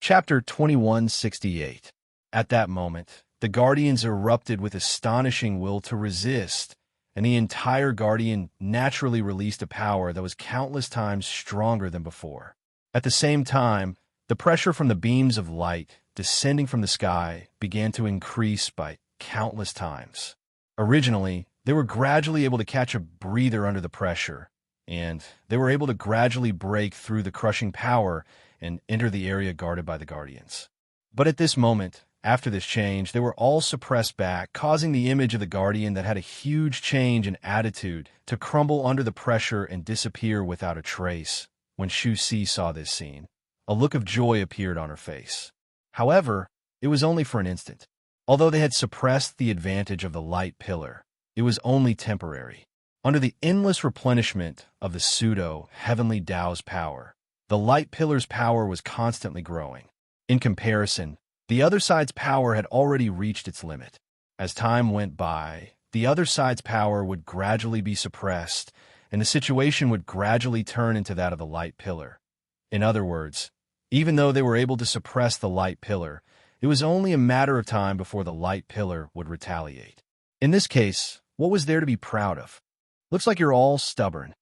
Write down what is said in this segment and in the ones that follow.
Chapter 2168. At that moment, the Guardians erupted with astonishing will to resist, and the entire Guardian naturally released a power that was countless times stronger than before. At the same time, the pressure from the beams of light descending from the sky began to increase by countless times. Originally, they were gradually able to catch a breather under the pressure, and they were able to gradually break through the crushing power and enter the area guarded by the Guardians. But at this moment, after this change, they were all suppressed back, causing the image of the Guardian that had a huge change in attitude to crumble under the pressure and disappear without a trace. When Shu Si saw this scene, a look of joy appeared on her face. However, it was only for an instant. Although they had suppressed the advantage of the light pillar, it was only temporary. Under the endless replenishment of the pseudo-heavenly Tao's power, the light pillar's power was constantly growing. In comparison, the other side's power had already reached its limit. As time went by, the other side's power would gradually be suppressed, and the situation would gradually turn into that of the light pillar. In other words, even though they were able to suppress the light pillar, it was only a matter of time before the light pillar would retaliate. In this case, what was there to be proud of? Looks like you're all stubborn.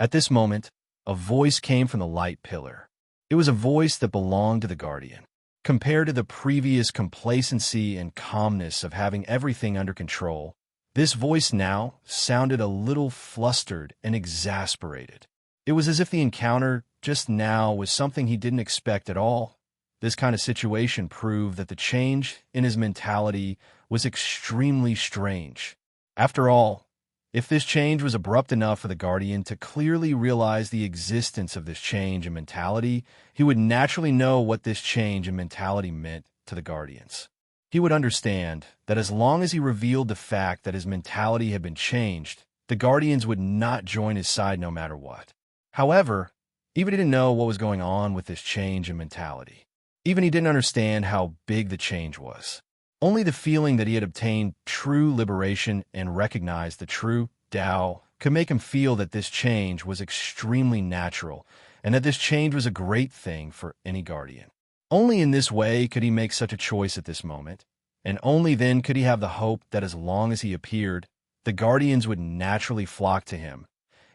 At this moment, a voice came from the light pillar. It was a voice that belonged to the Guardian. Compared to the previous complacency and calmness of having everything under control, this voice now sounded a little flustered and exasperated. It was as if the encounter just now was something he didn't expect at all. This kind of situation proved that the change in his mentality was extremely strange. After all, if this change was abrupt enough for the Guardian to clearly realize the existence of this change in mentality, he would naturally know what this change in mentality meant to the Guardians. He would understand that as long as he revealed the fact that his mentality had been changed, the Guardians would not join his side no matter what. However, even he didn't know what was going on with this change in mentality. Even he didn't understand how big the change was. Only the feeling that he had obtained true liberation and recognized the true Tao could make him feel that this change was extremely natural and that this change was a great thing for any Guardian. Only in this way could he make such a choice at this moment, and only then could he have the hope that as long as he appeared, the Guardians would naturally flock to him.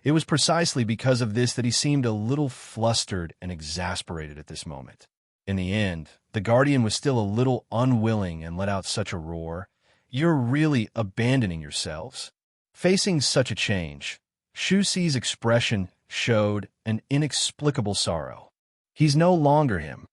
It was precisely because of this that he seemed a little flustered and exasperated at this moment. In the end, the Guardian was still a little unwilling and let out such a roar. "You're really abandoning yourselves." Facing such a change, Shu Si's expression showed an inexplicable sorrow. "He's no longer him,"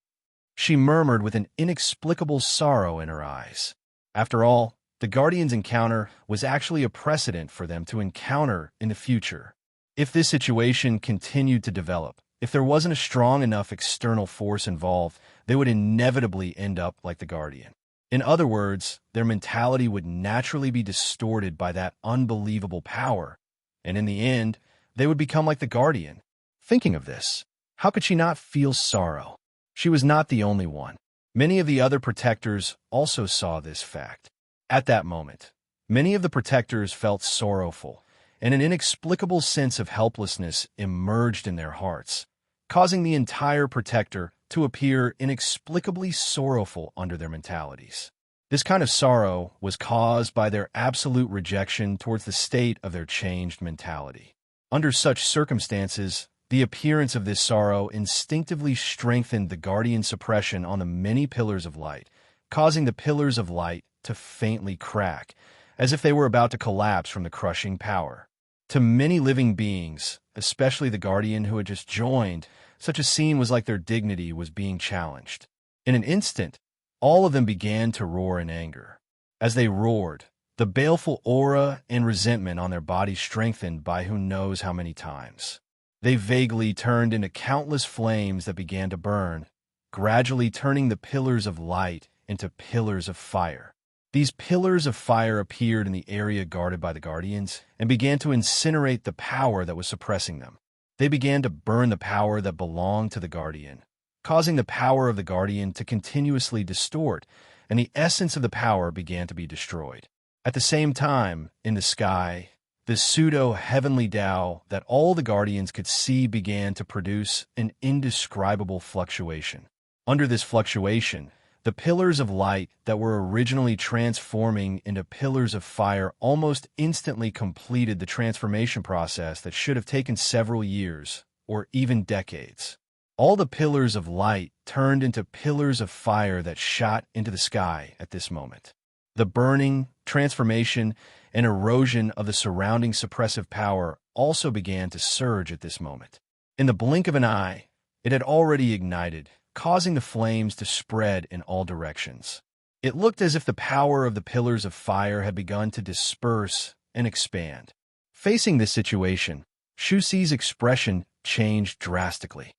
she murmured with an inexplicable sorrow in her eyes. After all, the Guardian's encounter was actually a precedent for them to encounter in the future. If this situation continued to develop, if there wasn't a strong enough external force involved, they would inevitably end up like the Guardian. In other words, their mentality would naturally be distorted by that unbelievable power, and in the end, they would become like the Guardian. Thinking of this, how could she not feel sorrow? She was not the only one. Many of the other protectors also saw this fact. At that moment, many of the protectors felt sorrowful, and an inexplicable sense of helplessness emerged in their hearts, causing the entire protector to appear inexplicably sorrowful under their mentalities. This kind of sorrow was caused by their absolute rejection towards the state of their changed mentality. Under such circumstances, the appearance of this sorrow instinctively strengthened the Guardian suppression on the many pillars of light, causing the pillars of light to faintly crack, as if they were about to collapse from the crushing power. To many living beings, especially the Guardian who had just joined, such a scene was like their dignity was being challenged. In an instant, all of them began to roar in anger. As they roared, the baleful aura and resentment on their bodies strengthened by who knows how many times. They vaguely turned into countless flames that began to burn, gradually turning the pillars of light into pillars of fire. These pillars of fire appeared in the area guarded by the Guardians and began to incinerate the power that was suppressing them. They began to burn the power that belonged to the Guardian, causing the power of the Guardian to continuously distort, and the essence of the power began to be destroyed. At the same time, in the sky, the pseudo-heavenly Tao that all the Guardians could see began to produce an indescribable fluctuation. Under this fluctuation, the pillars of light that were originally transforming into pillars of fire almost instantly completed the transformation process that should have taken several years or even decades. All the pillars of light turned into pillars of fire that shot into the sky at this moment. The burning, transformation, and erosion of the surrounding suppressive power also began to surge at this moment. In the blink of an eye, it had already ignited, causing the flames to spread in all directions. It looked as if the power of the pillars of fire had begun to disperse and expand. Facing this situation, Shu Xi's expression changed drastically.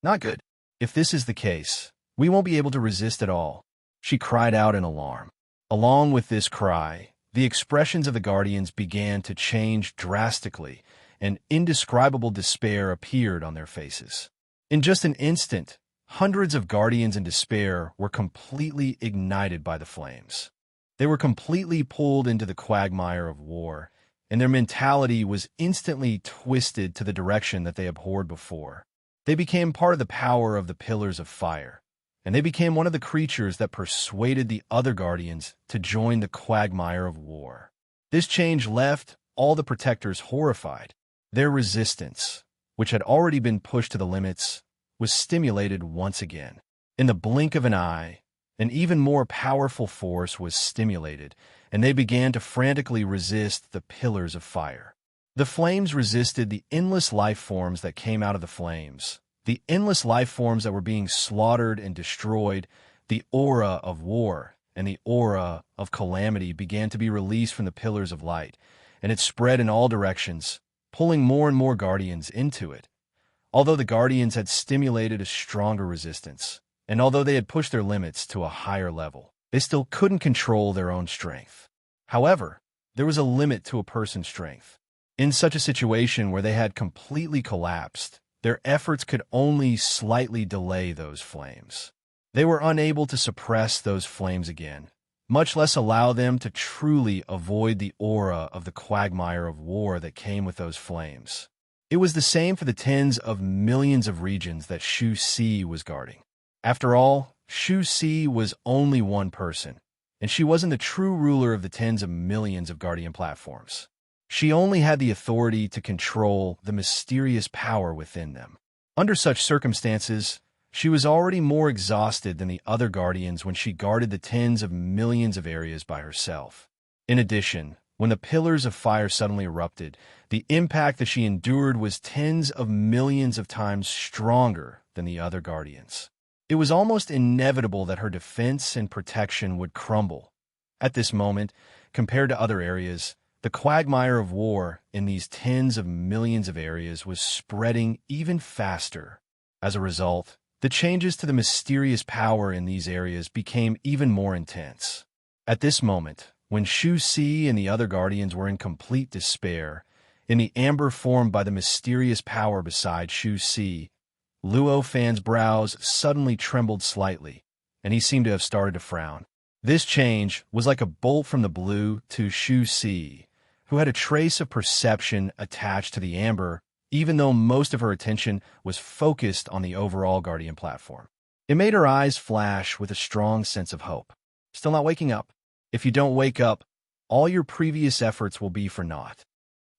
Not good. If this is the case, we won't be able to resist at all, she cried out in alarm. Along with this cry, the expressions of the guardians began to change drastically, and indescribable despair appeared on their faces. In just an instant, hundreds of guardians in despair were completely ignited by the flames. They were completely pulled into the quagmire of war, and their mentality was instantly twisted to the direction that they abhorred before. They became part of the power of the pillars of fire, and they became one of the creatures that persuaded the other guardians to join the quagmire of war. This change left all the protectors horrified. Their resistance, which had already been pushed to the limits, was stimulated once again. In the blink of an eye, an even more powerful force was stimulated, and they began to frantically resist the pillars of fire. The flames resisted the endless life forms that came out of the flames, the endless life forms that were being slaughtered and destroyed. The aura of war and the aura of calamity began to be released from the pillars of light, and it spread in all directions, pulling more and more guardians into it. Although the guardians had stimulated a stronger resistance, and although they had pushed their limits to a higher level, they still couldn't control their own strength. However, there was a limit to a person's strength. In such a situation where they had completely collapsed, their efforts could only slightly delay those flames. They were unable to suppress those flames again, much less allow them to truly avoid the aura of the quagmire of war that came with those flames. It was the same for the tens of millions of regions that Shu Xi was guarding. After all, Shu Xi was only one person, and she wasn't the true ruler of the tens of millions of guardian platforms. She only had the authority to control the mysterious power within them. Under such circumstances, she was already more exhausted than the other guardians when she guarded the tens of millions of areas by herself. In addition, when the pillars of fire suddenly erupted, the impact that she endured was tens of millions of times stronger than the other guardians. It was almost inevitable that her defense and protection would crumble. At this moment, compared to other areas, the quagmire of war in these tens of millions of areas was spreading even faster. As a result, the changes to the mysterious power in these areas became even more intense. At this moment, when Shu Xi and the other guardians were in complete despair, in the amber formed by the mysterious power beside Shu Xi, Luo Fan's brows suddenly trembled slightly, and he seemed to have started to frown. This change was like a bolt from the blue to Shu Xi, who had a trace of perception attached to the amber, even though most of her attention was focused on the overall guardian platform. It made her eyes flash with a strong sense of hope. Still not waking up? If you don't wake up, all your previous efforts will be for naught.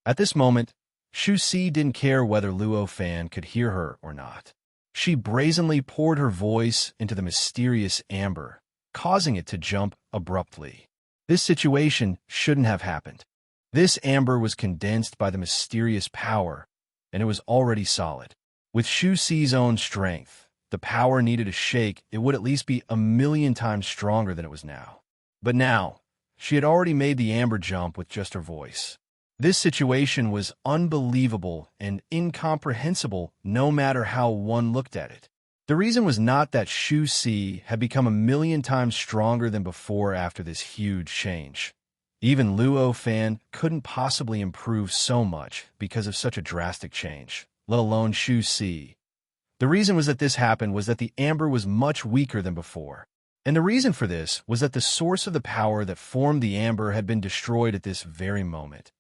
At this moment, Shu Xi didn't care whether Luo Fan could hear her or not. She brazenly poured her voice into the mysterious amber, causing it to jump abruptly. This situation shouldn't have happened. This amber was condensed by the mysterious power, and it was already solid. With Shu Xi's own strength, the power needed to shake, it would at least be 1,000,000 times stronger than it was now. But now, she had already made the amber jump with just her voice. This situation was unbelievable and incomprehensible no matter how one looked at it. The reason was not that Shu Xi had become 1,000,000 times stronger than before after this huge change. Even Luo Fan couldn't possibly improve so much because of such a drastic change, let alone Shu Xi. The reason was that this happened was that the amber was much weaker than before. And the reason for this was that the source of the power that formed the amber had been destroyed at this very moment.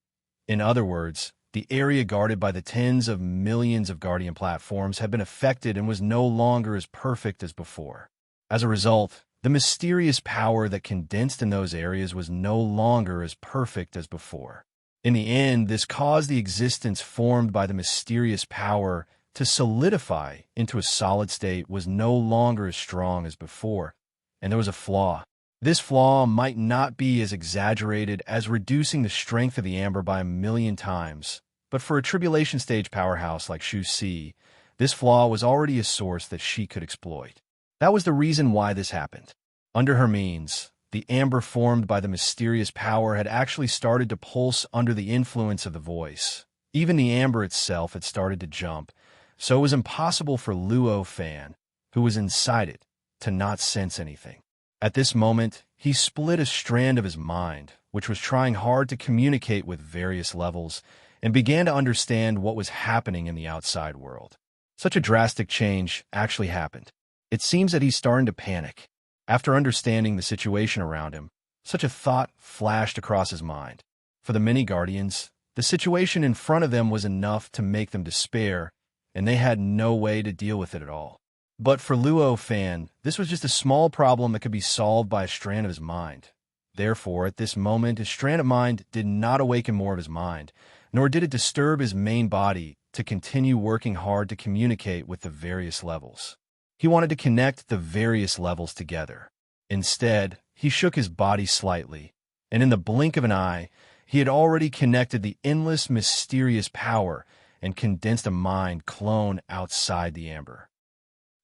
In other words, The area guarded by the tens of millions of Guardian platforms had been affected and was no longer as perfect as before. As a result, the mysterious power that condensed in those areas was no longer as perfect as before. In the end, this caused the existence formed by the mysterious power to solidify into a solid state was no longer as strong as before, and there was a flaw. This flaw might not be as exaggerated as reducing the strength of the amber by 1,000,000 times, but for a tribulation stage powerhouse like Shu Si, this flaw was already a source that she could exploit. That was the reason why this happened. Under her means, the amber formed by the mysterious power had actually started to pulse under the influence of the voice. Even the amber itself had started to jump, so it was impossible for Luo Fan, who was inside it, to not sense anything. At this moment, he split a strand of his mind, which was trying hard to communicate with various levels, and began to understand what was happening in the outside world. Such a drastic change actually happened. It seems that he's starting to panic. After understanding the situation around him, such a thought flashed across his mind. For the many Guardians, the situation in front of them was enough to make them despair, and they had no way to deal with it at all. But for Luo Fan, this was just a small problem that could be solved by a strand of his mind. Therefore, at this moment, his strand of mind did not awaken more of his mind, nor did it disturb his main body to continue working hard to communicate with the various levels. He wanted to connect the various levels together. Instead, he shook his body slightly, and in the blink of an eye, he had already connected the endless mysterious power and condensed a mind clone outside the amber.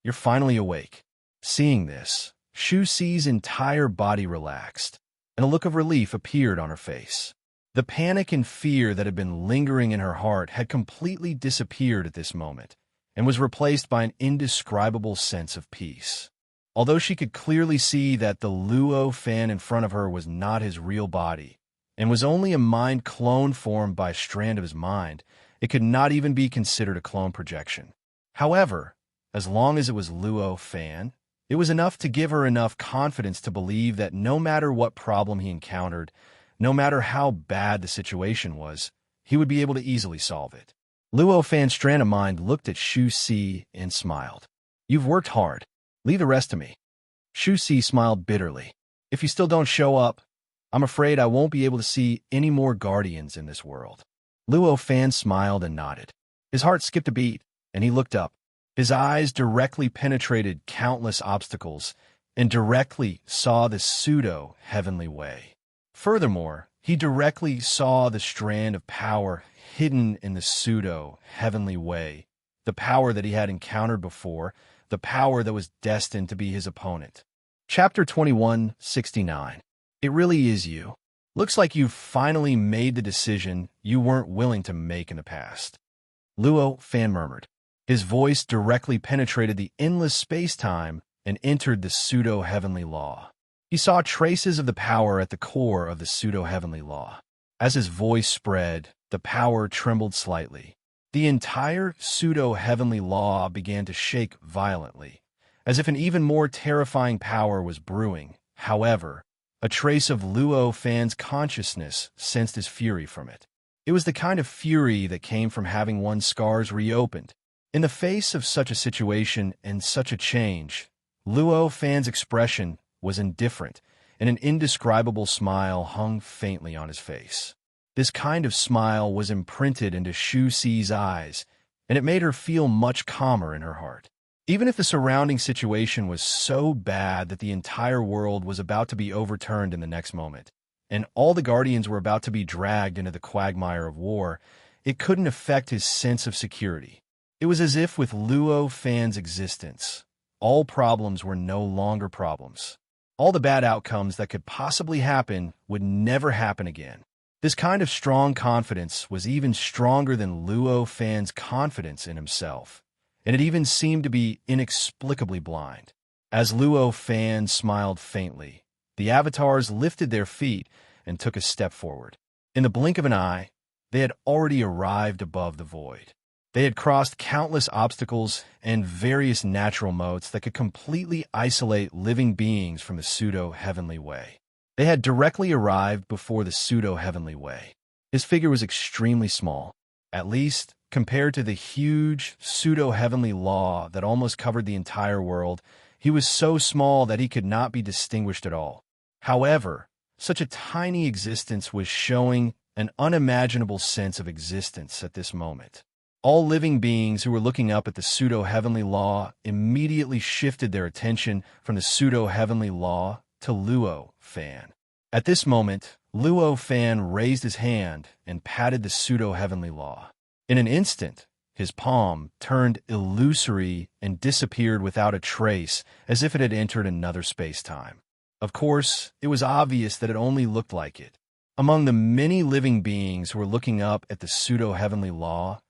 You're finally awake. Seeing this, Shu Si's entire body relaxed, and a look of relief appeared on her face. The panic and fear that had been lingering in her heart had completely disappeared at this moment, and was replaced by an indescribable sense of peace. Although she could clearly see that the Luo Fan in front of her was not his real body, and was only a mind clone formed by a strand of his mind, it could not even be considered a clone projection. However, as long as it was Luo Fan, it was enough to give her enough confidence to believe that no matter what problem he encountered, no matter how bad the situation was, he would be able to easily solve it. Luo Fan's strand of mind looked at Shu Si and smiled. You've worked hard. Leave the rest to me. Shu Si smiled bitterly. If you still don't show up, I'm afraid I won't be able to see any more Guardians in this world. Luo Fan smiled and nodded. His heart skipped a beat, and he looked up. His eyes directly penetrated countless obstacles and directly saw the pseudo-heavenly way. Furthermore, he directly saw the strand of power hidden in the pseudo-heavenly way, the power that he had encountered before, the power that was destined to be his opponent. Chapter 2169. It really is you. Looks like you've finally made the decision you weren't willing to make in the past. Luo Fan murmured. His voice directly penetrated the endless space-time and entered the pseudo-heavenly law. He saw traces of the power at the core of the pseudo-heavenly law. As his voice spread, the power trembled slightly. The entire pseudo-heavenly law began to shake violently, as if an even more terrifying power was brewing. However, a trace of Luo Fan's consciousness sensed his fury from it. It was the kind of fury that came from having one's scars reopened. In the face of such a situation and such a change, Luo Fan's expression was indifferent, and an indescribable smile hung faintly on his face. This kind of smile was imprinted into Shu Si's eyes, and it made her feel much calmer in her heart. Even if the surrounding situation was so bad that the entire world was about to be overturned in the next moment, and all the Guardians were about to be dragged into the quagmire of war, it couldn't affect his sense of security. It was as if with Luo Fan's existence, all problems were no longer problems. All the bad outcomes that could possibly happen would never happen again. This kind of strong confidence was even stronger than Luo Fan's confidence in himself, and it even seemed to be inexplicably blind. As Luo Fan smiled faintly, the avatars lifted their feet and took a step forward. In the blink of an eye, they had already arrived above the void. They had crossed countless obstacles and various natural moats that could completely isolate living beings from the pseudo-heavenly way. They had directly arrived before the pseudo-heavenly way. His figure was extremely small. At least, compared to the huge, pseudo-heavenly law that almost covered the entire world, he was so small that he could not be distinguished at all. However, such a tiny existence was showing an unimaginable sense of existence at this moment. All living beings who were looking up at the pseudo-heavenly law immediately shifted their attention from the pseudo-heavenly law to Luo Fan. At this moment, Luo Fan raised his hand and patted the pseudo-heavenly law. In an instant, his palm turned illusory and disappeared without a trace, as if it had entered another space-time. Of course, it was obvious that it only looked like it. Among the many living beings who were looking up at the pseudo-heavenly law,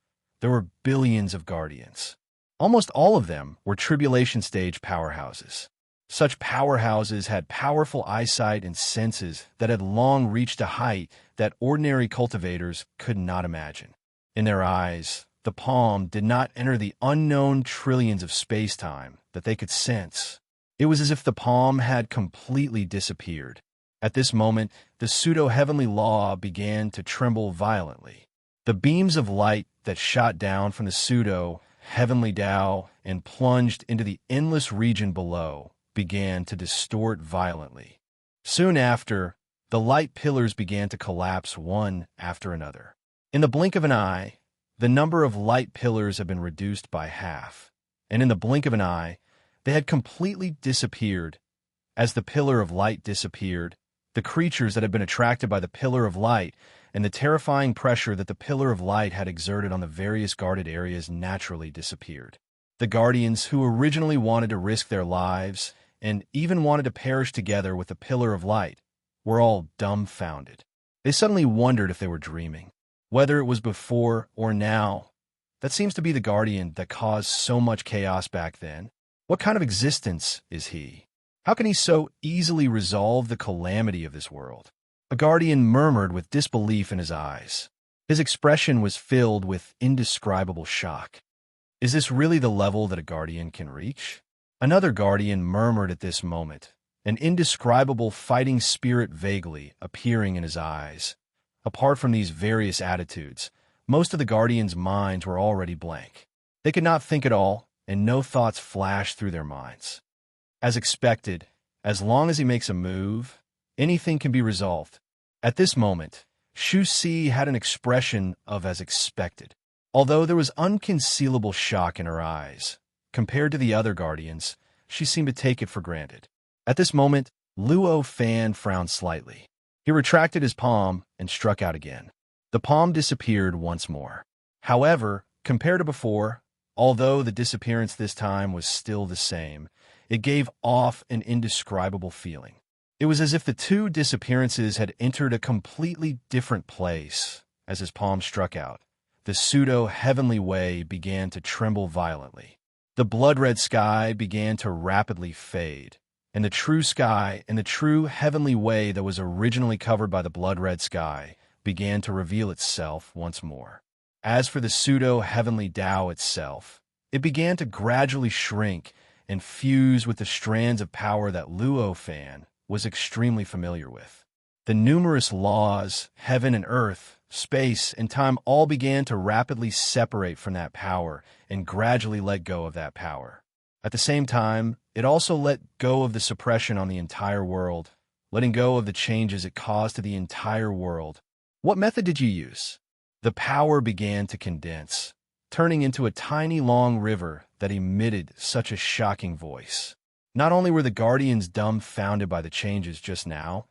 there were billions of guardians. Almost all of them were tribulation-stage powerhouses. Such powerhouses had powerful eyesight and senses that had long reached a height that ordinary cultivators could not imagine. In their eyes, the palm did not enter the unknown trillions of space-time that they could sense. It was as if the palm had completely disappeared. At this moment, the pseudo-heavenly law began to tremble violently. The beams of light that shot down from the pseudo-heavenly Tao and plunged into the endless region below began to distort violently. Soon after, the light pillars began to collapse one after another. In the blink of an eye, the number of light pillars had been reduced by half, and in the blink of an eye, they had completely disappeared. As the pillar of light disappeared, the creatures that had been attracted by the pillar of light and the terrifying pressure that the pillar of light had exerted on the various guarded areas naturally disappeared. The guardians who originally wanted to risk their lives and even wanted to perish together with the pillar of light were all dumbfounded. They suddenly wondered if they were dreaming. Whether it was before or now, that seems to be the guardian that caused so much chaos back then. What kind of existence is he? How can he so easily resolve the calamity of this world? A guardian murmured with disbelief in his eyes. His expression was filled with indescribable shock. Is this really the level that a guardian can reach? Another guardian murmured at this moment, an indescribable fighting spirit vaguely appearing in his eyes. Apart from these various attitudes, most of the guardians' minds were already blank. They could not think at all, and no thoughts flashed through their minds. As expected, as long as he makes a move, anything can be resolved. At this moment, Shu Si had an expression of as expected. Although there was unconcealable shock in her eyes, compared to the other guardians, she seemed to take it for granted. At this moment, Luo Fan frowned slightly. He retracted his palm and struck out again. The palm disappeared once more. However, compared to before, although the disappearance this time was still the same, it gave off an indescribable feeling. It was as if the two disappearances had entered a completely different place. As his palm struck out, the pseudo-heavenly way began to tremble violently. The blood-red sky began to rapidly fade, and the true sky and the true heavenly way that was originally covered by the blood-red sky began to reveal itself once more. As for the pseudo-heavenly Tao itself, it began to gradually shrink and fuse with the strands of power that Luo Fan was extremely familiar with. The numerous laws, heaven and earth, space, and time all began to rapidly separate from that power and gradually let go of that power. At the same time, it also let go of the suppression on the entire world, letting go of the changes it caused to the entire world. What method did you use? The power began to condense, turning into a tiny long river that emitted such a shocking voice. Not only were the guardians dumbfounded by the changes just now,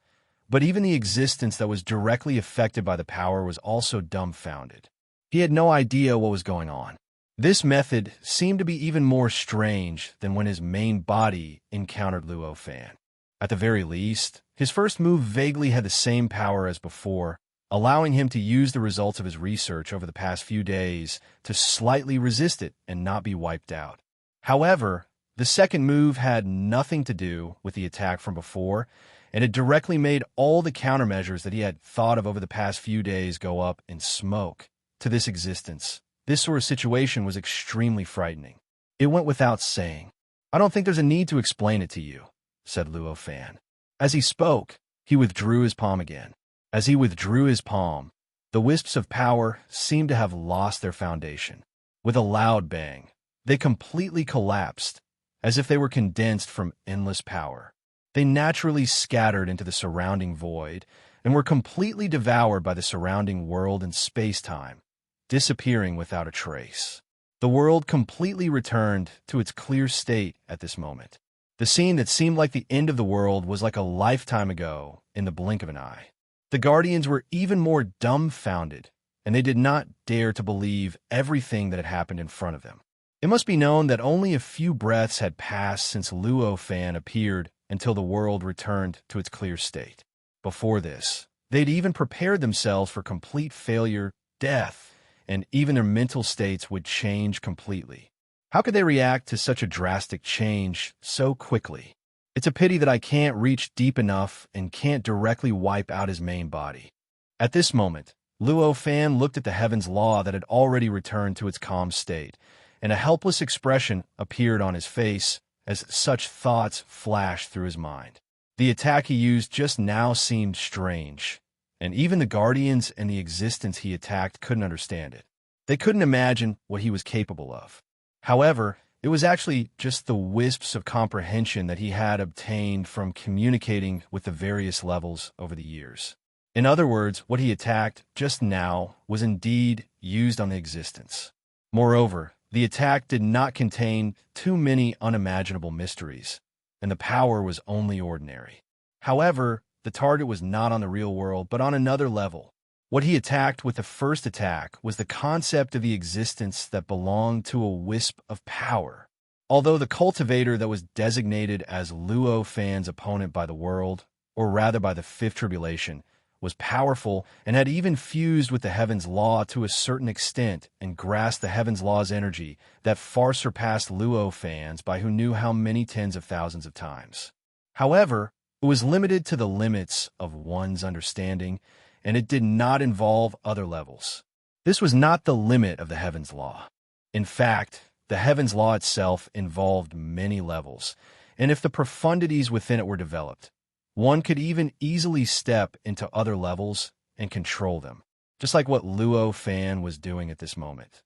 but even the existence that was directly affected by the power was also dumbfounded. He had no idea what was going on. This method seemed to be even more strange than when his main body encountered Luo Fan. At the very least, his first move vaguely had the same power as before, allowing him to use the results of his research over the past few days to slightly resist it and not be wiped out. However, the second move had nothing to do with the attack from before, and it directly made all the countermeasures that he had thought of over the past few days go up in smoke. To this existence, this sort of situation was extremely frightening. It went without saying. I don't think there's a need to explain it to you, said Luo Fan. As he spoke, he withdrew his palm again. As he withdrew his palm, The wisps of power seemed to have lost their foundation. With a loud bang, they completely collapsed, as if they were condensed from endless power. They naturally scattered into the surrounding void and were completely devoured by the surrounding world and space-time, disappearing without a trace. The world completely returned to its clear state at this moment. The scene that seemed like the end of the world was like a lifetime ago in the blink of an eye. The Guardians were even more dumbfounded, and they did not dare to believe everything that had happened in front of them. It must be known that only a few breaths had passed since Luo Fan appeared until the world returned to its clear state. Before this, they'd even prepared themselves for complete failure, death, and even their mental states would change completely. How could they react to such a drastic change so quickly? It's a pity that I can't reach deep enough and can't directly wipe out his main body. At this moment, Luo Fan looked at the heaven's law that had already returned to its calm state, and a helpless expression appeared on his face as such thoughts flashed through his mind. The attack he used just now seemed strange, and even the Guardians and the existence he attacked couldn't understand it. They couldn't imagine what he was capable of. However, it was actually just the wisps of comprehension that he had obtained from communicating with the various levels over the years. In other words, what he attacked just now was indeed used on the existence. Moreover, the attack did not contain too many unimaginable mysteries, and the power was only ordinary. However, the target was not on the real world, but on another level. What he attacked with the first attack was the concept of the existence that belonged to a wisp of power. Although the cultivator that was designated as Luo Fan's opponent by the world, or rather by the Fifth Tribulation, was powerful and had even fused with the Heaven's Law to a certain extent and grasped the Heaven's Law's energy that far surpassed Luo Fans by who knew how many tens of thousands of times. However, it was limited to the limits of one's understanding, and it did not involve other levels. This was not the limit of the Heaven's Law. In fact, the Heaven's Law itself involved many levels, and if the profundities within it were developed, one could even easily step into other levels and control them, just like what Luo Fan was doing at this moment.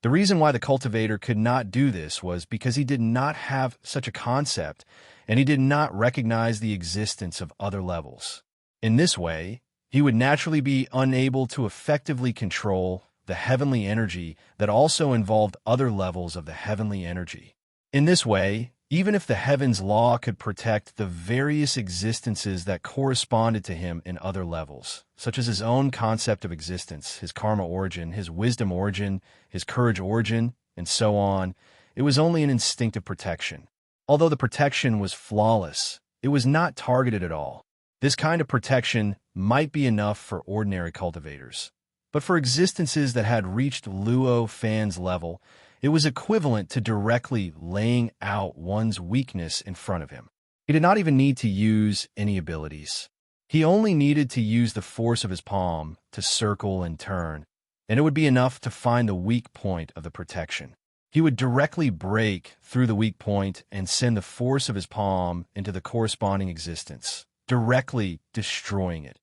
The reason why the cultivator could not do this was because he did not have such a concept, and he did not recognize the existence of other levels. In this way, he would naturally be unable to effectively control the heavenly energy that also involved other levels of the heavenly energy. In this way, even if the Heaven's Law could protect the various existences that corresponded to him in other levels, such as his own concept of existence, his karma origin, his wisdom origin, his courage origin, and so on, it was only an instinctive protection. Although the protection was flawless, it was not targeted at all. This kind of protection might be enough for ordinary cultivators, but for existences that had reached Luo Fan's level, it was equivalent to directly laying out one's weakness in front of him. He did not even need to use any abilities. He only needed to use the force of his palm to circle and turn, and it would be enough to find the weak point of the protection. He would directly break through the weak point and send the force of his palm into the corresponding existence, directly destroying it.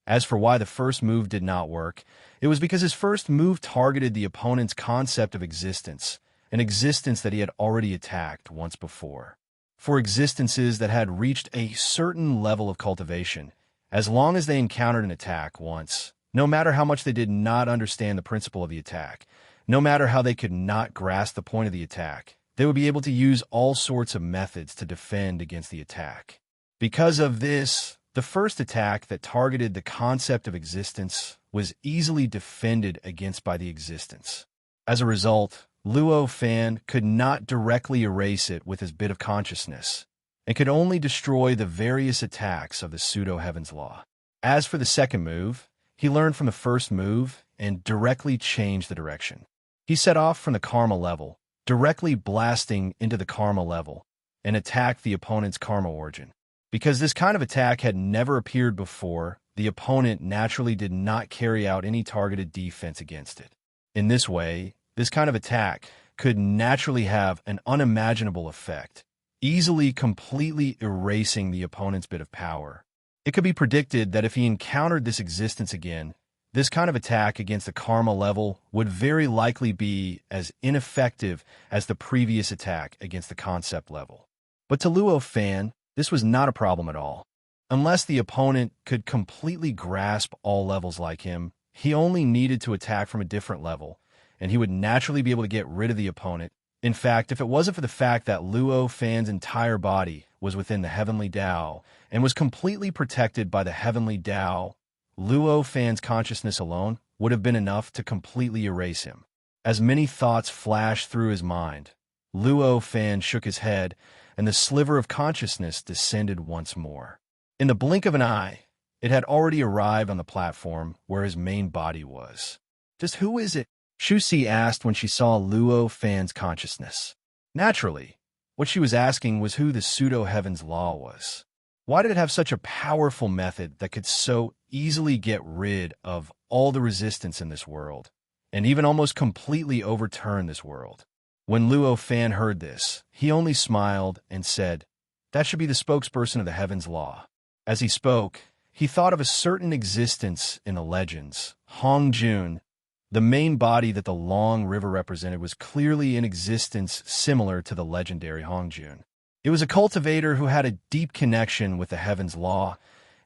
As for why the first move did not work, it was because his first move targeted the opponent's concept of existence, an existence that he had already attacked once before. For existences that had reached a certain level of cultivation, as long as they encountered an attack once, no matter how much they did not understand the principle of the attack, no matter how they could not grasp the point of the attack, they would be able to use all sorts of methods to defend against the attack. Because of this, the first attack that targeted the concept of existence was easily defended against by the existence. As a result, Luo Fan could not directly erase it with his bit of consciousness, and could only destroy the various attacks of the pseudo-Heaven's Law. As for the second move, he learned from the first move and directly changed the direction. He set off from the karma level, directly blasting into the karma level, and attacked the opponent's karma origin. Because this kind of attack had never appeared before, the opponent naturally did not carry out any targeted defense against it. In this way, this kind of attack could naturally have an unimaginable effect, easily completely erasing the opponent's bit of power. It could be predicted that if he encountered this existence again, This kind of attack against the karma level would very likely be as ineffective as the previous attack against the concept level. But to Luo Fan, this was not a problem at all. Unless the opponent could completely grasp all levels like him, he only needed to attack from a different level, and he would naturally be able to get rid of the opponent. In fact, if it wasn't for the fact that Luo Fan's entire body was within the Heavenly Tao and was completely protected by the Heavenly Tao, Luo Fan's consciousness alone would have been enough to completely erase him. As many thoughts flashed through his mind, Luo Fan shook his head, and the sliver of consciousness descended once more. In the blink of an eye, it had already arrived on the platform where his main body was. Just who is it? Shusi asked when she saw Luo Fan's consciousness. Naturally, what she was asking was who the pseudo-heaven's law was. Why did it have such a powerful method that could so easily get rid of all the resistance in this world, and even almost completely overturn this world? When Luo Fan heard this, he only smiled and said, "That should be the spokesperson of the heaven's law." As he spoke, he thought of a certain existence in the legends. Hong Jun, the main body that the long river represented, was clearly in existence similar to the legendary Hong Jun. It was a cultivator who had a deep connection with the heaven's law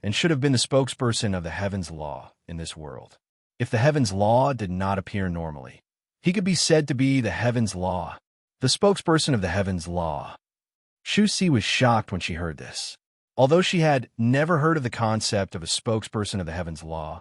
and should have been the spokesperson of the heaven's law in this world. If the heaven's law did not appear normally, he could be said to be the heaven's law, the spokesperson of the heaven's law. Shusi was shocked when she heard this. Although she had never heard of the concept of a spokesperson of the heaven's law,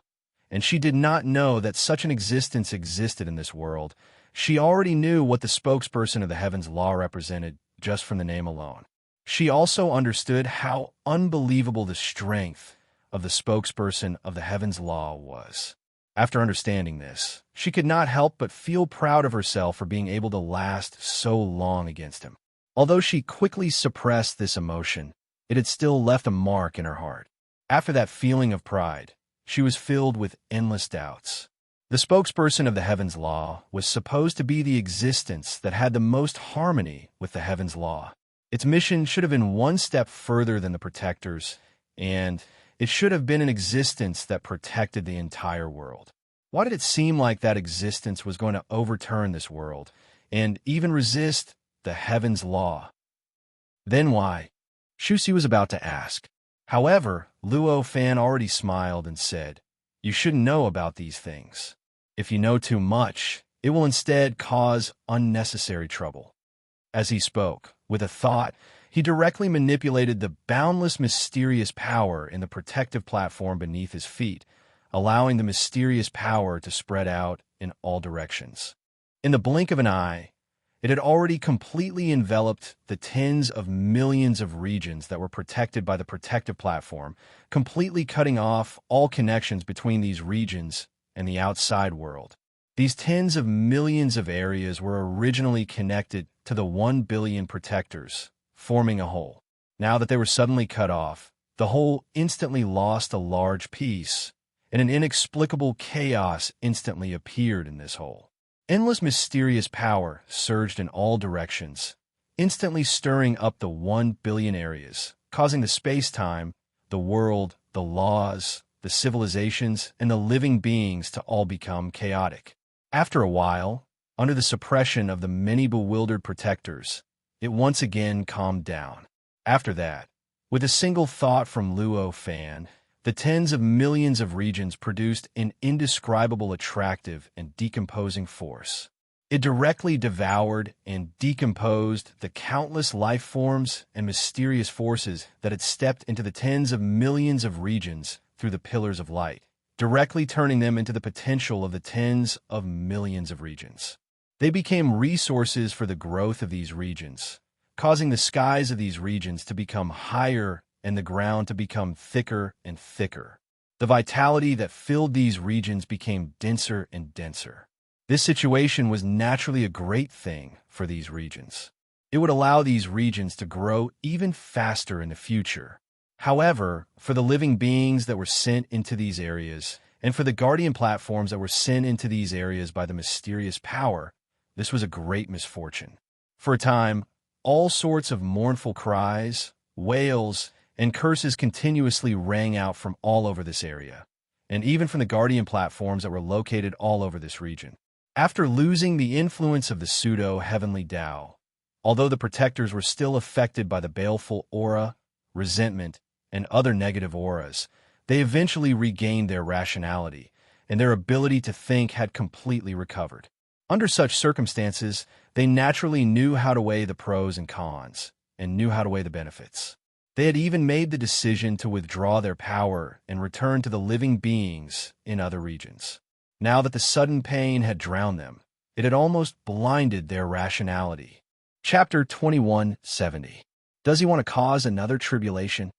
and she did not know that such an existence existed in this world, she already knew what the spokesperson of the heaven's law represented just from the name alone. She also understood how unbelievable the strength of the spokesperson of the heaven's law was. After understanding this, she could not help but feel proud of herself for being able to last so long against him. Although she quickly suppressed this emotion, it had still left a mark in her heart. After that feeling of pride, she was filled with endless doubts. The spokesperson of the heaven's law was supposed to be the existence that had the most harmony with the heaven's law. Its mission should have been one step further than the protectors, and it should have been an existence that protected the entire world. Why did it seem like that existence was going to overturn this world and even resist the heaven's law? Then why? Shusi was about to ask. However, Luo Fan already smiled and said, "You shouldn't know about these things. If you know too much, it will instead cause unnecessary trouble." As he spoke, with a thought, he directly manipulated the boundless mysterious power in the protective platform beneath his feet, allowing the mysterious power to spread out in all directions. In the blink of an eye, it had already completely enveloped the tens of millions of regions that were protected by the protective platform, completely cutting off all connections between these regions and the outside world. These tens of millions of areas were originally connected to the 1 billion protectors, forming a whole. Now that they were suddenly cut off, the whole instantly lost a large piece, and an inexplicable chaos instantly appeared in this whole. Endless mysterious power surged in all directions, instantly stirring up the 1 billion areas, causing the space-time, the world, the laws, the civilizations, and the living beings to all become chaotic. After a while, under the suppression of the many bewildered protectors, it once again calmed down. After that, with a single thought from Luo Fan, the tens of millions of regions produced an indescribable attractive and decomposing force. It directly devoured and decomposed the countless life forms and mysterious forces that had stepped into the tens of millions of regions through the pillars of light, directly turning them into the potential of the tens of millions of regions. They became resources for the growth of these regions, causing the skies of these regions to become higher and the ground to become thicker and thicker. The vitality that filled these regions became denser and denser. This situation was naturally a great thing for these regions. It would allow these regions to grow even faster in the future. However, for the living beings that were sent into these areas, and for the guardian platforms that were sent into these areas by the mysterious power, this was a great misfortune. For a time, all sorts of mournful cries, wails, and curses continuously rang out from all over this area, and even from the Guardian platforms that were located all over this region. After losing the influence of the pseudo-heavenly Tao, although the protectors were still affected by the baleful aura, resentment, and other negative auras, they eventually regained their rationality, and their ability to think had completely recovered. Under such circumstances, they naturally knew how to weigh the pros and cons, and knew how to weigh the benefits. They had even made the decision to withdraw their power and return to the living beings in other regions. Now that the sudden pain had drowned them, it had almost blinded their rationality. Chapter 2170. Does he want to cause another tribulation?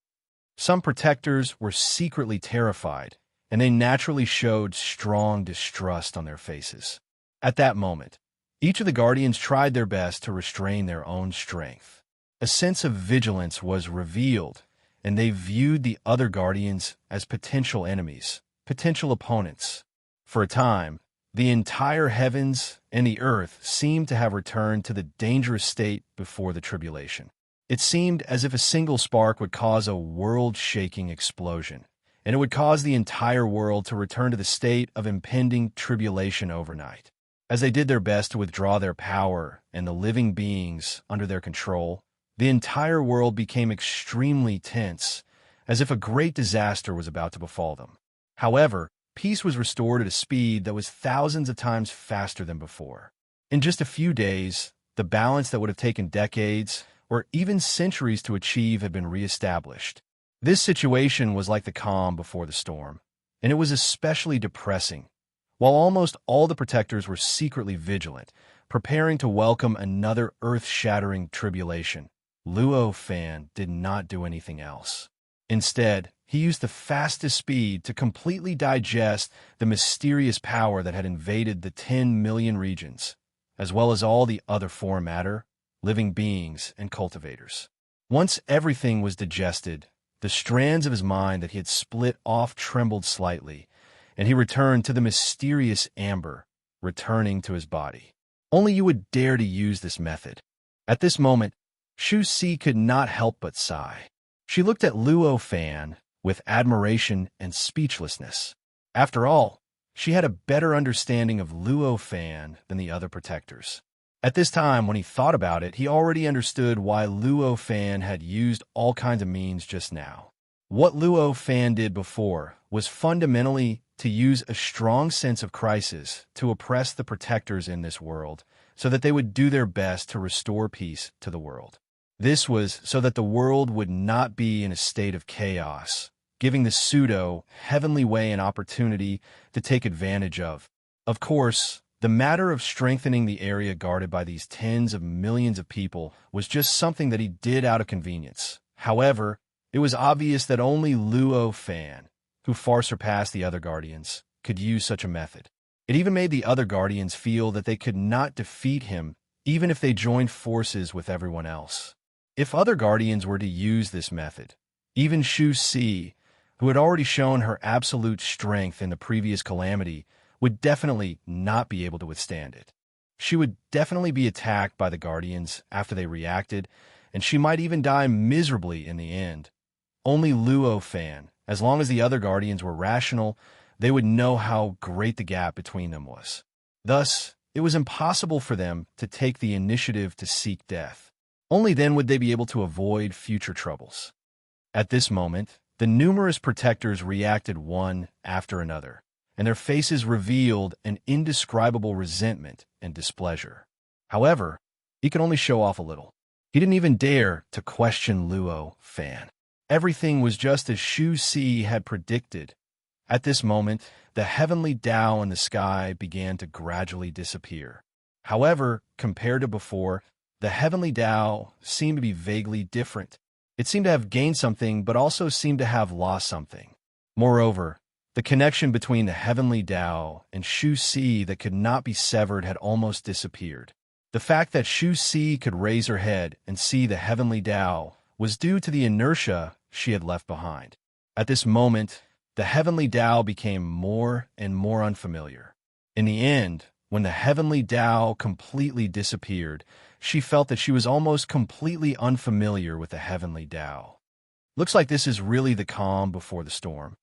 Some protectors were secretly terrified, and they naturally showed strong distrust on their faces. At that moment, each of the Guardians tried their best to restrain their own strength. A sense of vigilance was revealed, and they viewed the other Guardians as potential enemies, potential opponents. For a time, the entire heavens and the earth seemed to have returned to the dangerous state before the tribulation. It seemed as if a single spark would cause a world-shaking explosion, and it would cause the entire world to return to the state of impending tribulation overnight. As they did their best to withdraw their power and the living beings under their control, the entire world became extremely tense, as if a great disaster was about to befall them. However, peace was restored at a speed that was thousands of times faster than before. In just a few days, the balance that would have taken decades or even centuries to achieve had been reestablished. This situation was like the calm before the storm, and it was especially depressing. While almost all the protectors were secretly vigilant, preparing to welcome another earth-shattering tribulation, Luo Fan did not do anything else. Instead, he used the fastest speed to completely digest the mysterious power that had invaded the 10 million regions, as well as all the other form matter, living beings, and cultivators. Once everything was digested, the strands of his mind that he had split off trembled slightly, and he returned to the mysterious amber, returning to his body. Only you would dare to use this method. At this moment, Shu Si could not help but sigh. She looked at Luo Fan with admiration and speechlessness. After all, she had a better understanding of Luo Fan than the other protectors. At this time, when he thought about it, he already understood why Luo Fan had used all kinds of means just now. What Luo Fan did before was fundamentally to use a strong sense of crisis to oppress the protectors in this world so that they would do their best to restore peace to the world. This was so that the world would not be in a state of chaos, giving the pseudo-heavenly way an opportunity to take advantage of. Of course, the matter of strengthening the area guarded by these tens of millions of people was just something that he did out of convenience. However, it was obvious that only Luo Fan, who far surpassed the other Guardians, could use such a method. It even made the other Guardians feel that they could not defeat him even if they joined forces with everyone else. If other Guardians were to use this method, even Shu Si, who had already shown her absolute strength in the previous calamity, would definitely not be able to withstand it. She would definitely be attacked by the Guardians after they reacted, and she might even die miserably in the end. Only Luo Fan, as long as the other Guardians were rational, they would know how great the gap between them was. Thus, it was impossible for them to take the initiative to seek death. Only then would they be able to avoid future troubles. At this moment, the numerous protectors reacted one after another, and their faces revealed an indescribable resentment and displeasure. However, he could only show off a little. He didn't even dare to question Luo Fan. Everything was just as Shu Si had predicted. At this moment, the heavenly Tao in the sky began to gradually disappear. However, compared to before, the heavenly Tao seemed to be vaguely different. It seemed to have gained something, but also seemed to have lost something. Moreover, the connection between the heavenly Tao and Shu Si that could not be severed had almost disappeared. The fact that Shu Si could raise her head and see the heavenly Tao was due to the inertia she had left behind. At this moment, the heavenly Tao became more and more unfamiliar. In the end, when the heavenly Tao completely disappeared, she felt that she was almost completely unfamiliar with the heavenly Tao. Looks like this is really the calm before the storm.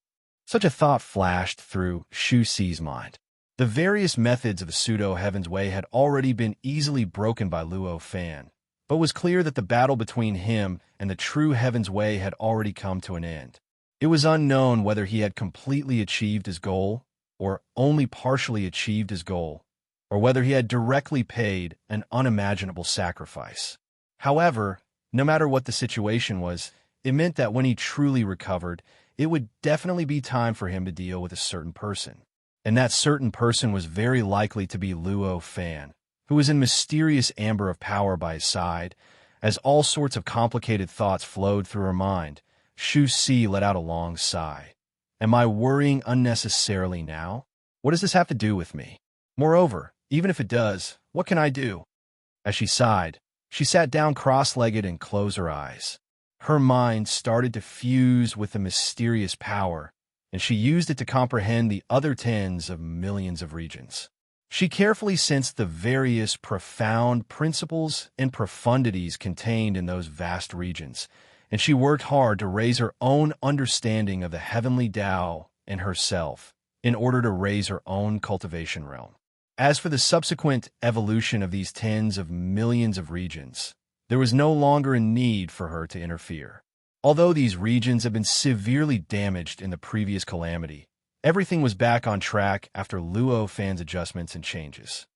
Such a thought flashed through Shu Xi's mind. The various methods of the pseudo-Heaven's Way had already been easily broken by Luo Fan, but it was clear that the battle between him and the true Heaven's Way had already come to an end. It was unknown whether he had completely achieved his goal, or only partially achieved his goal, or whether he had directly paid an unimaginable sacrifice. However, no matter what the situation was, it meant that when he truly recovered, it would definitely be time for him to deal with a certain person. And that certain person was very likely to be Luo Fan, who was in mysterious amber of power by his side. As all sorts of complicated thoughts flowed through her mind, Shu Si let out a long sigh. Am I worrying unnecessarily now? What does this have to do with me? Moreover, even if it does, what can I do? As she sighed, she sat down cross-legged and closed her eyes. Her mind started to fuse with the mysterious power, and she used it to comprehend the other tens of millions of regions. She carefully sensed the various profound principles and profundities contained in those vast regions, and she worked hard to raise her own understanding of the heavenly Tao and herself in order to raise her own cultivation realm. As for the subsequent evolution of these tens of millions of regions, there was no longer a need for her to interfere. Although these regions had been severely damaged in the previous calamity, everything was back on track after Luo Fan's adjustments and changes.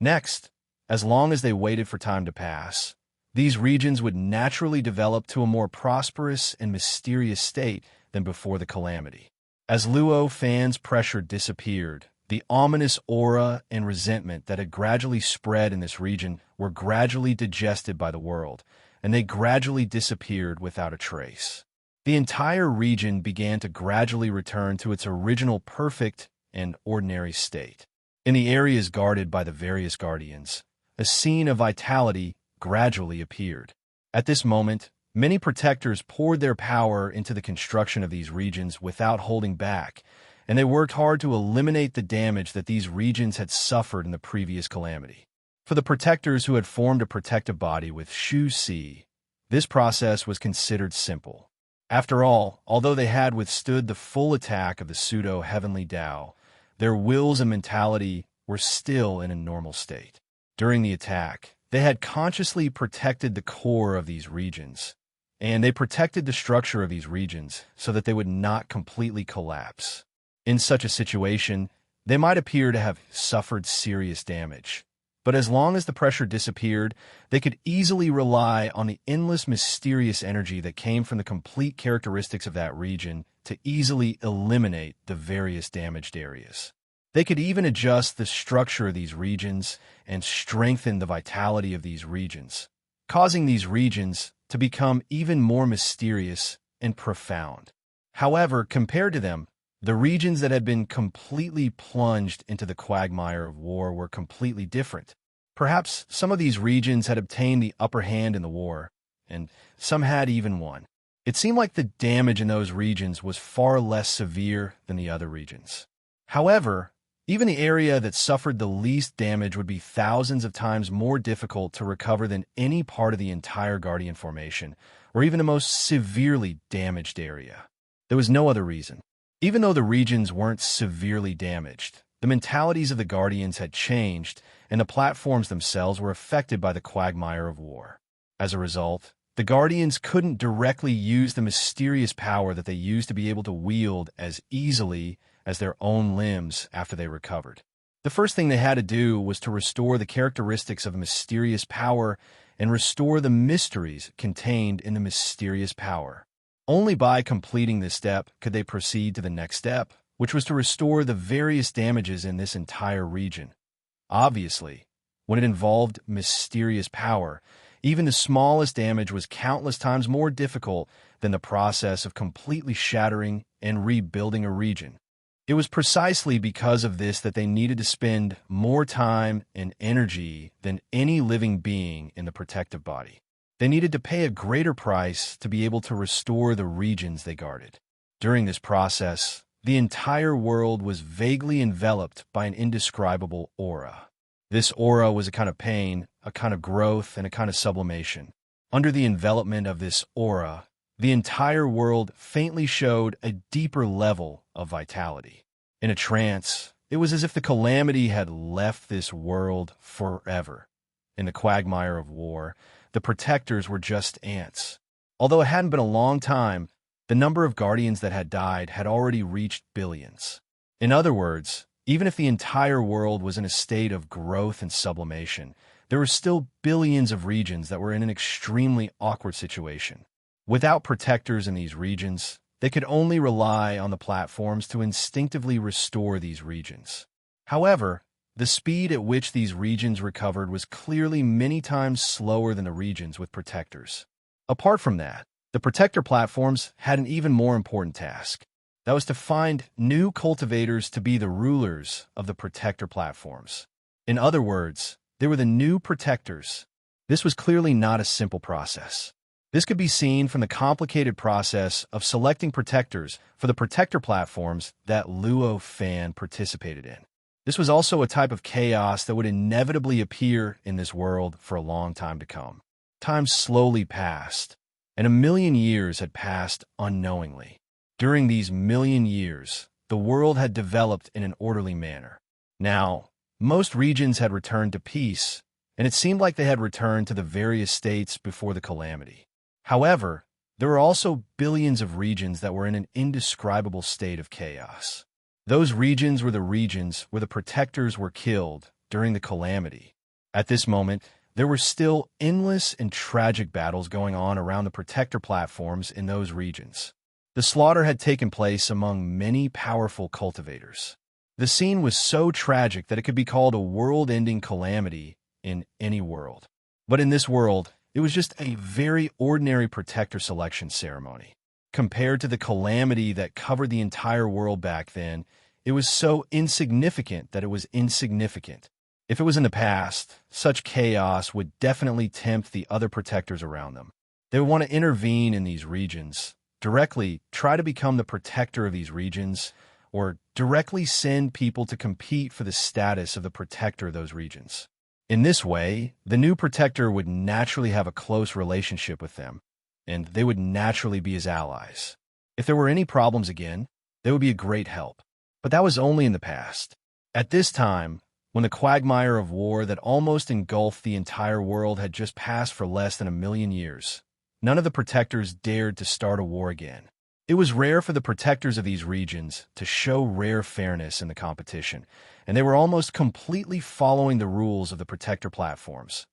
Next, as long as they waited for time to pass, these regions would naturally develop to a more prosperous and mysterious state than before the calamity. As Luo Fan's pressure disappeared, the ominous aura and resentment that had gradually spread in this region were gradually digested by the world, and they gradually disappeared without a trace. The entire region began to gradually return to its original perfect and ordinary state. In the areas guarded by the various guardians, a scene of vitality gradually appeared. At this moment, many protectors poured their power into the construction of these regions without holding back, and they worked hard to eliminate the damage that these regions had suffered in the previous calamity. For the protectors who had formed a protective body with Shu Si, this process was considered simple. After all, although they had withstood the full attack of the pseudo-heavenly Tao, their wills and mentality were still in a normal state. During the attack, they had consciously protected the core of these regions, and they protected the structure of these regions so that they would not completely collapse. In such a situation, they might appear to have suffered serious damage, but as long as the pressure disappeared, they could easily rely on the endless mysterious energy that came from the complete characteristics of that region to easily eliminate the various damaged areas. They could even adjust the structure of these regions and strengthen the vitality of these regions, causing these regions to become even more mysterious and profound. However, compared to them, the regions that had been completely plunged into the quagmire of war were completely different. Perhaps some of these regions had obtained the upper hand in the war, and some had even won. It seemed like the damage in those regions was far less severe than the other regions. However, even the area that suffered the least damage would be thousands of times more difficult to recover than any part of the entire Guardian formation, or even the most severely damaged area. There was no other reason. Even though the regions weren't severely damaged, the mentalities of the Guardians had changed, and the platforms themselves were affected by the quagmire of war. As a result, the Guardians couldn't directly use the mysterious power that they used to be able to wield as easily as their own limbs after they recovered. The first thing they had to do was to restore the characteristics of a mysterious power and restore the mysteries contained in the mysterious power. Only by completing this step could they proceed to the next step, which was to restore the various damages in this entire region. Obviously, when it involved mysterious power, even the smallest damage was countless times more difficult than the process of completely shattering and rebuilding a region. It was precisely because of this that they needed to spend more time and energy than any living being in the protective body. They needed to pay a greater price to be able to restore the regions they guarded. During this process, the entire world was vaguely enveloped by an indescribable aura. This aura was a kind of pain, a kind of growth, and a kind of sublimation. Under the envelopment of this aura, the entire world faintly showed a deeper level of vitality. In a trance, it was as if the calamity had left this world forever. In the quagmire of war, the protectors were just ants. Although it hadn't been a long time, the number of guardians that had died had already reached billions. In other words, even if the entire world was in a state of growth and sublimation, there were still billions of regions that were in an extremely awkward situation. Without protectors in these regions, they could only rely on the platforms to instinctively restore these regions. However, the speed at which these regions recovered was clearly many times slower than the regions with protectors. Apart from that, the protector platforms had an even more important task. That was to find new cultivators to be the rulers of the protector platforms. In other words, they were the new protectors. This was clearly not a simple process. This could be seen from the complicated process of selecting protectors for the protector platforms that Luo Fan participated in. This was also a type of chaos that would inevitably appear in this world for a long time to come. Time slowly passed, and 1,000,000 years had passed unknowingly. During these 1,000,000 years, the world had developed in an orderly manner. Now, most regions had returned to peace, and it seemed like they had returned to the various states before the calamity. However, there were also billions of regions that were in an indescribable state of chaos. Those regions were the regions where the protectors were killed during the calamity. At this moment, there were still endless and tragic battles going on around the protector platforms in those regions. The slaughter had taken place among many powerful cultivators. The scene was so tragic that it could be called a world-ending calamity in any world. But in this world, it was just a very ordinary protector selection ceremony. Compared to the calamity that covered the entire world back then, it was so insignificant that it was insignificant. If it was in the past, such chaos would definitely tempt the other protectors around them. They would want to intervene in these regions, directly try to become the protector of these regions, or directly send people to compete for the status of the protector of those regions. In this way, the new protector would naturally have a close relationship with them, and they would naturally be his allies. If there were any problems again, they would be a great help. But that was only in the past. At this time, when the quagmire of war that almost engulfed the entire world had just passed for less than 1,000,000 years, none of the protectors dared to start a war again. It was rare for the protectors of these regions to show rare fairness in the competition, and they were almost completely following the rules of the protector platforms.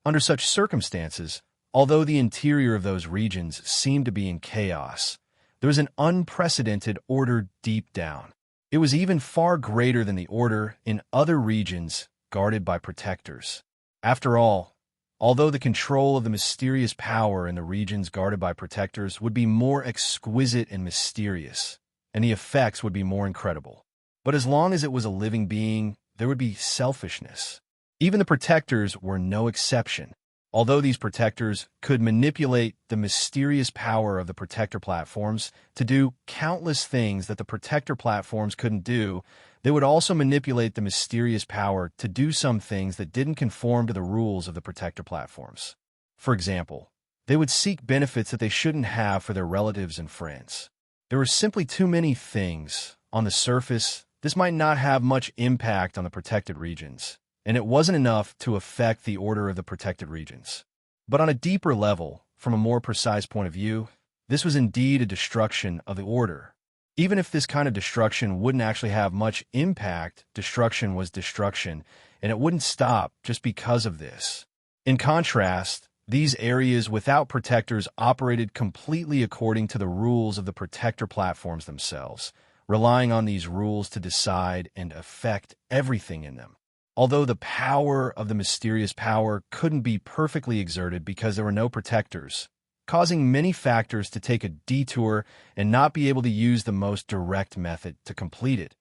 Under such circumstances, although the interior of those regions seemed to be in chaos, there was an unprecedented order deep down. It was even far greater than the order in other regions guarded by protectors. After all, although the control of the mysterious power in the regions guarded by protectors would be more exquisite and mysterious, and the effects would be more incredible. But as long as it was a living being, there would be selfishness. Even the protectors were no exception. Although these protectors could manipulate the mysterious power of the protector platforms to do countless things that the protector platforms couldn't do, they would also manipulate the mysterious power to do some things that didn't conform to the rules of the protector platforms. For example, they would seek benefits that they shouldn't have for their relatives and friends. There were simply too many things. On the surface, this might not have much impact on the protected regions, and it wasn't enough to affect the order of the protected regions. But on a deeper level, from a more precise point of view, this was indeed a destruction of the order. Even if this kind of destruction wouldn't actually have much impact, destruction was destruction, and it wouldn't stop just because of this. In contrast, these areas without protectors operated completely according to the rules of the protector platforms themselves, relying on these rules to decide and affect everything in them. Although the power of the mysterious power couldn't be perfectly exerted because there were no protectors, causing many factors to take a detour and not be able to use the most direct method to complete it,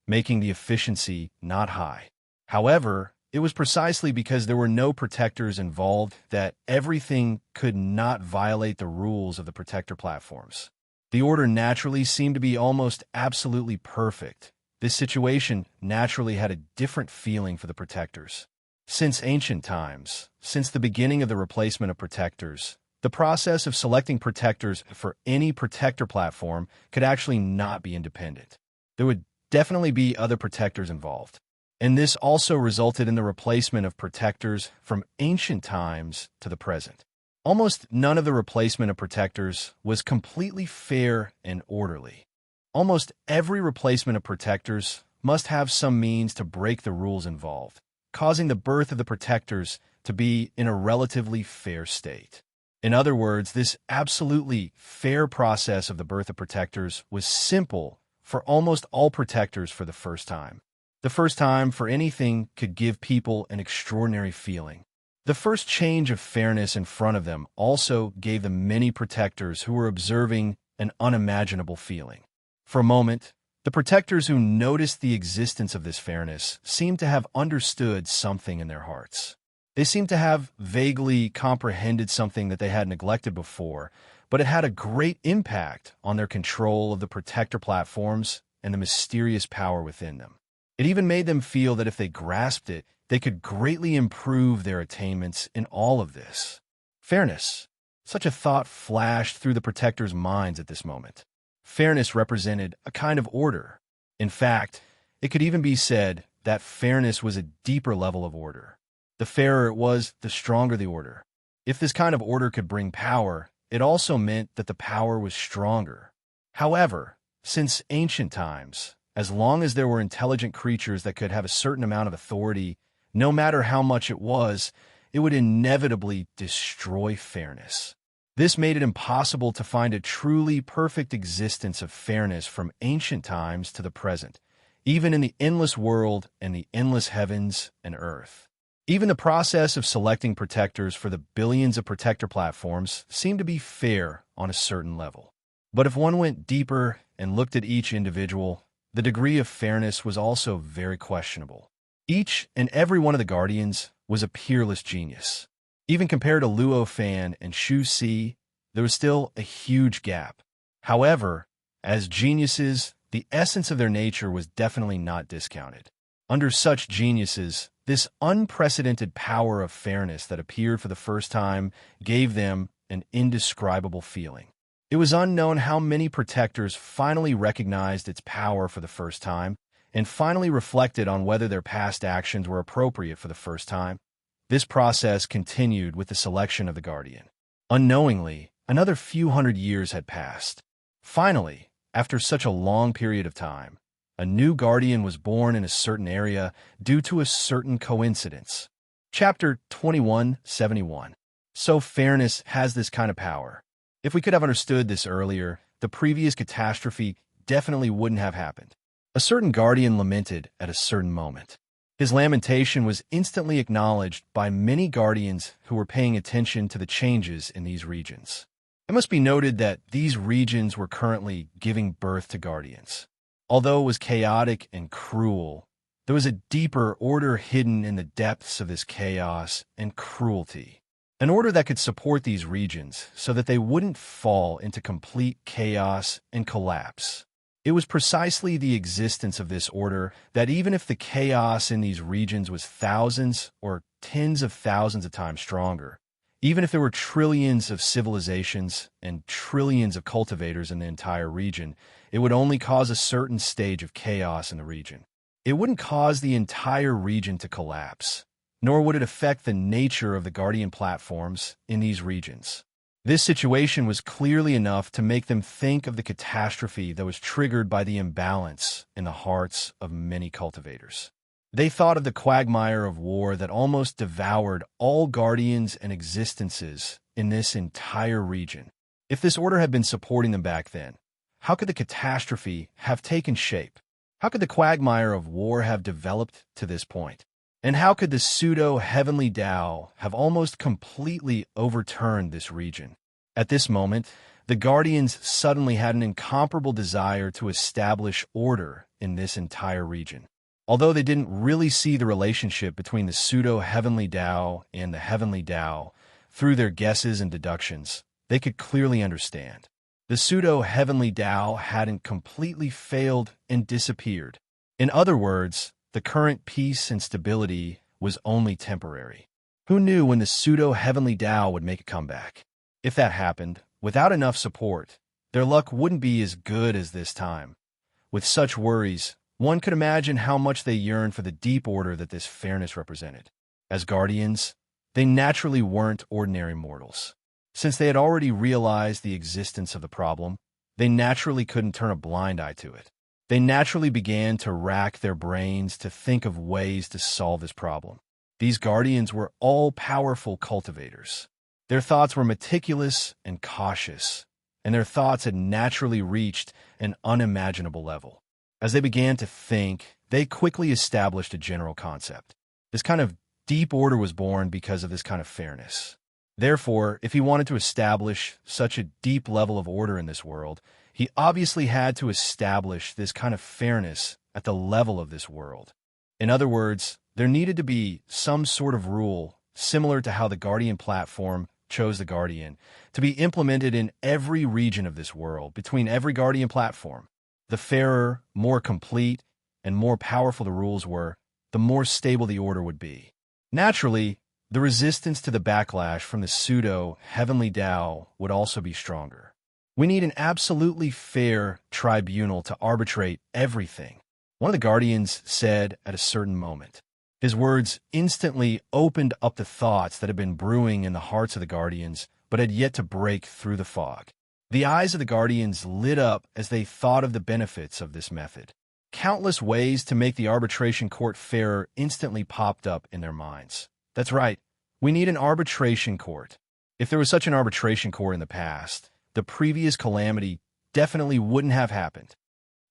making the efficiency not high. However, it was precisely because there were no protectors involved that everything could not violate the rules of the protector platforms. The order naturally seemed to be almost absolutely perfect. This situation naturally had a different feeling for the protectors. Since ancient times, since the beginning of the replacement of protectors, The process of selecting protectors for any protector platform could actually not be independent. There would definitely be other protectors involved. And this also resulted in the replacement of protectors from ancient times to the present. Almost none of the replacement of protectors was completely fair and orderly. Almost every replacement of protectors must have some means to break the rules involved, causing the birth of the protectors to be in a relatively fair state. In other words, this absolutely fair process of the birth of protectors was simple for almost all protectors for the first time. The first time for anything could give people an extraordinary feeling. The first change of fairness in front of them also gave the many protectors who were observing an unimaginable feeling. For a moment, the protectors who noticed the existence of this fairness seemed to have understood something in their hearts. They seemed to have vaguely comprehended something that they had neglected before, but it had a great impact on their control of the protector platforms and the mysterious power within them. It even made them feel that if they grasped it, they could greatly improve their attainments in all of this. Fairness. Such a thought flashed through the protectors' minds at this moment. Fairness represented a kind of order. In fact, it could even be said that fairness was a deeper level of order. The fairer it was, the stronger the order. If this kind of order could bring power, it also meant that the power was stronger. However, since ancient times, as long as there were intelligent creatures that could have a certain amount of authority, no matter how much it would inevitably destroy fairness. This made it impossible to find a truly perfect existence of fairness from ancient times to the present, even in the endless world and the endless heavens and earth. Even the process of selecting protectors for the billions of protector platforms seemed to be fair on a certain level. But if one went deeper and looked at each individual, the degree of fairness was also very questionable. Each and every one of the Guardians was a peerless genius. Even compared to Luo Fan and Shu Si, there was still a huge gap. However, as geniuses, the essence of their nature was definitely not discounted. Under such geniuses, this unprecedented power of fairness that appeared for the first time gave them an indescribable feeling. It was unknown how many protectors finally recognized its power for the first time and finally reflected on whether their past actions were appropriate for the first time. This process continued with the selection of the Guardian. Unknowingly, another few hundred years had passed. Finally, after such a long period of time, a new Guardian was born in a certain area due to a certain coincidence. Chapter 2171. So fairness has this kind of power. If we could have understood this earlier, the previous catastrophe definitely wouldn't have happened. A certain Guardian lamented at a certain moment. His lamentation was instantly acknowledged by many Guardians who were paying attention to the changes in these regions. It must be noted that these regions were currently giving birth to Guardians. Although it was chaotic and cruel, there was a deeper order hidden in the depths of this chaos and cruelty. An order that could support these regions so that they wouldn't fall into complete chaos and collapse. It was precisely the existence of this order that even if the chaos in these regions was thousands or tens of thousands of times stronger, even if there were trillions of civilizations and trillions of cultivators in the entire region, it would only cause a certain stage of chaos in the region. It wouldn't cause the entire region to collapse, nor would it affect the nature of the Guardian platforms in these regions. This situation was clearly enough to make them think of the catastrophe that was triggered by the imbalance in the hearts of many cultivators. They thought of the quagmire of war that almost devoured all Guardians and existences in this entire region. If this order had been supporting them back then, how could the catastrophe have taken shape? How could the quagmire of war have developed to this point? And how could the pseudo-heavenly Tao have almost completely overturned this region? At this moment, the Guardians suddenly had an incomparable desire to establish order in this entire region. Although they didn't really see the relationship between the pseudo-heavenly Tao and the heavenly Tao, through their guesses and deductions, they could clearly understand. The pseudo-heavenly Tao hadn't completely failed and disappeared. In other words, the current peace and stability was only temporary. Who knew when the pseudo-heavenly Tao would make a comeback? If that happened, without enough support, their luck wouldn't be as good as this time. With such worries, one could imagine how much they yearned for the deep order that this fairness represented. As guardians, they naturally weren't ordinary mortals. Since they had already realized the existence of the problem, they naturally couldn't turn a blind eye to it. They naturally began to rack their brains to think of ways to solve this problem. These guardians were all-powerful cultivators. Their thoughts were meticulous and cautious, and their thoughts had naturally reached an unimaginable level. As they began to think, they quickly established a general concept. This kind of deep order was born because of this kind of fairness. Therefore, if he wanted to establish such a deep level of order in this world, he obviously had to establish this kind of fairness at the level of this world. In other words, there needed to be some sort of rule, similar to how the Guardian platform chose the Guardian, to be implemented in every region of this world, between every Guardian platform. The fairer, more complete, and more powerful the rules were, the more stable the order would be. Naturally, the resistance to the backlash from the pseudo-heavenly Tao would also be stronger. We need an absolutely fair tribunal to arbitrate everything, one of the Guardians said at a certain moment. His words instantly opened up the thoughts that had been brewing in the hearts of the Guardians, but had yet to break through the fog. The eyes of the Guardians lit up as they thought of the benefits of this method. Countless ways to make the arbitration court fairer instantly popped up in their minds. That's right, we need an arbitration court. If there was such an arbitration court in the past, the previous calamity definitely wouldn't have happened.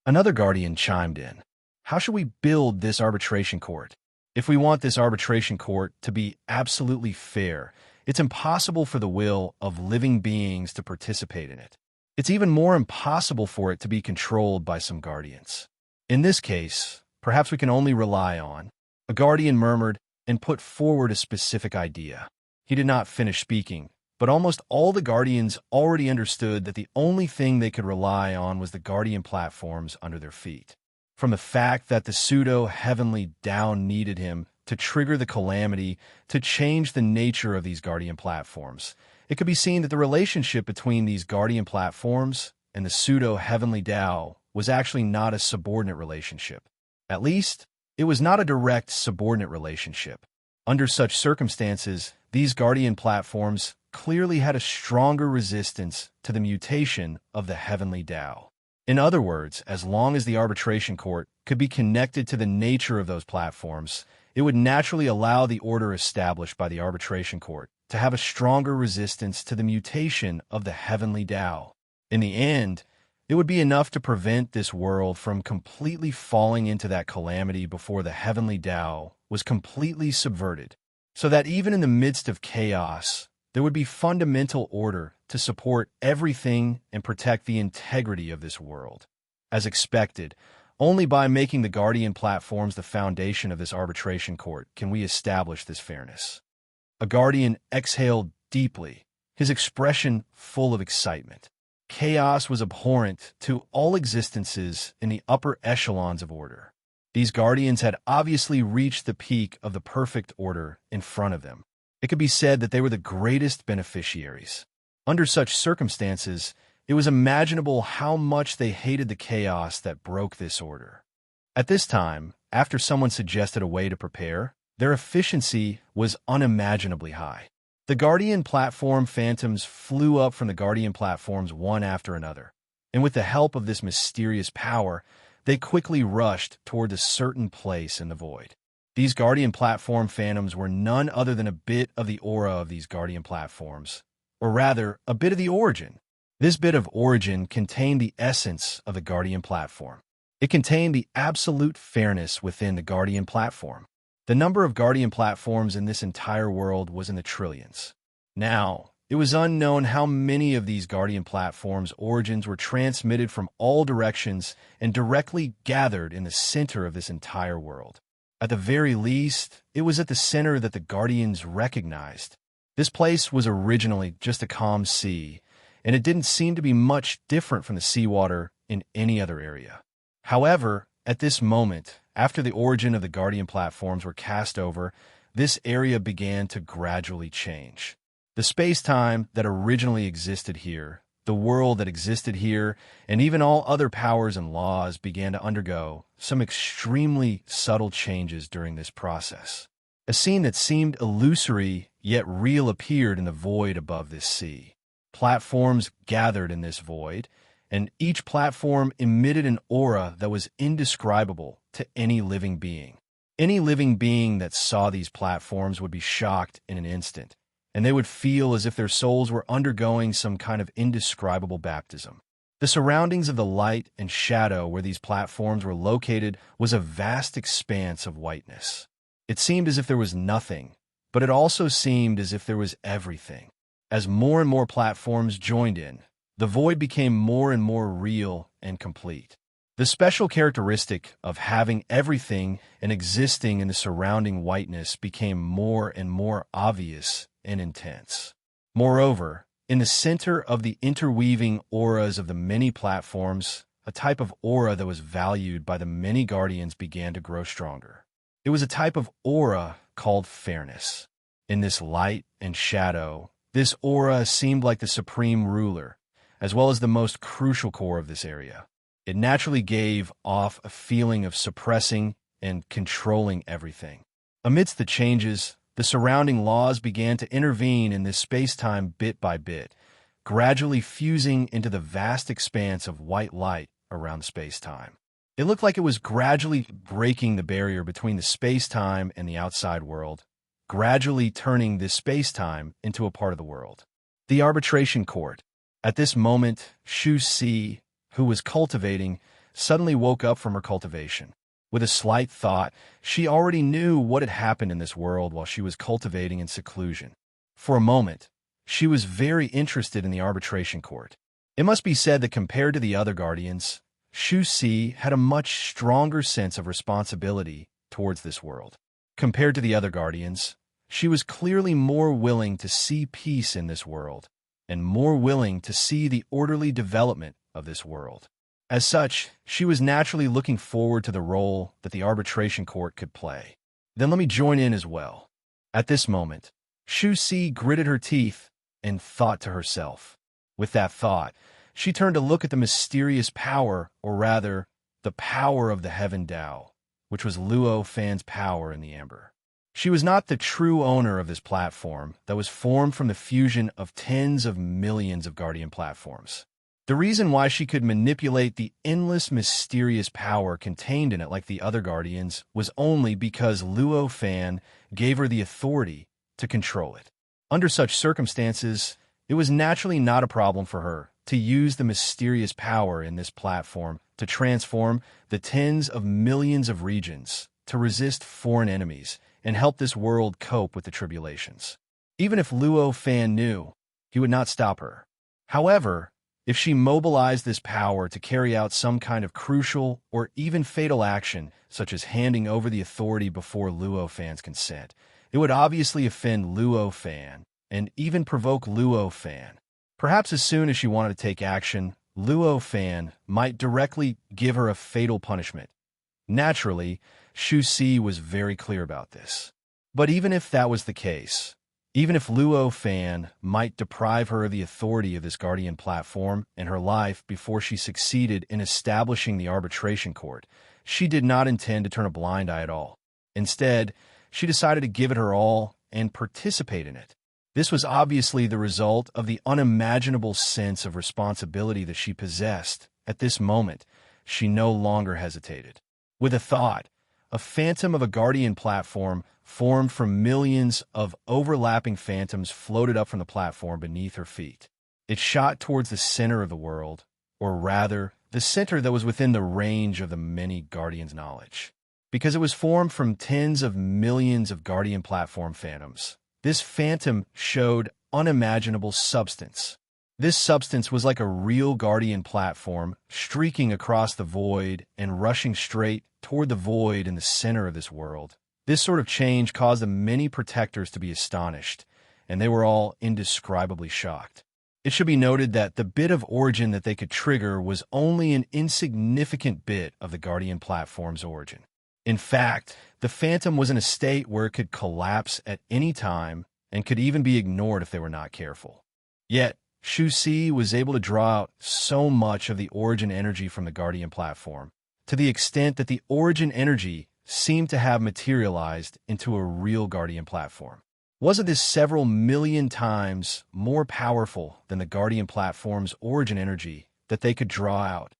Another Guardian chimed in. How should we build this arbitration court? If we want this arbitration court to be absolutely fair, it's impossible for the will of living beings to participate in it. It's even more impossible for it to be controlled by some Guardians. In this case, perhaps we can only rely on. A Guardian murmured and put forward a specific idea. He did not finish speaking, but almost all the Guardians already understood that the only thing they could rely on was the Guardian platforms under their feet. From the fact that the pseudo-heavenly Tao needed him to trigger the calamity to change the nature of these Guardian platforms, it could be seen that the relationship between these Guardian platforms and the pseudo-heavenly Tao was actually not a subordinate relationship. At least, it was not a direct subordinate relationship. Under such circumstances, these Guardian platforms clearly had a stronger resistance to the mutation of the heavenly Tao. In other words, as long as the arbitration court could be connected to the nature of those platforms, it would naturally allow the order established by the arbitration court to have a stronger resistance to the mutation of the heavenly Tao. In the end, it would be enough to prevent this world from completely falling into that calamity before the heavenly Tao was completely subverted, so that even in the midst of chaos, there would be fundamental order to support everything and protect the integrity of this world. As expected, only by making the Guardian platforms the foundation of this arbitration court can we establish this fairness. A Guardian exhaled deeply, his expression full of excitement. Chaos was abhorrent to all existences in the upper echelons of order. These Guardians had obviously reached the peak of the perfect order in front of them. It could be said that they were the greatest beneficiaries. Under such circumstances, it was imaginable how much they hated the chaos that broke this order. At this time, after someone suggested a way to prepare, their efficiency was unimaginably high. The Guardian platform phantoms flew up from the Guardian platforms one after another, and with the help of this mysterious power, they quickly rushed toward a certain place in the void. These Guardian platform phantoms were none other than a bit of the aura of these Guardian platforms, or rather, a bit of the origin. This bit of origin contained the essence of the Guardian platform. It contained the absolute fairness within the Guardian platform. The number of Guardian platforms in this entire world was in the trillions. Now, it was unknown how many of these Guardian platforms' origins were transmitted from all directions and directly gathered in the center of this entire world. At the very least, it was at the center that the Guardians recognized. This place was originally just a calm sea, and it didn't seem to be much different from the seawater in any other area. However, at this moment, after the origin of the Guardian platforms were cast over, this area began to gradually change. The space-time that originally existed here, the world that existed here, and even all other powers and laws began to undergo some extremely subtle changes during this process. A scene that seemed illusory yet real appeared in the void above this sea. Platforms gathered in this void, and each platform emitted an aura that was indescribable to any living being. Any living being that saw these platforms would be shocked in an instant, and they would feel as if their souls were undergoing some kind of indescribable baptism. The surroundings of the light and shadow where these platforms were located was a vast expanse of whiteness. It seemed as if there was nothing, but it also seemed as if there was everything. As more and more platforms joined in, the void became more and more real and complete. The special characteristic of having everything and existing in the surrounding whiteness became more and more obvious and intense. Moreover, in the center of the interweaving auras of the many platforms, a type of aura that was valued by the many guardians began to grow stronger. It was a type of aura called fairness. In this light and shadow, this aura seemed like the supreme ruler, as well as the most crucial core of this area. It naturally gave off a feeling of suppressing and controlling everything. Amidst the changes, the surrounding laws began to intervene in this space-time bit by bit, gradually fusing into the vast expanse of white light around space-time. It looked like it was gradually breaking the barrier between the space-time and the outside world, gradually turning this space-time into a part of the world. The arbitration court. At this moment, Shu Si, who was cultivating, suddenly woke up from her cultivation. With a slight thought, she already knew what had happened in this world while she was cultivating in seclusion. For a moment, she was very interested in the arbitration court. It must be said that compared to the other guardians, Shu Si had a much stronger sense of responsibility towards this world. Compared to the other guardians, she was clearly more willing to see peace in this world, and more willing to see the orderly development of this world. As such, she was naturally looking forward to the role that the arbitration court could play. Then let me join in as well. At this moment, Shu Si gritted her teeth and thought to herself. With that thought, she turned to look at the mysterious power, or rather, the power of the Heaven Tao, which was Luo Fan's power in the amber. She was not the true owner of this platform that was formed from the fusion of tens of millions of guardian platforms. The reason why she could manipulate the endless mysterious power contained in it like the other guardians was only because Luo Fan gave her the authority to control it. Under such circumstances, it was naturally not a problem for her to use the mysterious power in this platform to transform the tens of millions of regions, to resist foreign enemies, and help this world cope with the tribulations. Even if Luo Fan knew, he would not stop her. However, if she mobilized this power to carry out some kind of crucial or even fatal action, such as handing over the authority before Luo Fan's consent, it would obviously offend Luo Fan and even provoke Luo Fan. Perhaps as soon as she wanted to take action, Luo Fan might directly give her a fatal punishment. Naturally, Shu Si was very clear about this. But even if that was the case, even if Luo Fan might deprive her of the authority of this guardian platform and her life before she succeeded in establishing the arbitration court, she did not intend to turn a blind eye at all. Instead, she decided to give it her all and participate in it. This was obviously the result of the unimaginable sense of responsibility that she possessed. At this moment, she no longer hesitated. With a thought, a phantom of a guardian platform formed from millions of overlapping phantoms floated up from the platform beneath her feet. It shot towards the center of the world, or rather, the center that was within the range of the many guardians' knowledge. Because it was formed from tens of millions of guardian platform phantoms, this phantom showed unimaginable substance. This substance was like a real guardian platform, streaking across the void and rushing straight toward the void in the center of this world. This sort of change caused the many protectors to be astonished, and they were all indescribably shocked. It should be noted that the bit of origin that they could trigger was only an insignificant bit of the guardian platform's origin. In fact, the phantom was in a state where it could collapse at any time and could even be ignored if they were not careful. Yet, Shu Si was able to draw out so much of the origin energy from the Guardian platform, to the extent that the origin energy seemed to have materialized into a real Guardian platform. Wasn't this several million times more powerful than the Guardian platform's origin energy that they could draw out?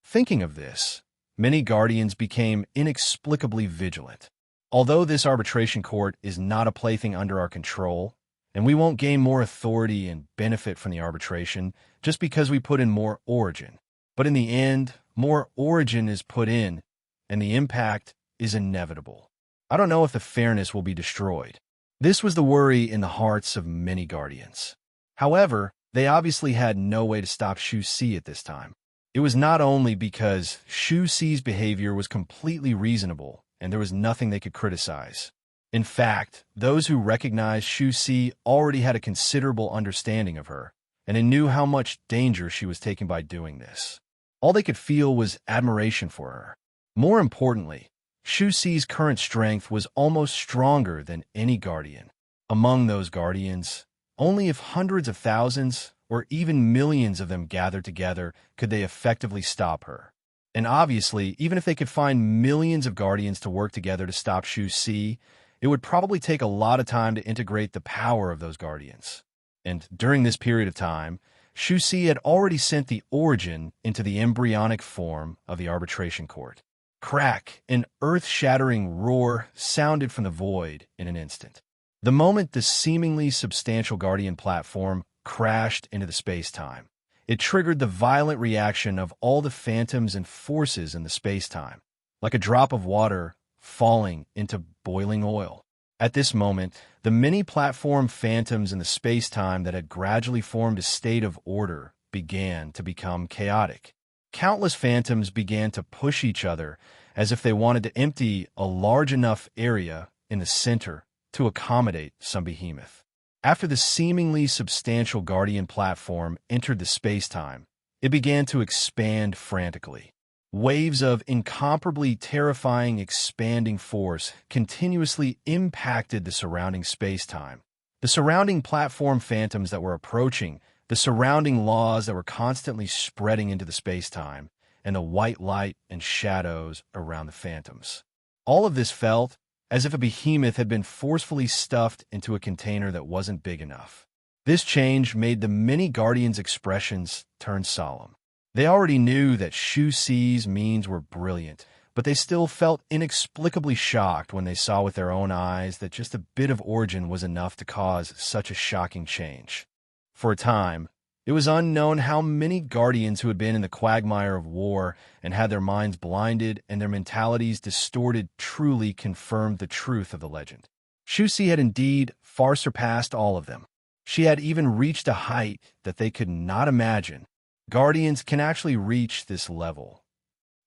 Thinking of this, many Guardians became inexplicably vigilant. Although this arbitration court is not a plaything under our control, and we won't gain more authority and benefit from the arbitration just because we put in more origin. But in the end, more origin is put in, and the impact is inevitable. I don't know if the fairness will be destroyed. This was the worry in the hearts of many Guardians. However, they obviously had no way to stop Shu Si at this time. It was not only because Shu Si's behavior was completely reasonable and there was nothing they could criticize. In fact, those who recognized Shu Si already had a considerable understanding of her, and they knew how much danger she was taking by doing this. All they could feel was admiration for her. More importantly, Shu Si's current strength was almost stronger than any Guardian. Among those Guardians, only if hundreds of thousands or even millions of them gathered together could they effectively stop her. And obviously, even if they could find millions of Guardians to work together to stop Shu Si, it would probably take a lot of time to integrate the power of those Guardians. And during this period of time, Shu Si had already sent the origin into the embryonic form of the arbitration court. Crack, an earth-shattering roar sounded from the void in an instant. The moment the seemingly substantial Guardian platform crashed into the space-time, it triggered the violent reaction of all the phantoms and forces in the space-time, like a drop of water falling into boiling oil. At this moment, the many platform phantoms in the space-time that had gradually formed a state of order began to become chaotic. Countless phantoms began to push each other as if they wanted to empty a large enough area in the center to accommodate some behemoth. After the seemingly substantial Guardian platform entered the space-time, it began to expand frantically. Waves of incomparably terrifying expanding force continuously impacted the surrounding space-time. The surrounding platform phantoms that were approaching, the surrounding laws that were constantly spreading into the space-time, and the white light and shadows around the phantoms. All of this felt as if a behemoth had been forcefully stuffed into a container that wasn't big enough. This change made the many Guardians' expressions turn solemn. They already knew that Shu Si's means were brilliant, but they still felt inexplicably shocked when they saw with their own eyes that just a bit of origin was enough to cause such a shocking change. For a time, it was unknown how many Guardians who had been in the quagmire of war and had their minds blinded and their mentalities distorted truly confirmed the truth of the legend. Shu Si had indeed far surpassed all of them. She had even reached a height that they could not imagine. Guardians can actually reach this level.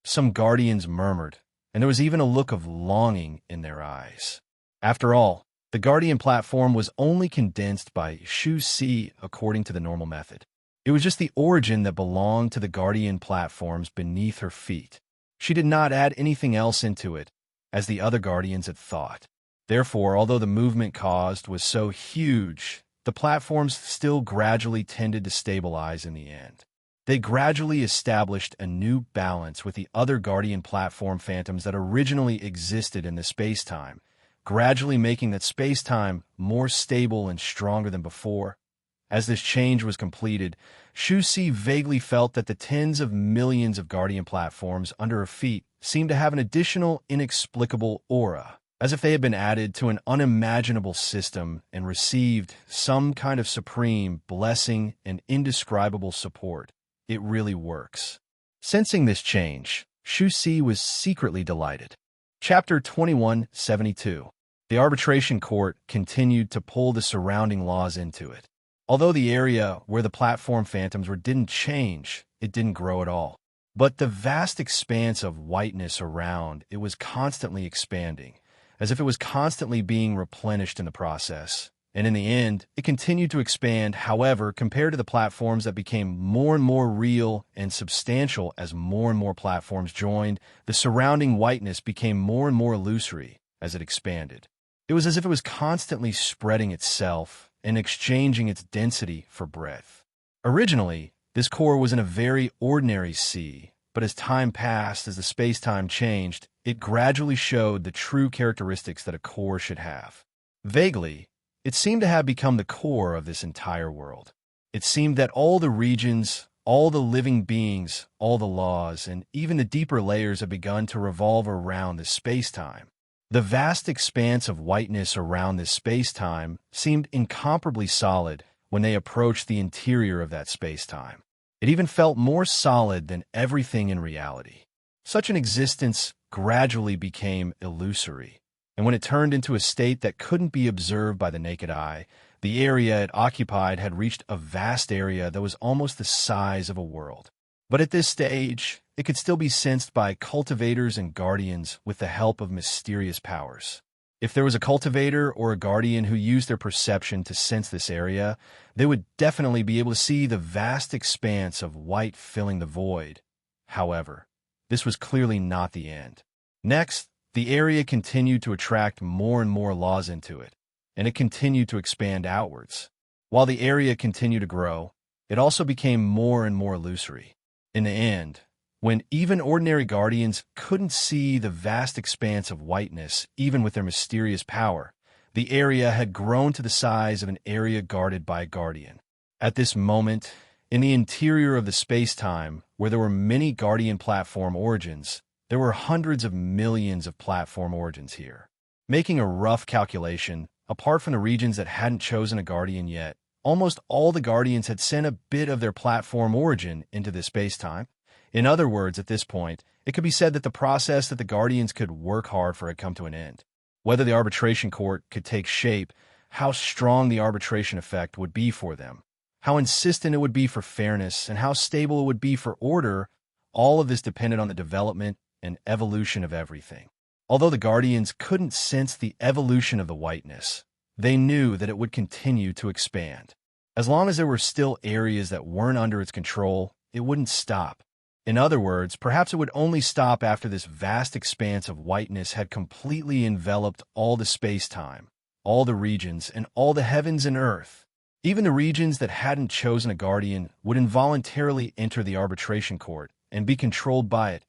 Some Guardians murmured, and there was even a look of longing in their eyes. After all, the Guardian platform was only condensed by Shu Si according to the normal method. It was just the origin that belonged to the Guardian platforms beneath her feet. She did not add anything else into it, as the other Guardians had thought. Therefore, although the movement caused was so huge, the platforms still gradually tended to stabilize in the end. They gradually established a new balance with the other Guardian platform phantoms that originally existed in the space-time, gradually making that space-time more stable and stronger than before. As this change was completed, Shu Si vaguely felt that the tens of millions of Guardian platforms under her feet seemed to have an additional inexplicable aura, as if they had been added to an unimaginable system and received some kind of supreme blessing and indescribable support. It really works. Sensing this change, Shu Si was secretly delighted. Chapter 2172. The arbitration court continued to pull the surrounding laws into it. Although the area where the platform phantoms were didn't change, it didn't grow at all. But the vast expanse of whiteness around it was constantly expanding, as if it was constantly being replenished in the process. And in the end, it continued to expand. However, compared to the platforms that became more and more real and substantial as more and more platforms joined, the surrounding whiteness became more and more illusory as it expanded. It was as if it was constantly spreading itself and exchanging its density for breadth. Originally, this core was in a very ordinary sea, but as time passed, as the space-time changed, it gradually showed the true characteristics that a core should have. Vaguely, it seemed to have become the core of this entire world. It seemed that all the regions, all the living beings, all the laws, and even the deeper layers had begun to revolve around this space-time. The vast expanse of whiteness around this space-time seemed incomparably solid when they approached the interior of that space-time. It even felt more solid than everything in reality. Such an existence gradually became illusory, and when it turned into a state that couldn't be observed by the naked eye, the area it occupied had reached a vast area that was almost the size of a world. But at this stage, it could still be sensed by cultivators and guardians with the help of mysterious powers. If there was a cultivator or a guardian who used their perception to sense this area, they would definitely be able to see the vast expanse of white filling the void. However, this was clearly not the end. Next, the area continued to attract more and more laws into it, and it continued to expand outwards. While the area continued to grow, it also became more and more illusory. In the end, when even ordinary guardians couldn't see the vast expanse of whiteness, even with their mysterious power, the area had grown to the size of an area guarded by a guardian. At this moment, in the interior of the space-time, where there were many guardian platform origins, there were hundreds of millions of platform origins here. Making a rough calculation, apart from the regions that hadn't chosen a guardian yet, almost all the guardians had sent a bit of their platform origin into this space-time. In other words, at this point, it could be said that the process that the guardians could work hard for had come to an end. Whether the arbitration court could take shape, how strong the arbitration effect would be for them, how insistent it would be for fairness, and how stable it would be for order, all of this depended on the development and evolution of everything. Although the guardians couldn't sense the evolution of the whiteness, they knew that it would continue to expand. As long as there were still areas that weren't under its control, it wouldn't stop. In other words, perhaps it would only stop after this vast expanse of whiteness had completely enveloped all the space-time, all the regions, and all the heavens and earth. Even the regions that hadn't chosen a guardian would involuntarily enter the arbitration court and be controlled by it.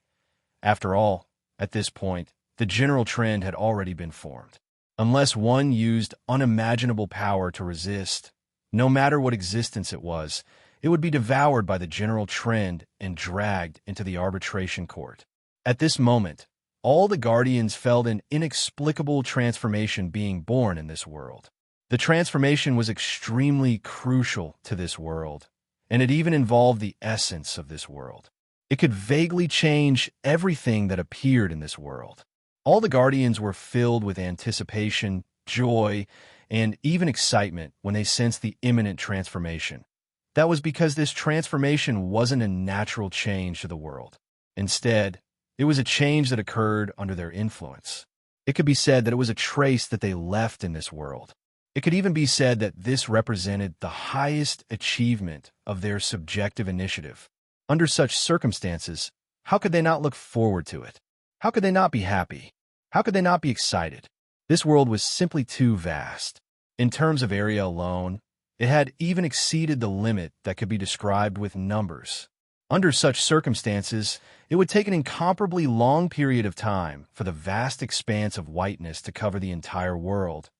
After all, at this point, the general trend had already been formed. Unless one used unimaginable power to resist, no matter what existence it would be devoured by the general trend and dragged into the arbitration court. At this moment, all the guardians felt an inexplicable transformation being born in this world. The transformation was extremely crucial to this world, and it even involved the essence of this world. It could vaguely change everything that appeared in this world. All the guardians were filled with anticipation, joy, and even excitement when they sensed the imminent transformation. That was because this transformation wasn't a natural change to the world. Instead, it was a change that occurred under their influence. It could be said that it was a trace that they left in this world. It could even be said that this represented the highest achievement of their subjective initiative. Under such circumstances, how could they not look forward to it? How could they not be happy? How could they not be excited? This world was simply too vast. In terms of area alone, it had even exceeded the limit that could be described with numbers. Under such circumstances, it would take an incomparably long period of time for the vast expanse of whiteness to cover the entire world.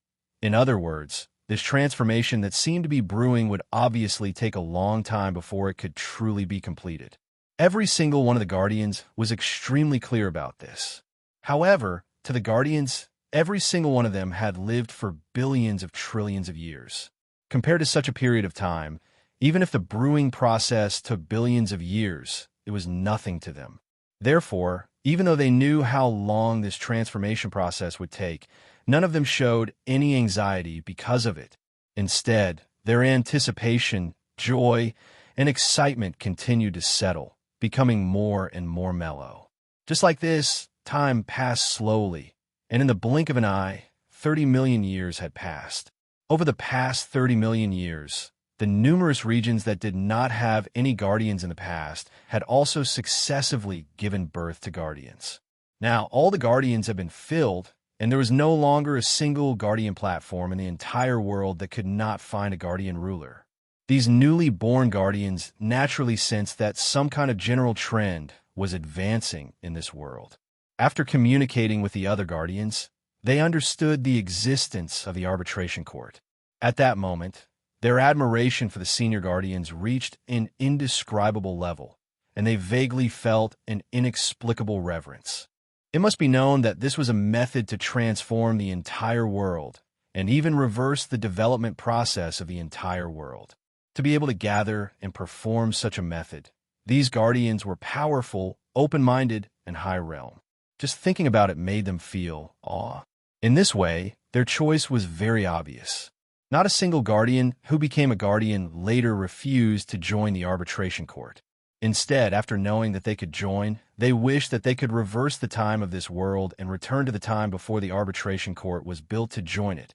In other words, this transformation that seemed to be brewing would obviously take a long time before it could truly be completed. Every single one of the Guardians was extremely clear about this. However, to the Guardians, every single one of them had lived for billions of trillions of years. Compared to such a period of time, even if the brewing process took billions of years, it was nothing to them. Therefore, even though they knew how long this transformation process would take, none of them showed any anxiety because of it. Instead, their anticipation, joy, and excitement continued to settle, becoming more and more mellow. Just like this, time passed slowly, and in the blink of an eye, 30 million years had passed. Over the past 30 million years, the numerous regions that did not have any guardians in the past had also successively given birth to guardians. Now, all the guardians have been filled, and there was no longer a single guardian platform in the entire world that could not find a guardian ruler. These newly born guardians naturally sensed that some kind of general trend was advancing in this world. After communicating with the other guardians, they understood the existence of the arbitration court. At that moment, their admiration for the senior guardians reached an indescribable level, and they vaguely felt an inexplicable reverence. It must be known that this was a method to transform the entire world and even reverse the development process of the entire world. To be able to gather and perform such a method, these guardians were powerful, open-minded, and high realm. Just thinking about it made them feel awe. In this way, their choice was very obvious. Not a single guardian who became a guardian later refused to join the arbitration court. Instead, after knowing that they could join, they wished that they could reverse the time of this world and return to the time before the arbitration court was built to join it.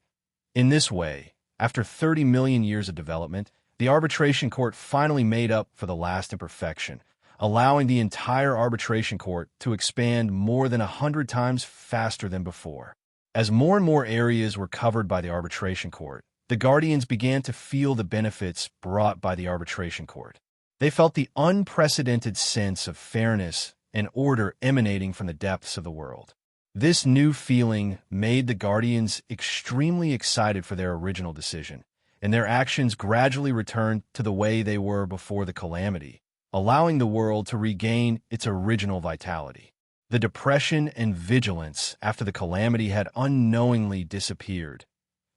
In this way, after 30 million years of development, the arbitration court finally made up for the last imperfection, allowing the entire arbitration court to expand more than 100 times faster than before. As more and more areas were covered by the arbitration court, the guardians began to feel the benefits brought by the arbitration court. They felt the unprecedented sense of fairness and order emanating from the depths of the world. This new feeling made the guardians extremely excited for their original decision, and their actions gradually returned to the way they were before the calamity, allowing the world to regain its original vitality. The depression and vigilance after the calamity had unknowingly disappeared.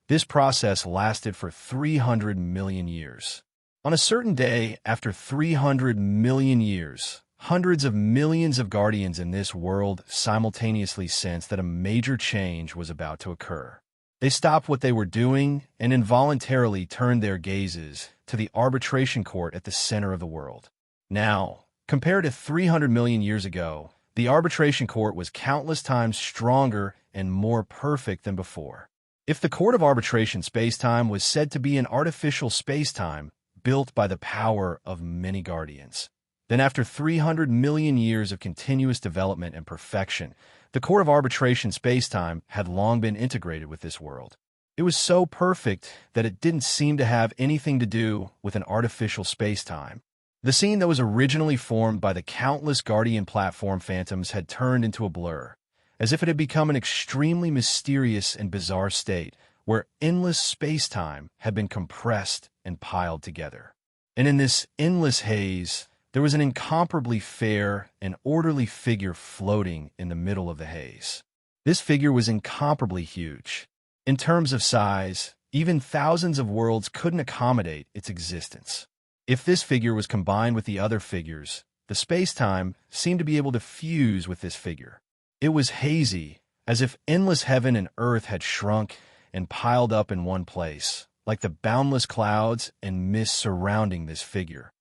This process lasted for 300 million years. On a certain day, after 300 million years, hundreds of millions of guardians in this world simultaneously sensed that a major change was about to occur. They stopped what they were doing and involuntarily turned their gazes to the arbitration court at the center of the world. Now, compared to 300 million years ago, the arbitration court was countless times stronger and more perfect than before. If the court of arbitration spacetime was said to be an artificial spacetime built by the power of many guardians, then after 300 million years of continuous development and perfection, the court of arbitration spacetime had long been integrated with this world. It was so perfect that it didn't seem to have anything to do with an artificial spacetime. The scene that was originally formed by the countless guardian platform phantoms had turned into a blur, as if it had become an extremely mysterious and bizarre state where endless space-time had been compressed and piled together. And in this endless haze, there was an incomparably fair and orderly figure floating in the middle of the haze. This figure was incomparably huge. In terms of size, even thousands of worlds couldn't accommodate its existence. If this figure was combined with the other figures, the space-time seemed to be able to fuse with this figure. It was hazy, as if endless heaven and earth had shrunk and piled up in one place, like the boundless clouds and mist surrounding this figure.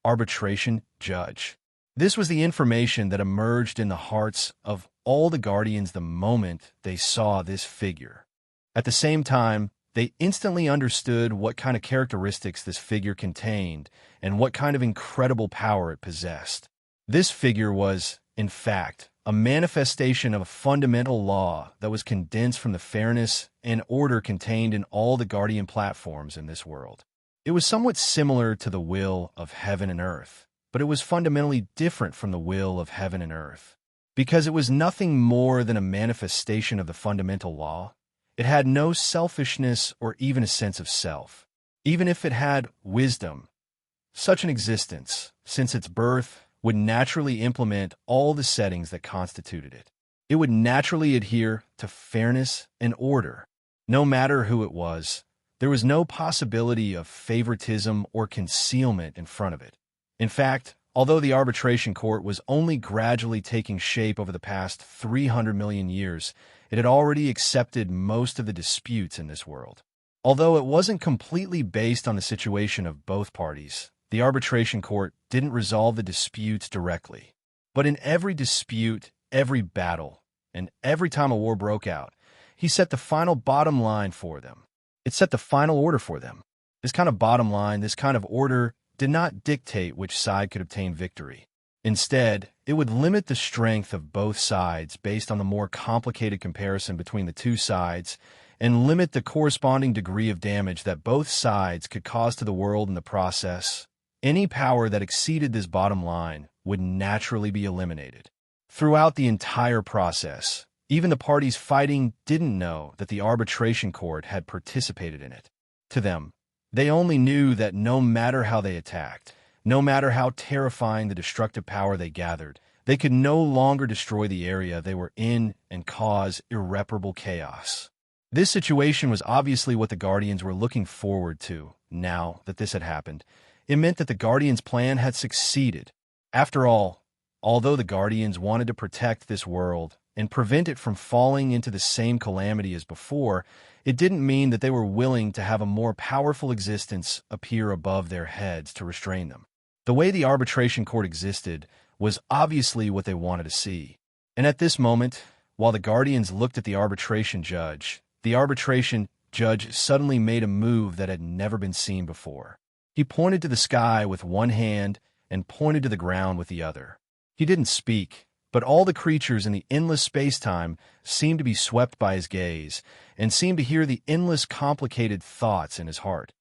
Arbitration judge. This was the information that emerged in the hearts of all the guardians the moment they saw this figure. At the same time, they instantly understood what kind of characteristics this figure contained and what kind of incredible power it possessed. This figure was, in fact, a manifestation of a fundamental law that was condensed from the fairness and order contained in all the guardian platforms in this world. It was somewhat similar to the will of heaven and earth, but it was fundamentally different from the will of heaven and earth. Because it was nothing more than a manifestation of the fundamental law, it had no selfishness or even a sense of self. Even if it had wisdom, such an existence, since its birth, would naturally implement all the settings that constituted it. It would naturally adhere to fairness and order. No matter who it was, there was no possibility of favoritism or concealment in front of it. In fact, although the arbitration court was only gradually taking shape over the past 300 million years, it had already accepted most of the disputes in this world. Although it wasn't completely based on the situation of both parties, the arbitration court didn't resolve the disputes directly. But in every dispute, every battle, and every time a war broke out, he set the final bottom line for them. It set the final order for them. This kind of bottom line, this kind of order, did not dictate which side could obtain victory. Instead, it would limit the strength of both sides based on the more complicated comparison between the two sides, and limit the corresponding degree of damage that both sides could cause to the world in the process. Any power that exceeded this bottom line would naturally be eliminated. Throughout the entire process, even the parties fighting didn't know that the arbitration court had participated in it. To them, they only knew that no matter how they attacked, no matter how terrifying the destructive power they gathered, they could no longer destroy the area they were in and cause irreparable chaos. This situation was obviously what the Guardians were looking forward to. Now that this had happened, it meant that the Guardians' plan had succeeded. After all, although the Guardians wanted to protect this world and prevent it from falling into the same calamity as before, it didn't mean that they were willing to have a more powerful existence appear above their heads to restrain them. The way the arbitration court existed was obviously what they wanted to see. And at this moment, while the Guardians looked at the arbitration judge suddenly made a move that had never been seen before. He pointed to the sky with one hand and pointed to the ground with the other. He didn't speak, but all the creatures in the endless space-time seemed to be swept by his gaze and seemed to hear the endless complicated thoughts in his heart.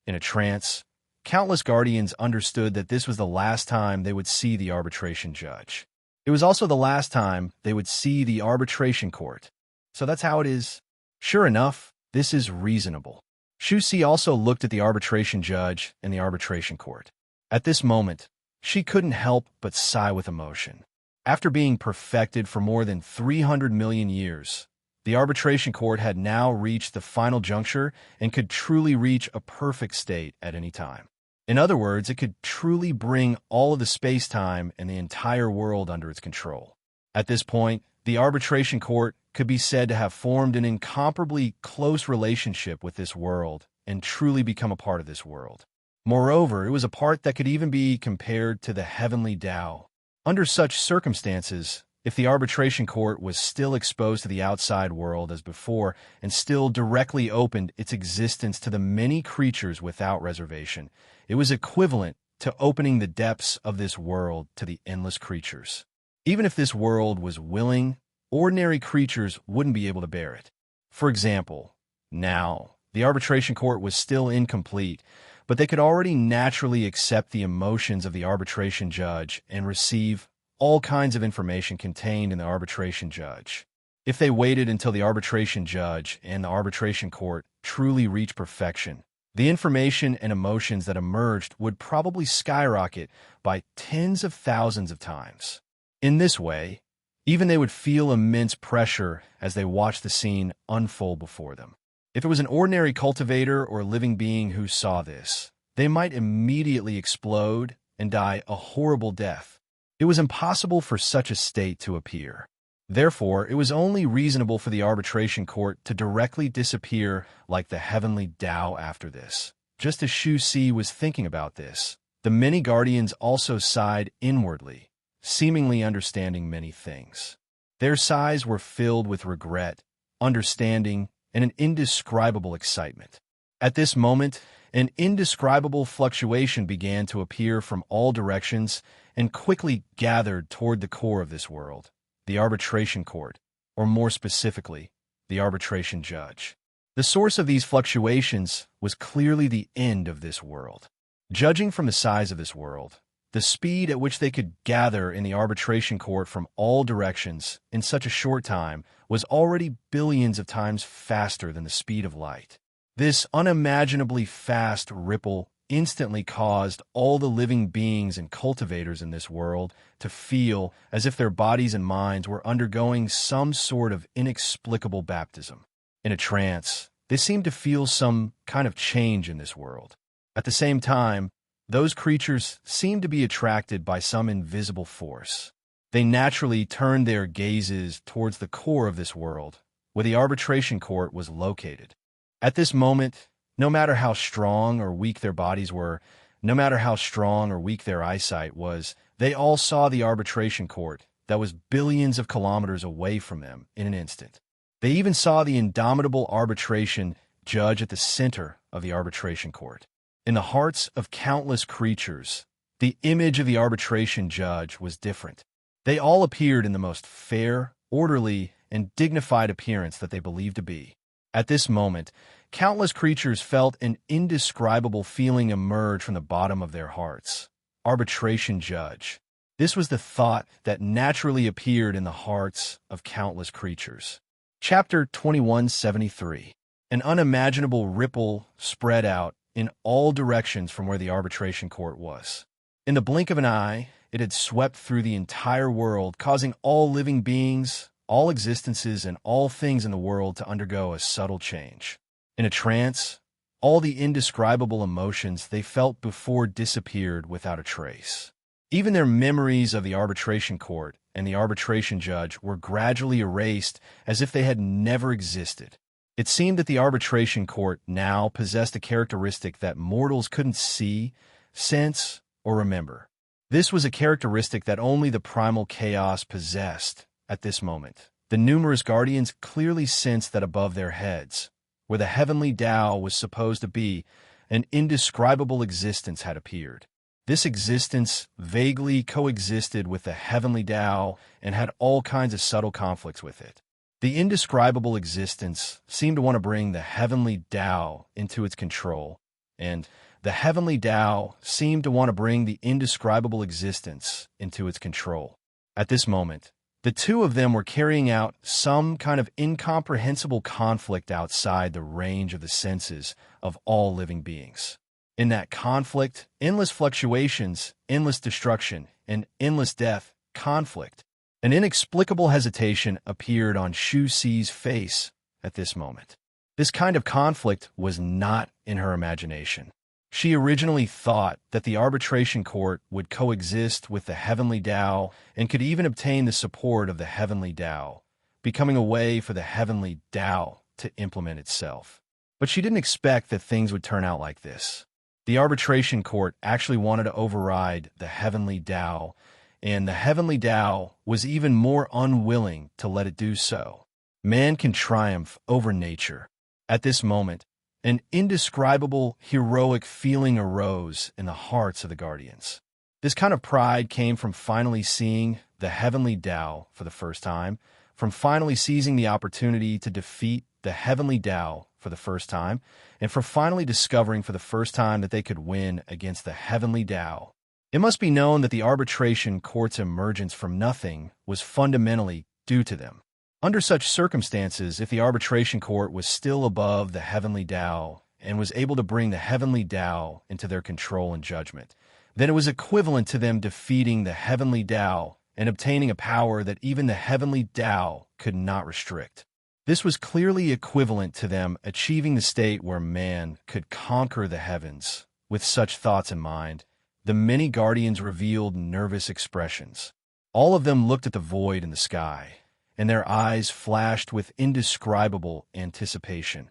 In a trance, countless Guardians understood that this was the last time they would see the arbitration judge. It was also the last time they would see the arbitration court. So that's how it is. Sure enough, this is reasonable. Shu-Si also looked at the arbitration judge and the arbitration court. At this moment, she couldn't help but sigh with emotion. After being perfected for more than 300 million years, the arbitration court had now reached the final juncture and could truly reach a perfect state at any time. In other words, it could truly bring all of the space-time and the entire world under its control. At this point, the arbitration court could be said to have formed an incomparably close relationship with this world and truly become a part of this world. Moreover, it was a part that could even be compared to the heavenly Tao. Under such circumstances, if the arbitration court was still exposed to the outside world as before and still directly opened its existence to the many creatures without reservation, it was equivalent to opening the depths of this world to the endless creatures. Even if this world was willing, ordinary creatures wouldn't be able to bear it. For example, now, the arbitration court was still incomplete, but they could already naturally accept the emotions of the arbitration judge and receive all kinds of information contained in the arbitration judge. If they waited until the arbitration judge and the arbitration court truly reached perfection, the information and emotions that emerged would probably skyrocket by tens of thousands of times. In this way, even they would feel immense pressure as they watched the scene unfold before them. If it was an ordinary cultivator or living being who saw this, they might immediately explode and die a horrible death. It was impossible for such a state to appear. Therefore, it was only reasonable for the arbitration court to directly disappear like the heavenly Tao after this. Just as Shu-Si was thinking about this, the many Guardians also sighed inwardly, seemingly understanding many things. Their sighs were filled with regret, understanding, and an indescribable excitement. At this moment, an indescribable fluctuation began to appear from all directions and quickly gathered toward the core of this world, the arbitration court, or more specifically, the arbitration judge. The source of these fluctuations was clearly the end of this world. Judging from the size of this world, the speed at which they could gather in the arbitration court from all directions in such a short time was already billions of times faster than the speed of light. This unimaginably fast ripple instantly caused all the living beings and cultivators in this world to feel as if their bodies and minds were undergoing some sort of inexplicable baptism. In a trance, they seemed to feel some kind of change in this world. At the same time, those creatures seemed to be attracted by some invisible force. They naturally turned their gazes towards the core of this world, where the arbitration court was located. At this moment, no matter how strong or weak their bodies were, no matter how strong or weak their eyesight was, they all saw the arbitration court that was billions of kilometers away from them in an instant. They even saw the indomitable arbitration judge at the center of the arbitration court. In the hearts of countless creatures, The image of the arbitration judge was different. They all appeared in the most fair, orderly, and dignified appearance that they believed to be. At this moment, countless creatures felt an indescribable feeling emerge from the bottom of their hearts. Arbitration judge. This was the thought that naturally appeared in the hearts of countless creatures. Chapter 2173. An unimaginable ripple spread out in all directions from where the arbitration court was. In the blink of an eye, it had swept through the entire world, causing all living beings, all existences, and all things in the world to undergo a subtle change. In a trance, all the indescribable emotions they felt before disappeared without a trace. Even their memories of the arbitration court and the arbitration judge were gradually erased as if they had never existed. It seemed that the arbitration court now possessed a characteristic that mortals couldn't see, sense, or remember. This was a characteristic that only the primal chaos possessed at this moment. The numerous guardians clearly sensed that above their heads, where the heavenly Tao was supposed to be, an indescribable existence had appeared. This existence vaguely coexisted with the heavenly Tao and had all kinds of subtle conflicts with it. The indescribable existence seemed to want to bring the heavenly Tao into its control, and the heavenly Tao seemed to want to bring the indescribable existence into its control. At this moment, the two of them were carrying out some kind of incomprehensible conflict outside the range of the senses of all living beings. In that conflict, endless fluctuations, endless destruction, and endless death, conflict. An inexplicable hesitation appeared on Shu Xi's face at this moment. This kind of conflict was not in her imagination. She originally thought that the arbitration court would coexist with the heavenly Tao and could even obtain the support of the heavenly Tao, becoming a way for the heavenly Tao to implement itself. But she didn't expect that things would turn out like this. The arbitration court actually wanted to override the heavenly Tao, and the heavenly Tao was even more unwilling to let it do so. Man can triumph over nature. At this moment, an indescribable, heroic feeling arose in the hearts of the guardians. This kind of pride came from finally seeing the heavenly Tao for the first time, from finally seizing the opportunity to defeat the heavenly Tao for the first time, and from finally discovering for the first time that they could win against the heavenly Tao. It must be known that the arbitration court's emergence from nothing was fundamentally due to them. Under such circumstances, if the arbitration court was still above the heavenly Tao and was able to bring the heavenly Tao into their control and judgment, then it was equivalent to them defeating the heavenly Tao and obtaining a power that even the heavenly Tao could not restrict. This was clearly equivalent to them achieving the state where man could conquer the heavens. With such thoughts in mind, the many guardians revealed nervous expressions. All of them looked at the void in the sky, and their eyes flashed with indescribable anticipation.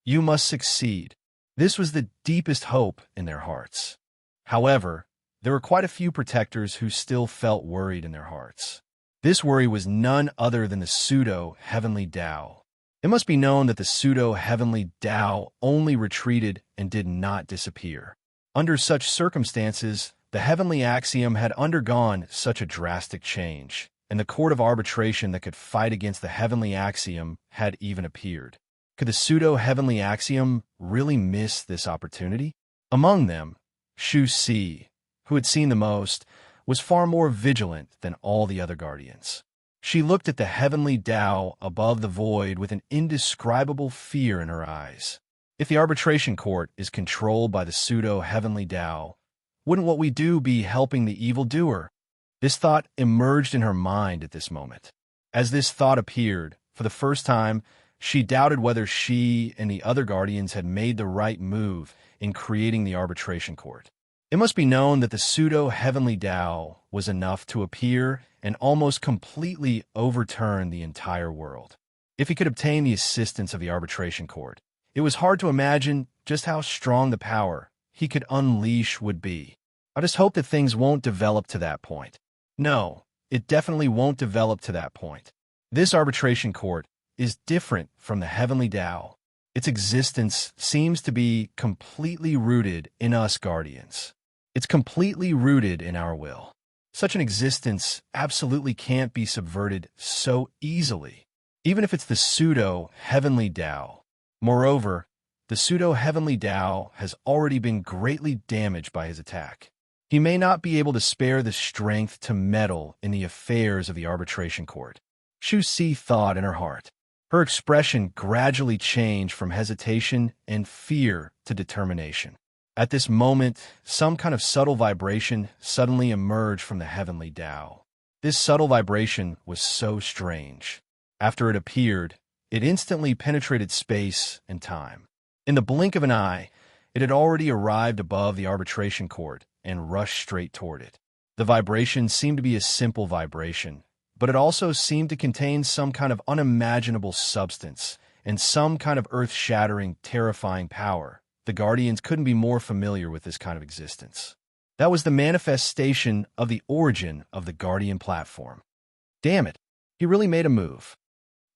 You must succeed. This was the deepest hope in their hearts. However, there were quite a few protectors who still felt worried in their hearts. This worry was none other than the pseudo-heavenly Tao. It must be known that the pseudo-heavenly Tao only retreated and did not disappear. Under such circumstances, the heavenly axiom had undergone such a drastic change, and the court of arbitration that could fight against the heavenly axiom had even appeared. Could the pseudo-heavenly axiom really miss this opportunity? Among them, Shu Xi, who had seen the most, was far more vigilant than all the other guardians. She looked at the heavenly Tao above the void with an indescribable fear in her eyes. If the arbitration court is controlled by the pseudo-heavenly Tao, wouldn't what we do be helping the evildoer? This thought emerged in her mind at this moment. As this thought appeared, for the first time, she doubted whether she and the other guardians had made the right move in creating the arbitration court. It must be known that the pseudo-heavenly Tao was enough to appear and almost completely overturn the entire world. If he could obtain the assistance of the arbitration court, it was hard to imagine just how strong the power he could unleash would be. I just hope that things won't develop to that point. No, it definitely won't develop to that point. This arbitration court is different from the heavenly Tao. Its existence seems to be completely rooted in us guardians. It's completely rooted in our will. Such an existence absolutely can't be subverted so easily, even if it's the pseudo-heavenly Tao. Moreover, the pseudo-heavenly Tao has already been greatly damaged by his attack. He may not be able to spare the strength to meddle in the affairs of the arbitration court. Shu Si thought in her heart. Her expression gradually changed from hesitation and fear to determination. At this moment, some kind of subtle vibration suddenly emerged from the heavenly Tao. This subtle vibration was so strange. After it appeared, it instantly penetrated space and time. In the blink of an eye, it had already arrived above the arbitration court and rushed straight toward it. The vibration seemed to be a simple vibration, but it also seemed to contain some kind of unimaginable substance and some kind of earth-shattering, terrifying power. The Guardians couldn't be more familiar with this kind of existence. That was the manifestation of the origin of the Guardian platform. Damn it, he really made a move.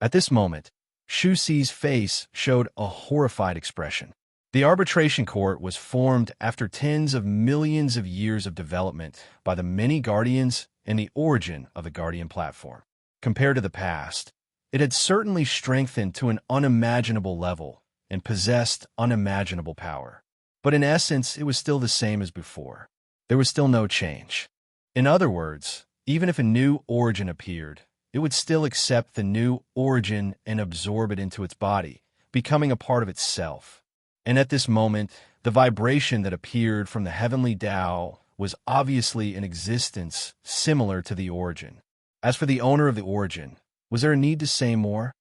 At this moment, Shu Si's face showed a horrified expression. The arbitration court was formed after tens of millions of years of development by the many Guardians and the origin of the Guardian platform. Compared to the past, it had certainly strengthened to an unimaginable level and possessed unimaginable power. But in essence, it was still the same as before. There was still no change. In other words, even if a new origin appeared, it would still accept the new origin and absorb it into its body, becoming a part of itself. And at this moment, the vibration that appeared from the heavenly Tao was obviously an existence similar to the origin. As for the owner of the origin, was there a need to say more?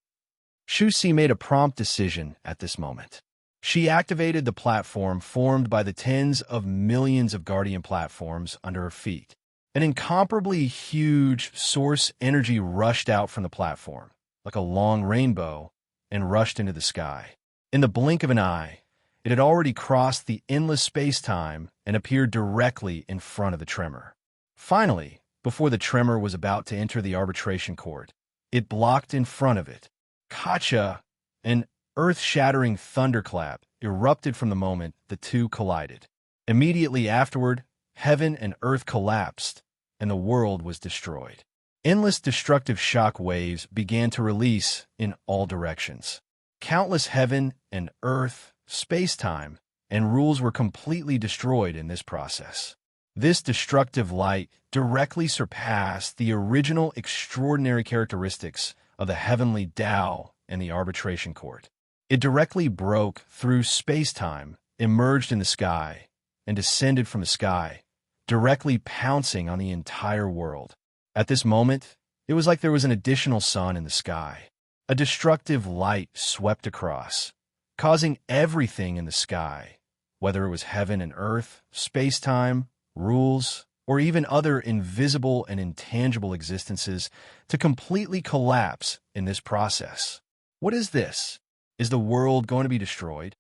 Shu Si made a prompt decision at this moment. She activated the platform formed by the tens of millions of Guardian platforms under her feet. An incomparably huge source energy rushed out from the platform, like a long rainbow, and rushed into the sky. In the blink of an eye, it had already crossed the endless space-time and appeared directly in front of the tremor. Finally, before the tremor was about to enter the arbitration court, it blocked in front of it. Kacha, an earth-shattering thunderclap, erupted from the moment the two collided. Immediately afterward, heaven and earth collapsed, and the world was destroyed. Endless destructive shock waves began to release in all directions. Countless heaven and earth, space-time, and rules were completely destroyed in this process. This destructive light directly surpassed the original extraordinary characteristics of the heavenly Tao and the arbitration court. It directly broke through space-time, emerged in the sky, and descended from the sky, directly pouncing on the entire world. At this moment, it was like there was an additional sun in the sky. A destructive light swept across, causing everything in the sky, whether it was heaven and earth, space-time, rules, or even other invisible and intangible existences, to completely collapse in this process. What is this? Is the world going to be destroyed?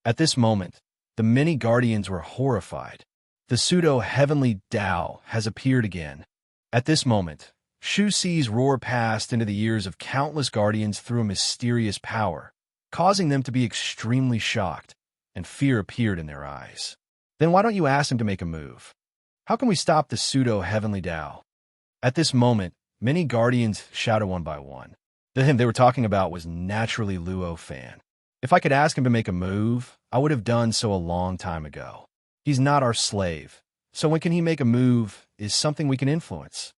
At this moment, the many Guardians were horrified. The pseudo-heavenly Tao has appeared again. At this moment, Shu Si's roar passed into the ears of countless Guardians through a mysterious power, causing them to be extremely shocked, and fear appeared in their eyes. Then why don't you ask him to make a move? How can we stop the pseudo-heavenly Tao? At this moment, many Guardians shouted one by one. The him they were talking about was naturally Luo Fan. If I could ask him to make a move, I would have done so a long time ago. He's not our slave, so when can he make a move is something we can influence.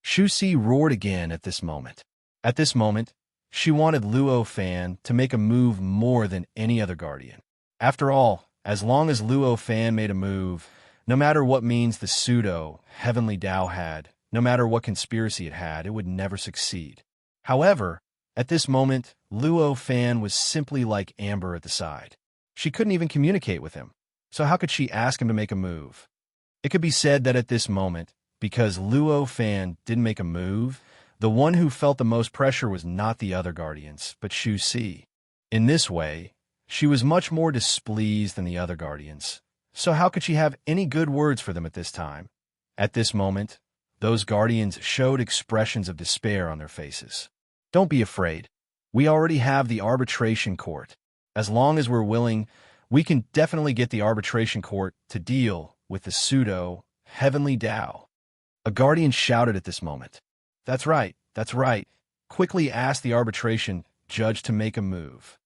Shu Si roared again at this moment. At this moment, she wanted Luo Fan to make a move more than any other Guardian. After all, as long as Luo Fan made a move, no matter what means the pseudo-heavenly Tao had, no matter what conspiracy it had, it would never succeed. However, at this moment, Luo Fan was simply like Amber at the side. She couldn't even communicate with him, so how could she ask him to make a move? It could be said that at this moment, because Luo Fan didn't make a move, the one who felt the most pressure was not the other Guardians, but Shu Si. In this way, she was much more displeased than the other Guardians, so how could she have any good words for them at this time? At this moment, those Guardians showed expressions of despair on their faces. Don't be afraid. We already have the arbitration court. As long as we're willing, we can definitely get the arbitration court to deal with the pseudo-heavenly Tao. A guardian shouted at this moment. That's right, that's right. Quickly asked the arbitration judge to make a move.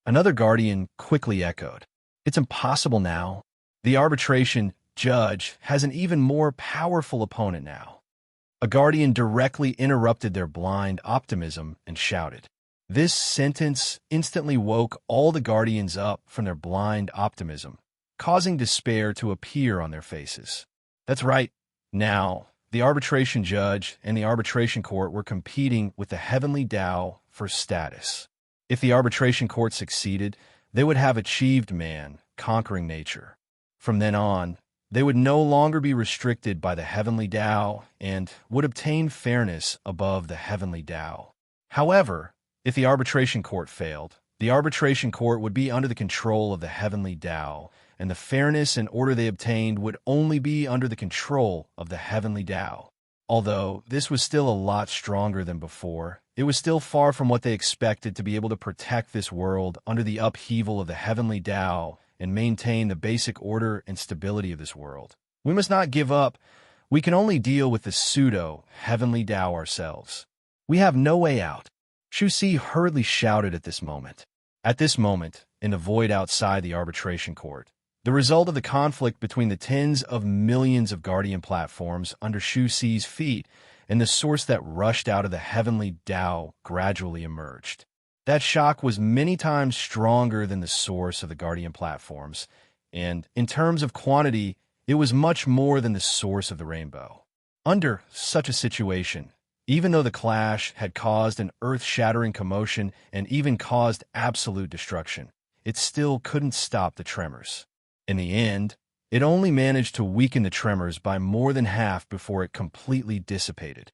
Another guardian quickly echoed. It's impossible now. The arbitration judge has an even more powerful opponent now. A guardian directly interrupted their blind optimism and shouted. This sentence instantly woke all the guardians up from their blind optimism, causing despair to appear on their faces. That's right. Now, the arbitration judge and the arbitration court were competing with the heavenly Tao for status. If the arbitration court succeeded, they would have achieved man, conquering nature. From then on, they would no longer be restricted by the heavenly Tao and would obtain fairness above the heavenly Tao. However, if the arbitration court failed, the arbitration court would be under the control of the heavenly Tao, and the fairness and order they obtained would only be under the control of the heavenly Tao. Although this was still a lot stronger than before, it was still far from what they expected to be able to protect this world under the upheaval of the heavenly Tao and maintain the basic order and stability of this world. We must not give up. We can only deal with the pseudo-heavenly Tao ourselves. We have no way out. Shu Si hurriedly shouted at this moment. At this moment, in the void outside the arbitration court, the result of the conflict between the tens of millions of guardian platforms under Shu Si's feet and the source that rushed out of the heavenly Tao gradually emerged. That shock was many times stronger than the source of the guardian platforms, and in terms of quantity, it was much more than the source of the rainbow. Under such a situation, even though the clash had caused an earth-shattering commotion and even caused absolute destruction, it still couldn't stop the tremors. In the end, it only managed to weaken the tremors by more than half before it completely dissipated.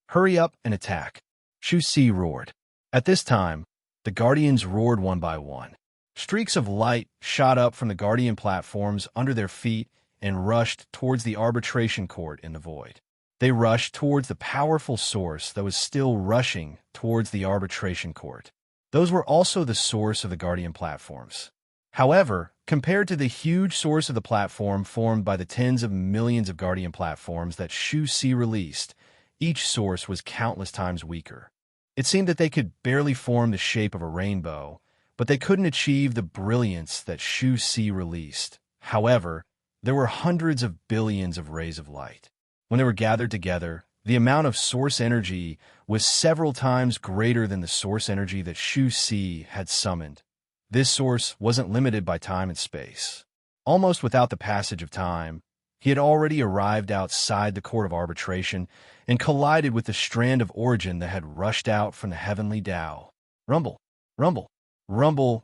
Hurry up and attack, Shu Si roared. At this time, the guardians roared one by one. Streaks of light shot up from the guardian platforms under their feet and rushed towards the arbitration court in the void. They rushed towards the powerful source that was still rushing towards the arbitration court. Those were also the source of the guardian platforms. However, compared to the huge source of the platform formed by the tens of millions of guardian platforms that Shu Si released, each source was countless times weaker. It seemed that they could barely form the shape of a rainbow, but they couldn't achieve the brilliance that Shu Si released. However, there were hundreds of billions of rays of light. When they were gathered together, the amount of source energy was several times greater than the source energy that Shu Si had summoned. This source wasn't limited by time and space. Almost without the passage of time, he had already arrived outside the court of arbitration and collided with the strand of origin that had rushed out from the heavenly Tao. Rumble, rumble, rumble,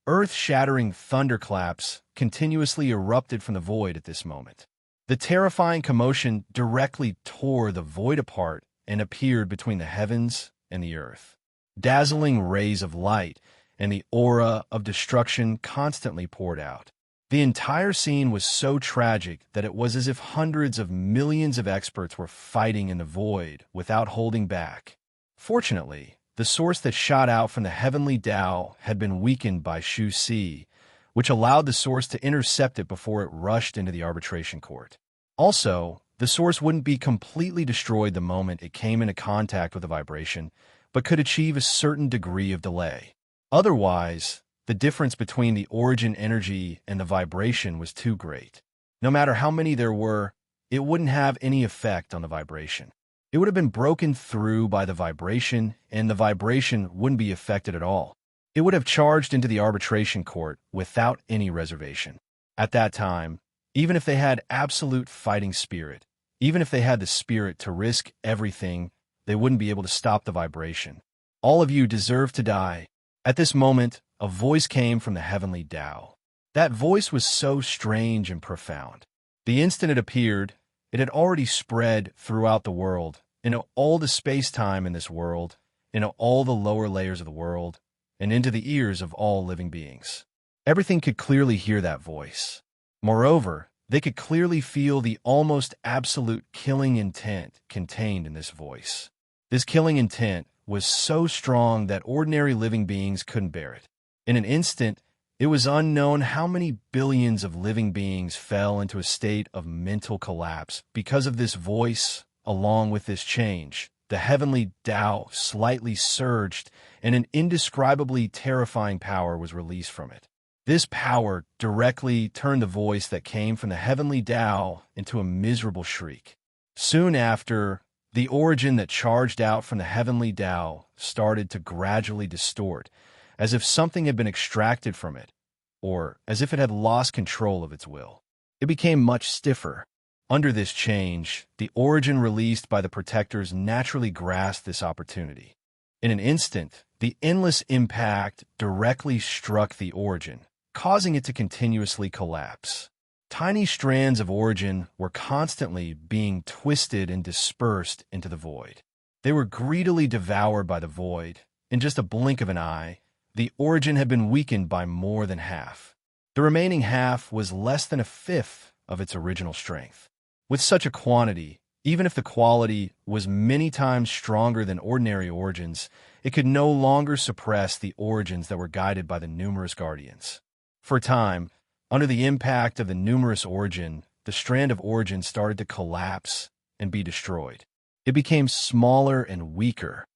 earth-shattering thunderclaps continuously erupted from the void at this moment. The terrifying commotion directly tore the void apart and appeared between the heavens and the earth. Dazzling rays of light and the aura of destruction constantly poured out. The entire scene was so tragic that it was as if hundreds of millions of experts were fighting in the void without holding back. Fortunately, the source that shot out from the heavenly Tao had been weakened by Shu Si, which allowed the source to intercept it before it rushed into the arbitration court. Also, the source wouldn't be completely destroyed the moment it came into contact with the vibration, but could achieve a certain degree of delay. Otherwise, the difference between the origin energy and the vibration was too great. No matter how many there were, it wouldn't have any effect on the vibration. It would have been broken through by the vibration, and the vibration wouldn't be affected at all. It would have charged into the arbitration court without any reservation. At that time, even if they had absolute fighting spirit, even if they had the spirit to risk everything, they wouldn't be able to stop the vibration. All of you deserve to die. At this moment, a voice came from the heavenly Tao. That voice was so strange and profound. The instant it appeared, it had already spread throughout the world, into all the space-time in this world, into all the lower layers of the world, and into the ears of all living beings. Everything could clearly hear that voice. Moreover, they could clearly feel the almost absolute killing intent contained in this voice. This killing intent was so strong that ordinary living beings couldn't bear it. In an instant, It was unknown how many billions of living beings fell into a state of mental collapse because of this voice. Along with this change, the heavenly Tao slightly surged, and an indescribably terrifying power was released from it. This power directly turned the voice that came from the heavenly Tao into a miserable shriek. Soon after, the origin that charged out from the heavenly Tao started to gradually distort, as if something had been extracted from it, or as if it had lost control of its will. It became much stiffer. Under this change, the origin released by the protectors naturally grasped this opportunity. In an instant, the endless impact directly struck the origin, causing it to continuously collapse. Tiny strands of origin were constantly being twisted and dispersed into the void. They were greedily devoured by the void. In just a blink of an eye, the origin had been weakened by more than half. The remaining half was less than a fifth of its original strength. With such a quantity, even if the quality was many times stronger than ordinary origins, it could no longer suppress the origins that were guided by the numerous guardians. For a time, under the impact of the numerous origin, the strand of origin started to collapse and be destroyed. It became smaller and weaker.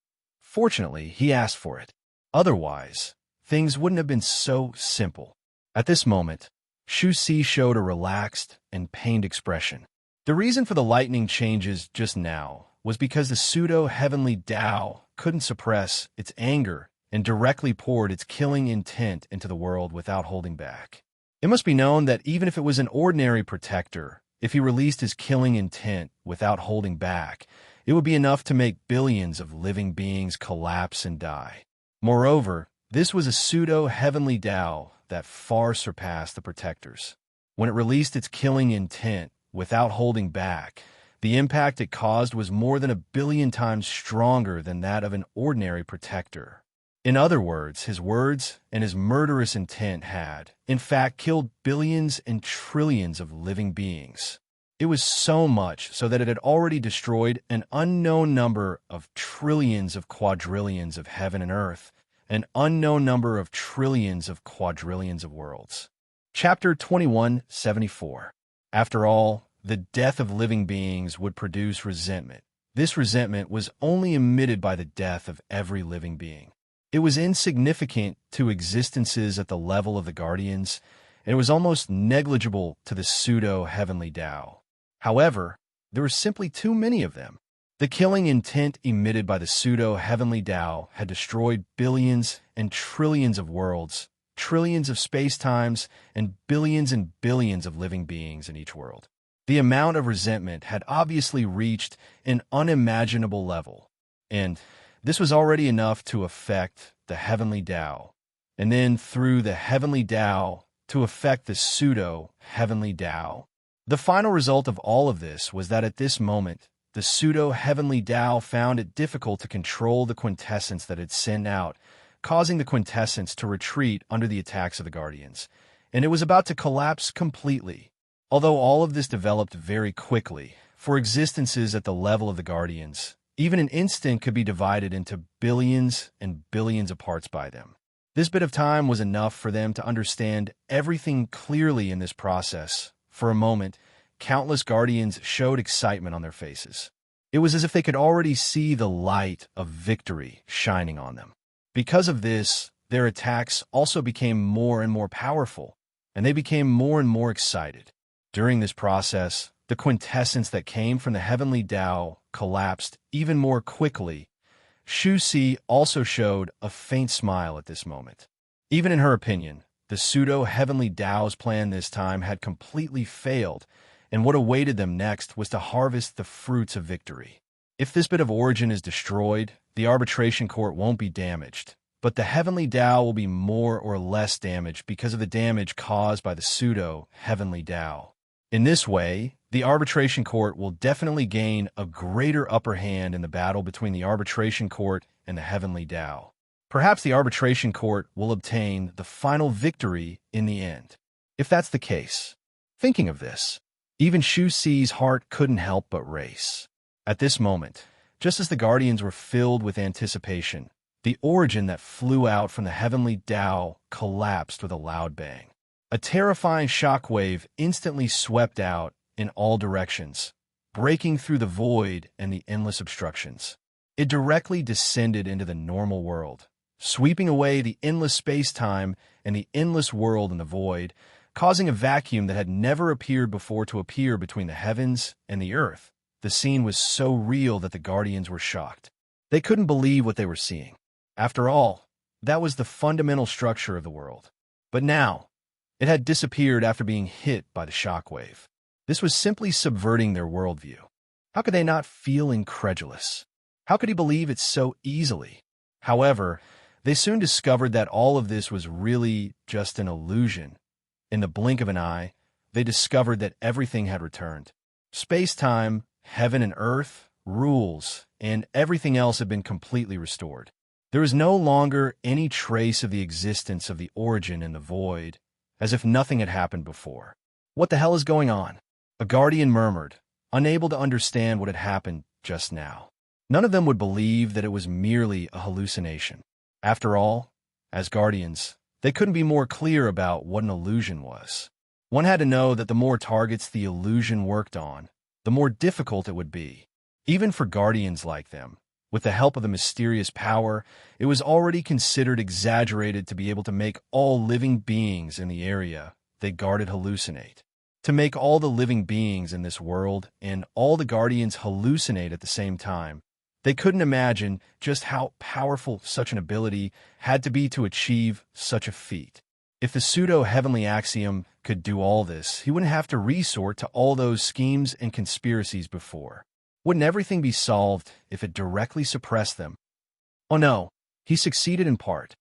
Fortunately, he asked for it. Otherwise, things wouldn't have been so simple. At this moment, Shu Si showed a relaxed and pained expression. The reason for the lightning changes just now was because the pseudo-heavenly Tao couldn't suppress its anger and directly poured its killing intent into the world without holding back. It must be known that even if it was an ordinary protector, if he released his killing intent without holding back, it would be enough to make billions of living beings collapse and die. Moreover, this was a pseudo-heavenly Tao that far surpassed the protectors. When it released its killing intent without holding back, the impact it caused was more than 1 billion times stronger than that of an ordinary protector. In other words, his words and his murderous intent had, in fact, killed billions and trillions of living beings. It was so much so that it had already destroyed an unknown number of trillions of quadrillions of heaven and earth, an unknown number of trillions of quadrillions of worlds. Chapter 2174. After all, the death of living beings would produce resentment. This resentment was only emitted by the death of every living being. It was insignificant to existences at the level of the guardians, and it was almost negligible to the pseudo-heavenly Tao. However, there were simply too many of them. The killing intent emitted by the pseudo-heavenly Tao had destroyed billions and trillions of worlds, trillions of space-times, and billions of living beings in each world. The amount of resentment had obviously reached an unimaginable level, and this was already enough to affect the heavenly Tao, and then through the heavenly Tao to affect the pseudo-heavenly Tao. The final result of all of this was that at this moment, the pseudo-heavenly Tao found it difficult to control the quintessence that it sent out, causing the quintessence to retreat under the attacks of the guardians, and it was about to collapse completely. Although all of this developed very quickly, for existences at the level of the guardians, even an instant could be divided into billions and billions of parts by them. This bit of time was enough for them to understand everything clearly in this process. For a moment, countless guardians showed excitement on their faces. It was as if they could already see the light of victory shining on them. Because of this, their attacks also became more and more powerful, and they became more and more excited. During this process, the quintessence that came from the heavenly Tao collapsed even more quickly. Shu Si also showed a faint smile at this moment. Even in her opinion, the pseudo-heavenly Tao's plan this time had completely failed, and what awaited them next was to harvest the fruits of victory. If this bit of origin is destroyed, the arbitration court won't be damaged, but the heavenly Tao will be more or less damaged because of the damage caused by the pseudo-heavenly Tao. In this way, the arbitration court will definitely gain a greater upper hand in the battle between the arbitration court and the heavenly Tao. Perhaps the arbitration court will obtain the final victory in the end. If that's the case, thinking of this, even Shu Si's heart couldn't help but race. At this moment, just as the guardians were filled with anticipation, The origin that flew out from the heavenly Tao collapsed with a loud bang. A terrifying shockwave instantly swept out in all directions, breaking through the void and the endless obstructions. It directly descended into the normal world, sweeping away the endless space-time and the endless world in the void, causing a vacuum that had never appeared before to appear between the heavens and the earth. The scene was so real that the Guardians were shocked. They couldn't believe what they were seeing. After all, that was the fundamental structure of the world. But now, it had disappeared after being hit by the shockwave. This was simply subverting their worldview. How could they not feel incredulous? How could he believe it so easily? However, they soon discovered that all of this was really just an illusion. In the blink of an eye, they discovered that everything had returned. Space-time, heaven and earth, rules, and everything else had been completely restored. There was no longer any trace of the existence of the origin in the void, as if nothing had happened before. What the hell is going on? A guardian murmured, unable to understand what had happened just now. None of them would believe that it was merely a hallucination. After all, as guardians, they couldn't be more clear about what an illusion was. One had to know that the more targets the illusion worked on, the more difficult it would be. Even for guardians like them, with the help of the mysterious power, it was already considered exaggerated to be able to make all living beings in the area they guarded hallucinate. To make all the living beings in this world and all the guardians hallucinate at the same time, they couldn't imagine just how powerful such an ability had to be to achieve such a feat. If the pseudo-heavenly axiom could do all this, he wouldn't have to resort to all those schemes and conspiracies before. Wouldn't everything be solved if it directly suppressed them? Oh no, he succeeded in part.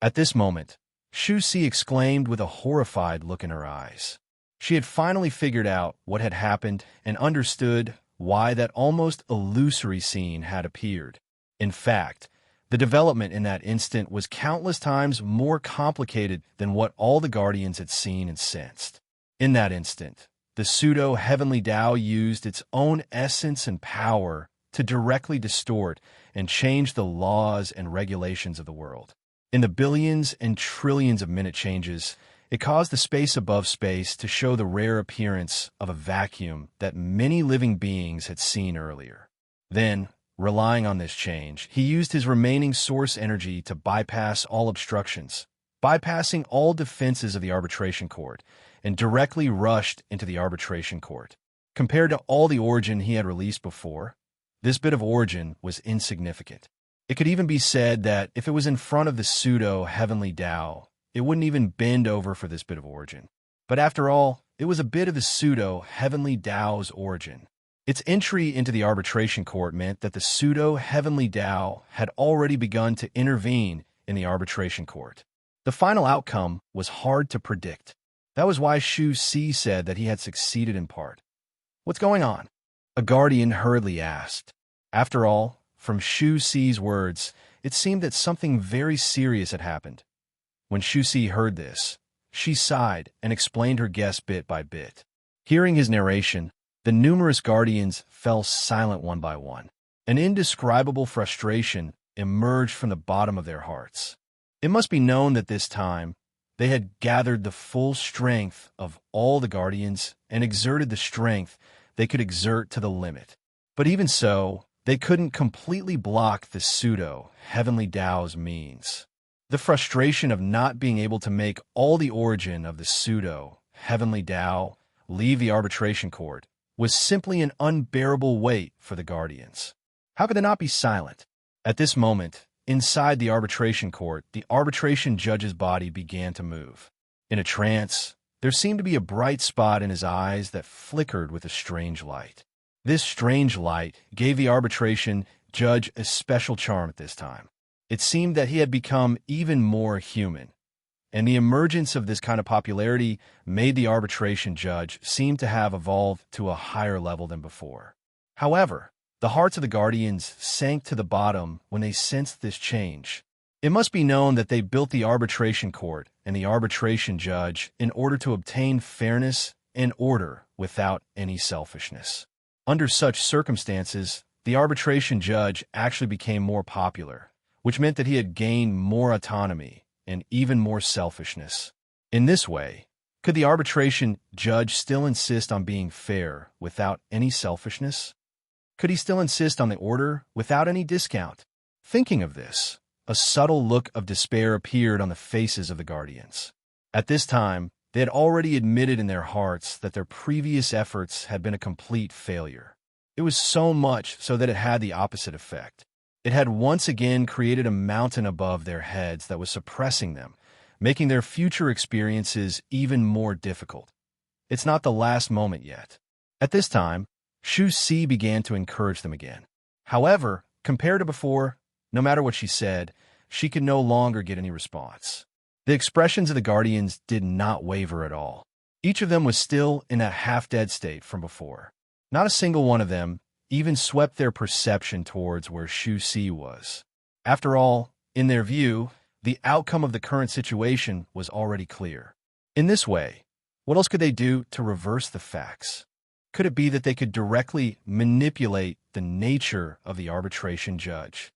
At this moment, Shu Si exclaimed with a horrified look in her eyes. She had finally figured out what had happened and understood why that almost illusory scene had appeared. In fact, the development in that instant was countless times more complicated than what all the Guardians had seen and sensed. In that instant, the pseudo-heavenly Tao used its own essence and power to directly distort and change the laws and regulations of the world. In the billions and trillions of minute changes, it caused the space above space to show the rare appearance of a vacuum that many living beings had seen earlier. Then, relying on this change, he used his remaining source energy to bypass all obstructions, bypassing all defenses of the arbitration court, and directly rushed into the arbitration court. Compared to all the origin he had released before, this bit of origin was insignificant. It could even be said that if it was in front of the pseudo-heavenly Tao, it wouldn't even bend over for this bit of origin. But after all, it was a bit of the pseudo-heavenly Tao's origin. Its entry into the arbitration court meant that the pseudo-heavenly Tao had already begun to intervene in the arbitration court. The final outcome was hard to predict. That was why Shu Si said that he had succeeded in part. What's going on? A guardian hurriedly asked. After all, from Shu Si's words, it seemed that something very serious had happened. When Shu Si heard this, she sighed and explained her guess bit by bit. Hearing his narration, the numerous guardians fell silent one by one. An indescribable frustration emerged from the bottom of their hearts. It must be known that this time, they had gathered the full strength of all the guardians and exerted the strength they could exert to the limit. But even so, they couldn't completely block the pseudo-heavenly Tao's means. The frustration of not being able to make all the origin of the pseudo-heavenly Tao leave the arbitration court was simply an unbearable weight for the guardians. How could they not be silent? At this moment, inside the arbitration court, the arbitration judge's body began to move. In a trance, there seemed to be a bright spot in his eyes that flickered with a strange light. This strange light gave the arbitration judge a special charm at this time. It seemed that he had become even more human, and the emergence of this kind of popularity made the arbitration judge seem to have evolved to a higher level than before. However, the hearts of the guardians sank to the bottom when they sensed this change. It must be known that they built the arbitration court and the arbitration judge in order to obtain fairness and order without any selfishness. Under such circumstances, the arbitration judge actually became more popular, which meant that he had gained more autonomy and even more selfishness. In this way, could the arbitration judge still insist on being fair without any selfishness? Could he still insist on the order without any discount? Thinking of this, a subtle look of despair appeared on the faces of the guardians. At this time, they had already admitted in their hearts that their previous efforts had been a complete failure. It was so much so that it had the opposite effect. It had once again created a mountain above their heads that was suppressing them, making their future experiences even more difficult. It's not the last moment yet. At this time, Shu Si began to encourage them again. However, compared to before, no matter what she said, she could no longer get any response. The expressions of the guardians did not waver at all. Each of them was still in a half-dead state from before. Not a single one of them even swept their perception towards where Shu Si was. After all, in their view, the outcome of the current situation was already clear. In this way, what else could they do to reverse the facts? Could it be that they could directly manipulate the nature of the arbitration judge?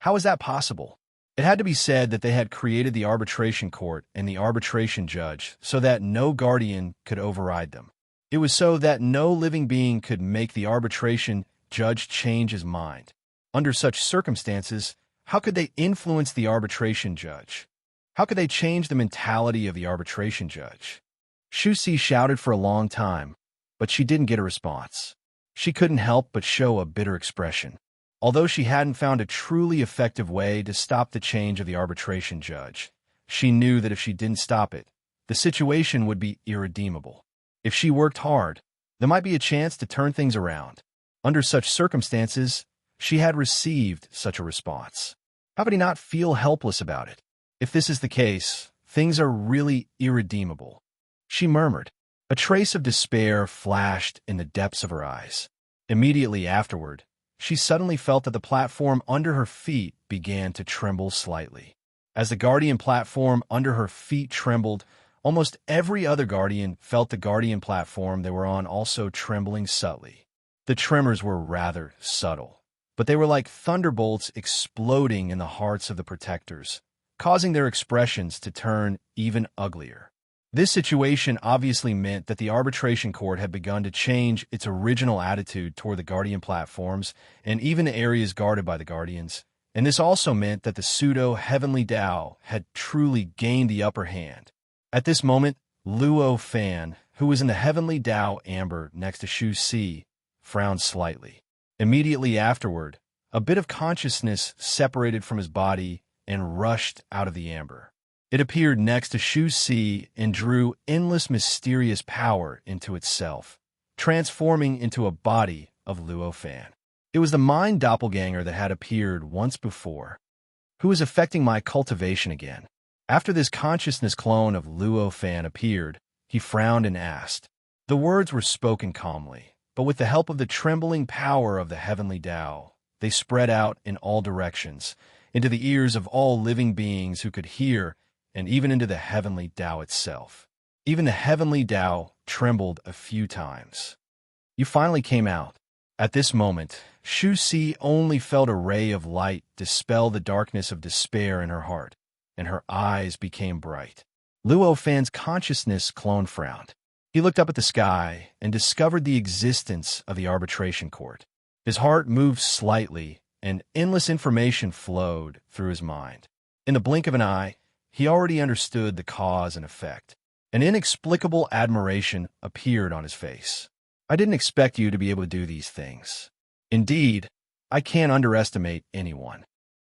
How is that possible? It had to be said that they had created the arbitration court and the arbitration judge so that no guardian could override them. It was so that no living being could make the arbitration judge change his mind. Under such circumstances, how could they influence the arbitration judge? How could they change the mentality of the arbitration judge? Shu Si shouted for a long time, but she didn't get a response. She couldn't help but show a bitter expression. Although she hadn't found a truly effective way to stop the change of the arbitration judge, she knew that if she didn't stop it, the situation would be irredeemable. If she worked hard, there might be a chance to turn things around. Under such circumstances, she had received such a response. How could he not feel helpless about it? If this is the case, things are really irredeemable. She murmured. A trace of despair flashed in the depths of her eyes. Immediately afterward, she suddenly felt that the platform under her feet began to tremble slightly. As the guardian platform under her feet trembled, almost every other guardian felt the guardian platform they were on also trembling subtly. The tremors were rather subtle, but they were like thunderbolts exploding in the hearts of the protectors, causing their expressions to turn even uglier. This situation obviously meant that the arbitration court had begun to change its original attitude toward the guardian platforms and even the areas guarded by the guardians, and this also meant that the pseudo-heavenly Tao had truly gained the upper hand. At this moment, Luo Fan, who was in the heavenly Tao amber next to Shu Si, frowned slightly. Immediately afterward, a bit of consciousness separated from his body and rushed out of the amber. It appeared next to Shu Si and drew endless mysterious power into itself, transforming into a body of Luo Fan. It was the mind doppelganger that had appeared once before, who was affecting my cultivation again. After this consciousness clone of Luo Fan appeared, he frowned and asked. The words were spoken calmly, but with the help of the trembling power of the heavenly Tao, they spread out in all directions, into the ears of all living beings who could hear, and even into the heavenly Tao itself. Even the heavenly Tao trembled a few times. You finally came out. At this moment, Shu Si only felt a ray of light dispel the darkness of despair in her heart, and her eyes became bright. Luo Fan's consciousness clone frowned. He looked up at the sky and discovered the existence of the arbitration court. His heart moved slightly, and endless information flowed through his mind. In the blink of an eye, he already understood the cause and effect. An inexplicable admiration appeared on his face. I didn't expect you to be able to do these things. Indeed, I can't underestimate anyone.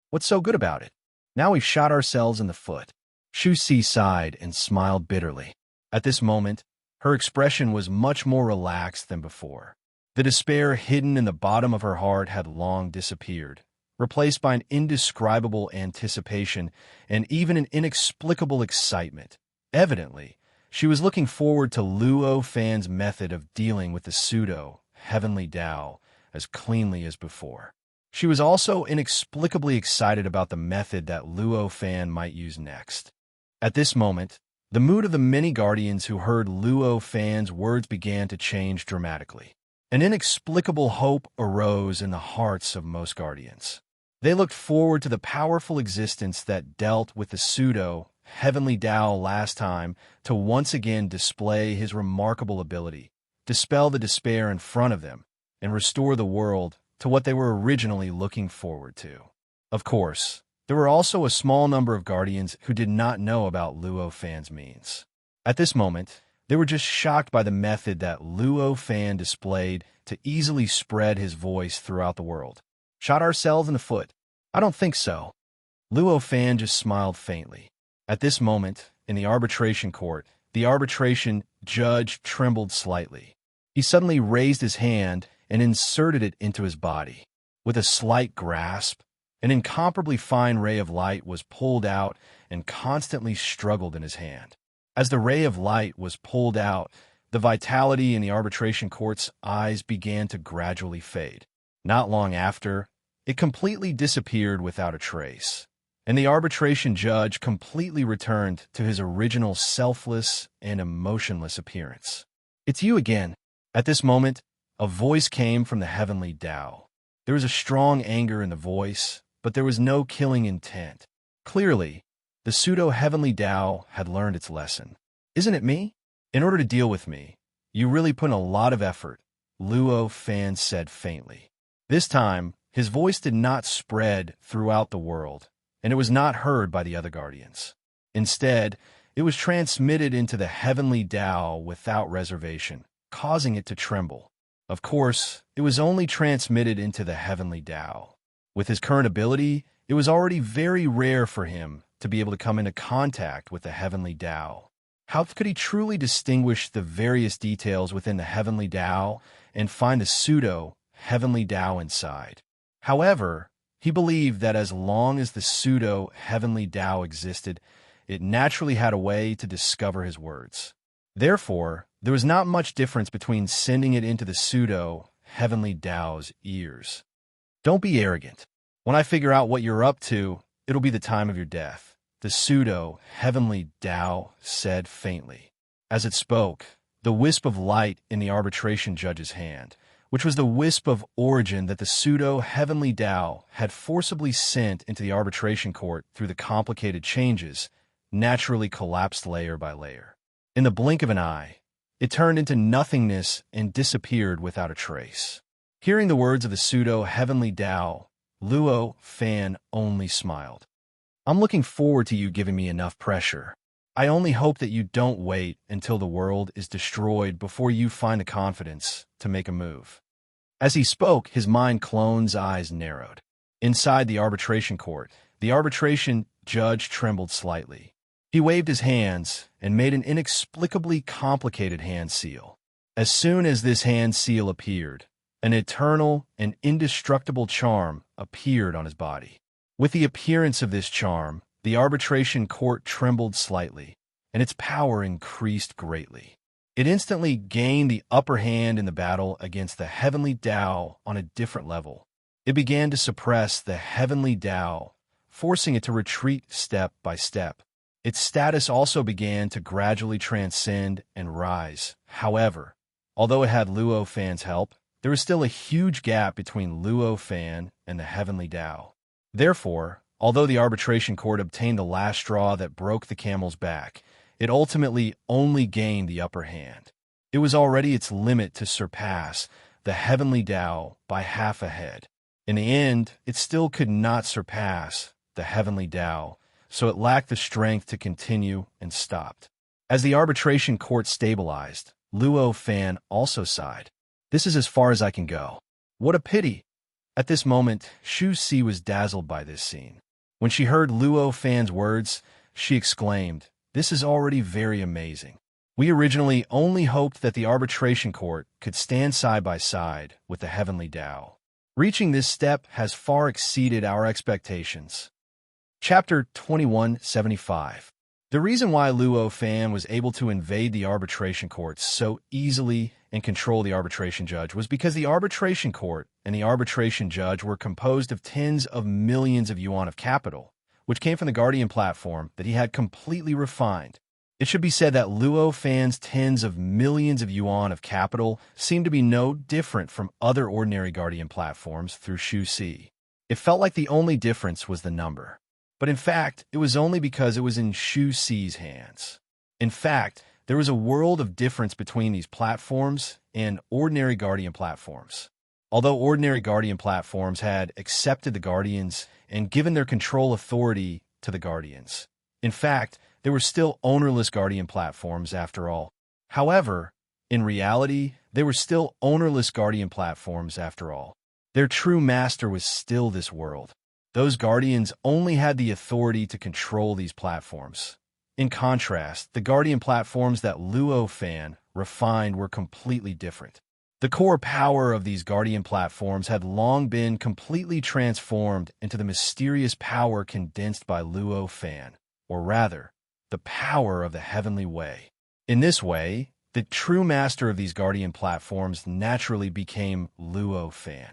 What's so good about it? Now we've shot ourselves in the foot. Shu Si sighed and smiled bitterly. At this moment, her expression was much more relaxed than before. The despair hidden in the bottom of her heart had long disappeared, replaced by an indescribable anticipation and even an inexplicable excitement. Evidently, she was looking forward to Luo Fan's method of dealing with the pseudo-heavenly Tao as cleanly as before. She was also inexplicably excited about the method that Luo Fan might use next. At this moment, the mood of the many guardians who heard Luo Fan's words began to change dramatically. An inexplicable hope arose in the hearts of most guardians. They looked forward to the powerful existence that dealt with the pseudo-heavenly Tao last time to once again display his remarkable ability, dispel the despair in front of them, and restore the world to what they were originally looking forward to. Of course, there were also a small number of guardians who did not know about Luo Fan's means. At this moment, they were just shocked by the method that Luo Fan displayed to easily spread his voice throughout the world. Shot ourselves in the foot? I don't think so. Luo Fan just smiled faintly. At this moment, in the arbitration court, the arbitration judge trembled slightly. He suddenly raised his hand and inserted it into his body. With a slight grasp, an incomparably fine ray of light was pulled out and constantly struggled in his hand. As the ray of light was pulled out, the vitality in the arbitration court's eyes began to gradually fade. Not long after, it completely disappeared without a trace, and the arbitration judge completely returned to his original selfless and emotionless appearance. "It's you again." At this moment, a voice came from the heavenly Tao. There was a strong anger in the voice, but there was no killing intent. Clearly, the pseudo-heavenly Tao had learned its lesson. "Isn't it me? In order to deal with me, you really put in a lot of effort," Luo Fan said faintly. This time, his voice did not spread throughout the world, and it was not heard by the other guardians. Instead, it was transmitted into the heavenly Tao without reservation, causing it to tremble. Of course, it was only transmitted into the heavenly Tao. With his current ability, it was already very rare for him to be able to come into contact with the heavenly Tao. How could he truly distinguish the various details within the heavenly Tao and find the pseudo-heavenly Tao inside? However, he believed that as long as the pseudo-heavenly Tao existed, it naturally had a way to discover his words. Therefore, there was not much difference between sending it into the pseudo-heavenly Tao's ears. "Don't be arrogant. When I figure out what you're up to, it'll be the time of your death," the pseudo-heavenly Tao said faintly. As it spoke, the wisp of light in the arbitration judge's hand, which was the wisp of origin that the pseudo-heavenly Tao had forcibly sent into the arbitration court through the complicated changes, naturally collapsed layer by layer. In the blink of an eye, it turned into nothingness and disappeared without a trace. Hearing the words of the pseudo-heavenly Tao, Luo Fan only smiled. "I'm looking forward to you giving me enough pressure. I only hope that you don't wait until the world is destroyed before you find the confidence to make a move." As he spoke, his mind clone's eyes narrowed. Inside the arbitration court, the arbitration judge trembled slightly. He waved his hands and made an inexplicably complicated hand seal. As soon as this hand seal appeared, an eternal and indestructible charm appeared on his body. With the appearance of this charm, the arbitration court trembled slightly, and its power increased greatly. It instantly gained the upper hand in the battle against the heavenly Tao on a different level. It began to suppress the heavenly Tao, forcing it to retreat step by step. Its status also began to gradually transcend and rise. However, although it had Luo Fan's help, there was still a huge gap between Luo Fan and the heavenly Tao. Therefore, although the arbitration court obtained the last straw that broke the camel's back, it ultimately only gained the upper hand. It was already its limit to surpass the heavenly Tao by half a head. In the end, it still could not surpass the heavenly Tao, so it lacked the strength to continue and stopped. As the arbitration court stabilized, Luo Fan also sighed. "This is as far as I can go. What a pity." At this moment, Shu Si was dazzled by this scene. When she heard Luo Fan's words, she exclaimed, "This is already very amazing. We originally only hoped that the arbitration court could stand side by side with the heavenly Tao. Reaching this step has far exceeded our expectations." Chapter 2175. The reason why Luo Fan was able to invade the arbitration court so easily and control the arbitration judge was because the arbitration court and the arbitration judge were composed of tens of millions of yuan of capital, which came from the Guardian platform that he had completely refined. It should be said that Luo Fan's tens of millions of yuan of capital seemed to be no different from other ordinary Guardian platforms through Shu Si. It felt like the only difference was the number. But in fact, it was only because it was in Shu Xi's hands. In fact, there was a world of difference between these platforms and ordinary Guardian platforms. Although ordinary Guardian platforms had accepted the Guardians and given their control authority to the Guardians. In fact, they were still ownerless Guardian platforms after all. However, in reality, they were still ownerless Guardian platforms after all. Their true master was still this world. Those Guardians only had the authority to control these platforms. In contrast, the Guardian platforms that Luo Fan refined were completely different. The core power of these Guardian platforms had long been completely transformed into the mysterious power condensed by Luo Fan, or rather, the power of the heavenly way. In this way, the true master of these Guardian platforms naturally became Luo Fan.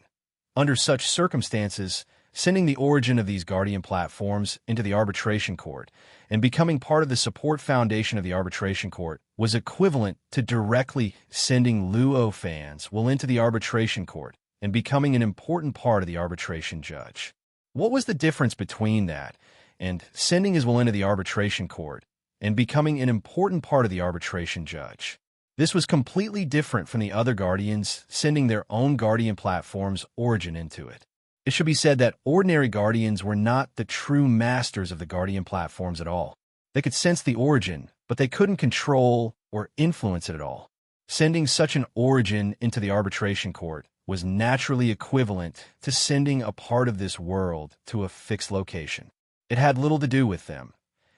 Under such circumstances, sending the origin of these Guardian platforms into the arbitration court and becoming part of the support foundation of the arbitration court was equivalent to directly sending Luo Fan's will into the arbitration court and becoming an important part of the arbitration judge. What was the difference between that and sending his will into the arbitration court and becoming an important part of the arbitration judge? This was completely different from the other Guardians sending their own Guardian platform's origin into it. It should be said that ordinary Guardians were not the true masters of the Guardian platforms at all. They could sense the origin, but they couldn't control or influence it at all. Sending such an origin into the arbitration court was naturally equivalent to sending a part of this world to a fixed location. It had little to do with them.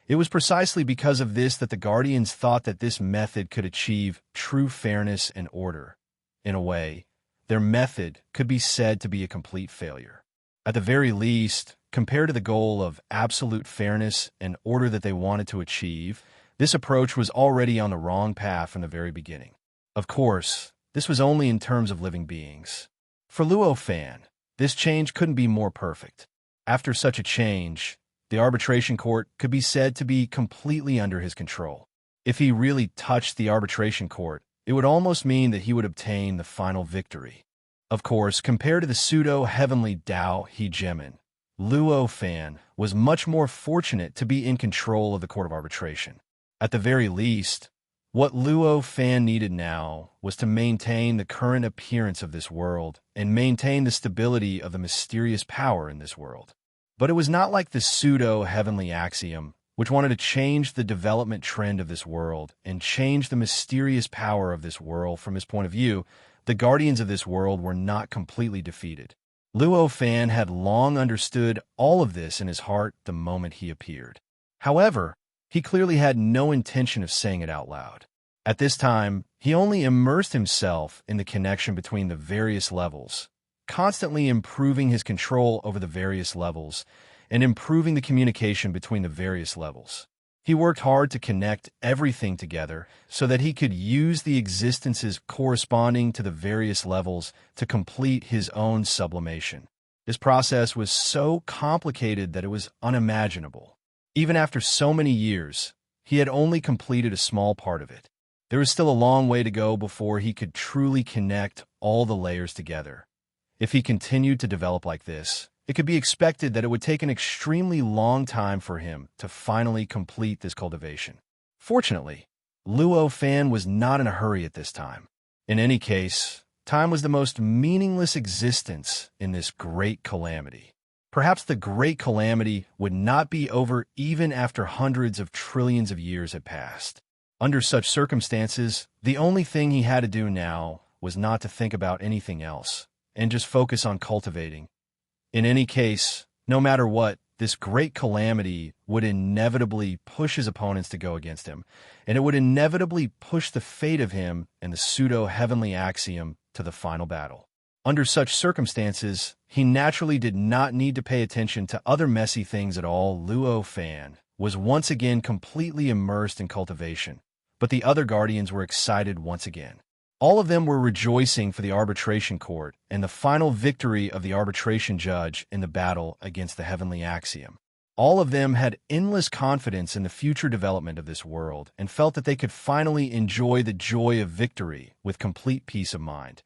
It was precisely because of this that the Guardians thought that this method could achieve true fairness and order. In a way, their method could be said to be a complete failure. At the very least, compared to the goal of absolute fairness and order that they wanted to achieve, this approach was already on the wrong path from the very beginning. Of course, this was only in terms of living beings. For Luo Fan, this change couldn't be more perfect. After such a change, the arbitration court could be said to be completely under his control. If he really touched the arbitration court, it would almost mean that he would obtain the final victory. Of course, compared to the pseudo-heavenly Dao Hegemon, Luo Fan was much more fortunate to be in control of the Court of Arbitration. At the very least, what Luo Fan needed now was to maintain the current appearance of this world and maintain the stability of the mysterious power in this world. But it was not like the pseudo-heavenly axiom, which wanted to change the development trend of this world and change the mysterious power of this world from his point of view. The Guardians of this world were not completely defeated. Luo Fan had long understood all of this in his heart the moment he appeared. However, he clearly had no intention of saying it out loud. At this time, he only immersed himself in the connection between the various levels, constantly improving his control over the various levels and improving the communication between the various levels. He worked hard to connect everything together so that he could use the existences corresponding to the various levels to complete his own sublimation. This process was so complicated that it was unimaginable. Even after so many years, he had only completed a small part of it. There was still a long way to go before he could truly connect all the layers together. If he continued to develop like this, it could be expected that it would take an extremely long time for him to finally complete this cultivation. Fortunately, Luo Fan was not in a hurry at this time. In any case, time was the most meaningless existence in this great calamity. Perhaps the great calamity would not be over even after hundreds of trillions of years had passed. Under such circumstances, the only thing he had to do now was not to think about anything else and just focus on cultivating. In any case, no matter what, this great calamity would inevitably push his opponents to go against him, and it would inevitably push the fate of him and the pseudo-heavenly axiom to the final battle. Under such circumstances, he naturally did not need to pay attention to other messy things at all. Luo Fan was once again completely immersed in cultivation, but the other Guardians were excited once again. All of them were rejoicing for the arbitration court and the final victory of the arbitration judge in the battle against the heavenly axiom. All of them had endless confidence in the future development of this world and felt that they could finally enjoy the joy of victory with complete peace of mind.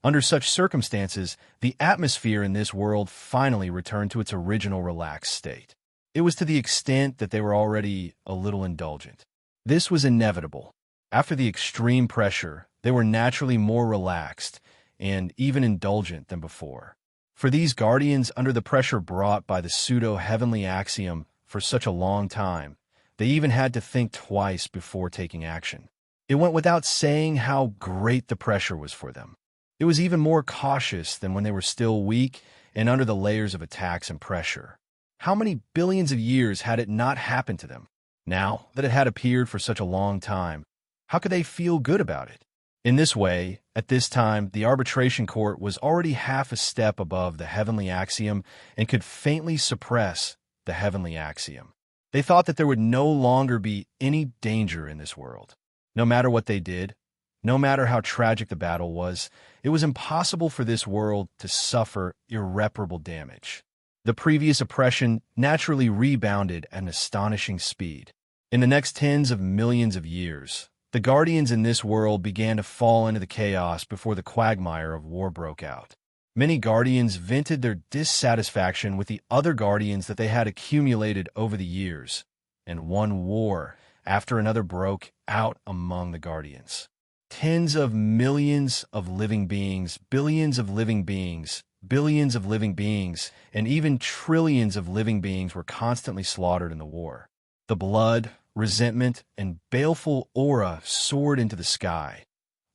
Under such circumstances, the atmosphere in this world finally returned to its original relaxed state. It was to the extent that they were already a little indulgent. This was inevitable. After the extreme pressure, they were naturally more relaxed and even indulgent than before. For these guardians, under the pressure brought by the pseudo-heavenly axiom for such a long time, they even had to think twice before taking action. It went without saying how great the pressure was for them. It was even more cautious than when they were still weak and under the layers of attacks and pressure. How many billions of years had it not happened to them? Now that it had appeared for such a long time, how could they feel good about it? In this way, at this time, the arbitration court was already half a step above the heavenly axiom and could faintly suppress the heavenly axiom. They thought that there would no longer be any danger in this world. No matter what they did, no matter how tragic the battle was, it was impossible for this world to suffer irreparable damage. The previous oppression naturally rebounded at an astonishing speed. In the next tens of millions of years, the guardians in this world began to fall into the chaos before the quagmire of war broke out. Many guardians vented their dissatisfaction with the other guardians that they had accumulated over the years, and one war after another broke out among the guardians. Tens of millions of living beings, billions of living beings, billions of living beings, and even trillions of living beings were constantly slaughtered in the war. The blood, resentment, and baleful aura soared into the sky,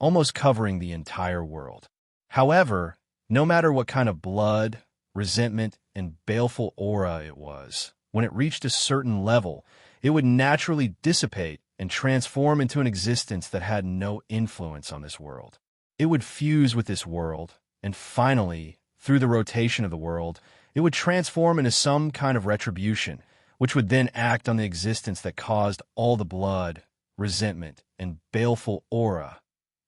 almost covering the entire world. However, no matter what kind of blood, resentment, and baleful aura it was, when it reached a certain level, it would naturally dissipate and transform into an existence that had no influence on this world. It would fuse with this world, and finally, through the rotation of the world, it would transform into some kind of retribution, which would then act on the existence that caused all the blood, resentment, and baleful aura.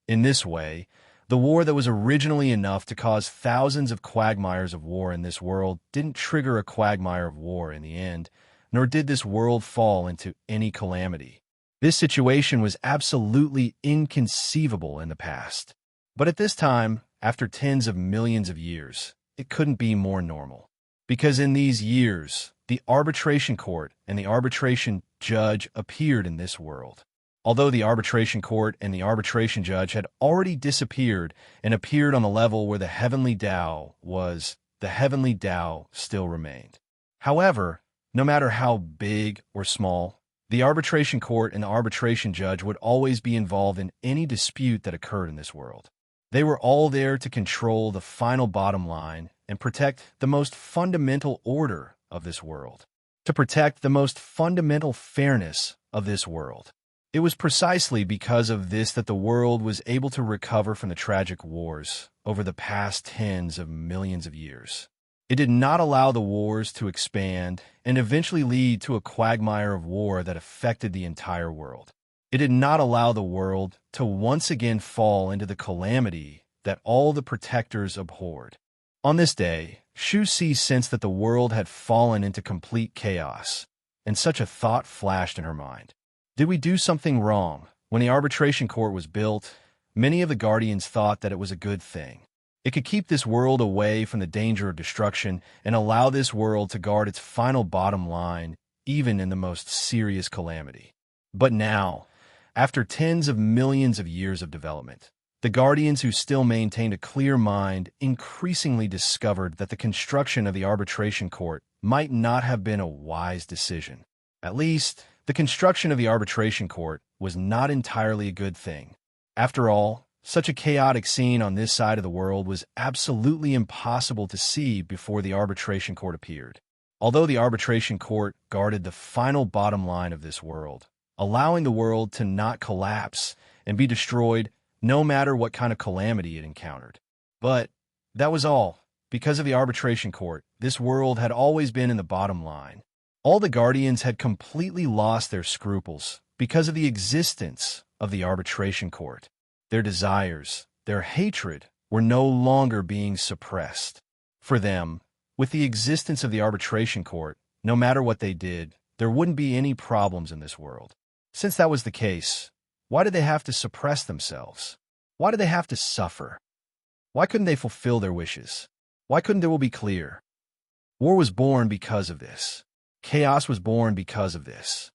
In this way, the war that was originally enough to cause thousands of quagmires of war in this world didn't trigger a quagmire of war in the end, nor did this world fall into any calamity. This situation was absolutely inconceivable in the past. But at this time, after tens of millions of years, it couldn't be more normal. Because in these years, the arbitration court and the arbitration judge appeared in this world. Although the arbitration court and the arbitration judge had already disappeared and appeared on the level where the heavenly Tao was, the heavenly Tao still remained. However, no matter how big or small, the arbitration court and the arbitration judge would always be involved in any dispute that occurred in this world. They were all there to control the final bottom line and protect the most fundamental order of this world, to protect the most fundamental fairness of this world. It was precisely because of this that the world was able to recover from the tragic wars over the past tens of millions of years. It did not allow the wars to expand and eventually lead to a quagmire of war that affected the entire world. It did not allow the world to once again fall into the calamity that all the protectors abhorred. On this day, Shu Si sensed that the world had fallen into complete chaos, and such a thought flashed in her mind. Did we do something wrong? When the arbitration court was built, many of the guardians thought that it was a good thing. It could keep this world away from the danger of destruction and allow this world to guard its final bottom line, even in the most serious calamity. But now, after tens of millions of years of development, the guardians who still maintained a clear mind increasingly discovered that the construction of the arbitration court might not have been a wise decision. At least, the construction of the arbitration court was not entirely a good thing. After all, such a chaotic scene on this side of the world was absolutely impossible to see before the arbitration court appeared. Although the arbitration court guarded the final bottom line of this world, allowing the world to not collapse and be destroyed no matter what kind of calamity it encountered. But that was all. Because of the arbitration court, this world had always been in the bottom line. All the guardians had completely lost their scruples because of the existence of the arbitration court. Their desires, their hatred, were no longer being suppressed. For them, with the existence of the arbitration court, no matter what they did, there wouldn't be any problems in this world. Since that was the case, why did they have to suppress themselves? Why did they have to suffer? Why couldn't they fulfill their wishes? Why couldn't their will be clear? War was born because of this. Chaos was born because of this.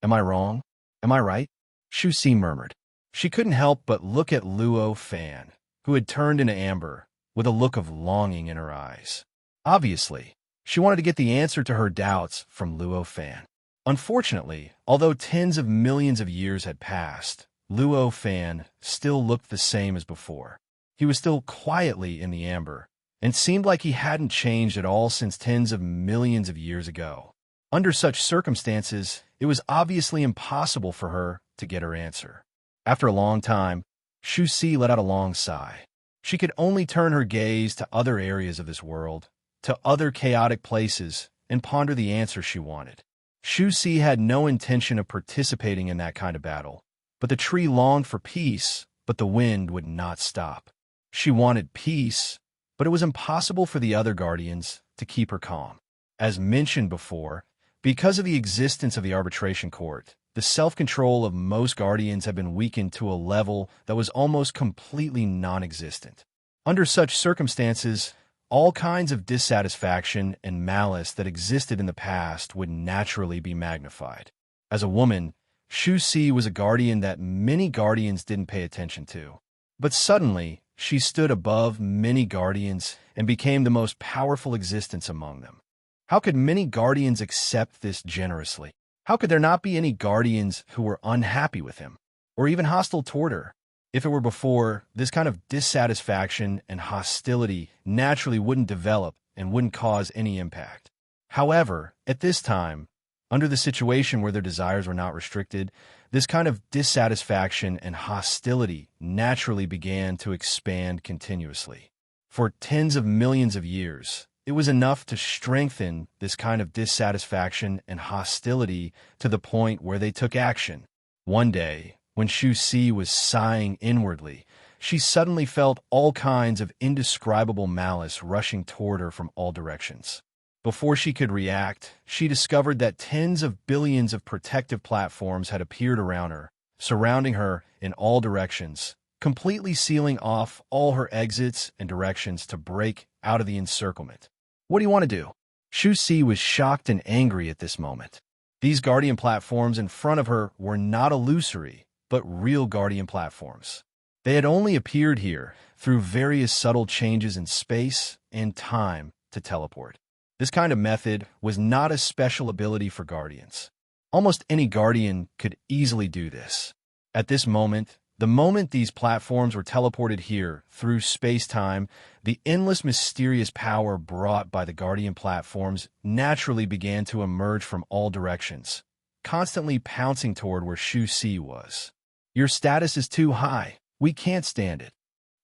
Am I wrong? Am I right? Shu Si murmured. She couldn't help but look at Luo Fan, who had turned into amber, with a look of longing in her eyes. Obviously, she wanted to get the answer to her doubts from Luo Fan. Unfortunately, although tens of millions of years had passed, Luo Fan still looked the same as before. He was still quietly in the amber, and seemed like he hadn't changed at all since tens of millions of years ago. Under such circumstances, it was obviously impossible for her to get her answer. After a long time, Shu Si let out a long sigh. She could only turn her gaze to other areas of this world, to other chaotic places, and ponder the answer she wanted. Shu Si had no intention of participating in that kind of battle, but the tree longed for peace, but the wind would not stop. She wanted peace, but it was impossible for the other guardians to keep her calm. As mentioned before, because of the existence of the arbitration court, the self-control of most guardians had been weakened to a level that was almost completely non-existent. Under such circumstances, all kinds of dissatisfaction and malice that existed in the past would naturally be magnified. As a woman, Shu Si was a guardian that many guardians didn't pay attention to. But suddenly, she stood above many guardians and became the most powerful existence among them. How could many guardians accept this generously? How could there not be any guardians who were unhappy with him, or even hostile toward her? If it were before, this kind of dissatisfaction and hostility naturally wouldn't develop and wouldn't cause any impact. However, at this time, under the situation where their desires were not restricted, this kind of dissatisfaction and hostility naturally began to expand continuously. For tens of millions of years, it was enough to strengthen this kind of dissatisfaction and hostility to the point where they took action. One day, when Shu Si was sighing inwardly, she suddenly felt all kinds of indescribable malice rushing toward her from all directions. Before she could react, she discovered that tens of billions of protective platforms had appeared around her, surrounding her in all directions, completely sealing off all her exits and directions to break out of the encirclement. What do you want to do? Shu Si was shocked and angry at this moment. These guardian platforms in front of her were not illusory, but real guardian platforms. They had only appeared here through various subtle changes in space and time to teleport. This kind of method was not a special ability for guardians. Almost any guardian could easily do this. At this moment, the moment these platforms were teleported here through space-time, the endless mysterious power brought by the guardian platforms naturally began to emerge from all directions, constantly pouncing toward where Shu Si was. Your status is too high. We can't stand it.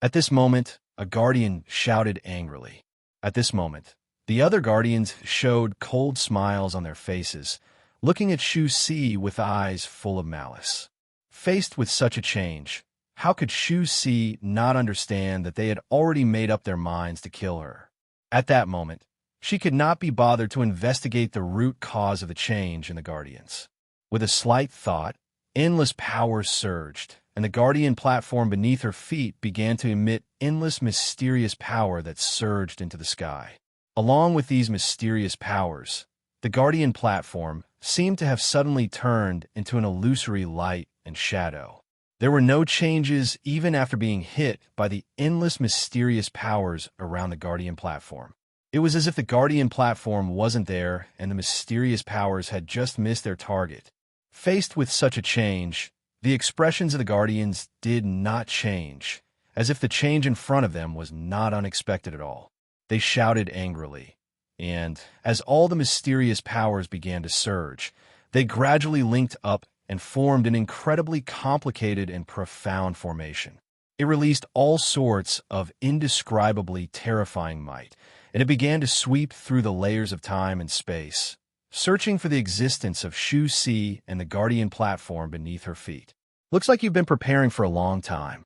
At this moment, a guardian shouted angrily. At this moment, the other guardians showed cold smiles on their faces, looking at Shu Si with eyes full of malice. Faced with such a change, how could Shu Si not understand that they had already made up their minds to kill her? At that moment, she could not be bothered to investigate the root cause of the change in the guardians. With a slight thought, endless power surged, and the guardian platform beneath her feet began to emit endless mysterious power that surged into the sky. Along with these mysterious powers, the guardian platform seemed to have suddenly turned into an illusory light and shadow. There were no changes even after being hit by the endless mysterious powers around the guardian platform. It was as if the guardian platform wasn't there and the mysterious powers had just missed their target. Faced with such a change, the expressions of the guardians did not change, as if the change in front of them was not unexpected at all. They shouted angrily, and, as all the mysterious powers began to surge, they gradually linked up and formed an incredibly complicated and profound formation. It released all sorts of indescribably terrifying might, and it began to sweep through the layers of time and space, searching for the existence of Shu Si and the guardian platform beneath her feet. Looks like you've been preparing for a long time.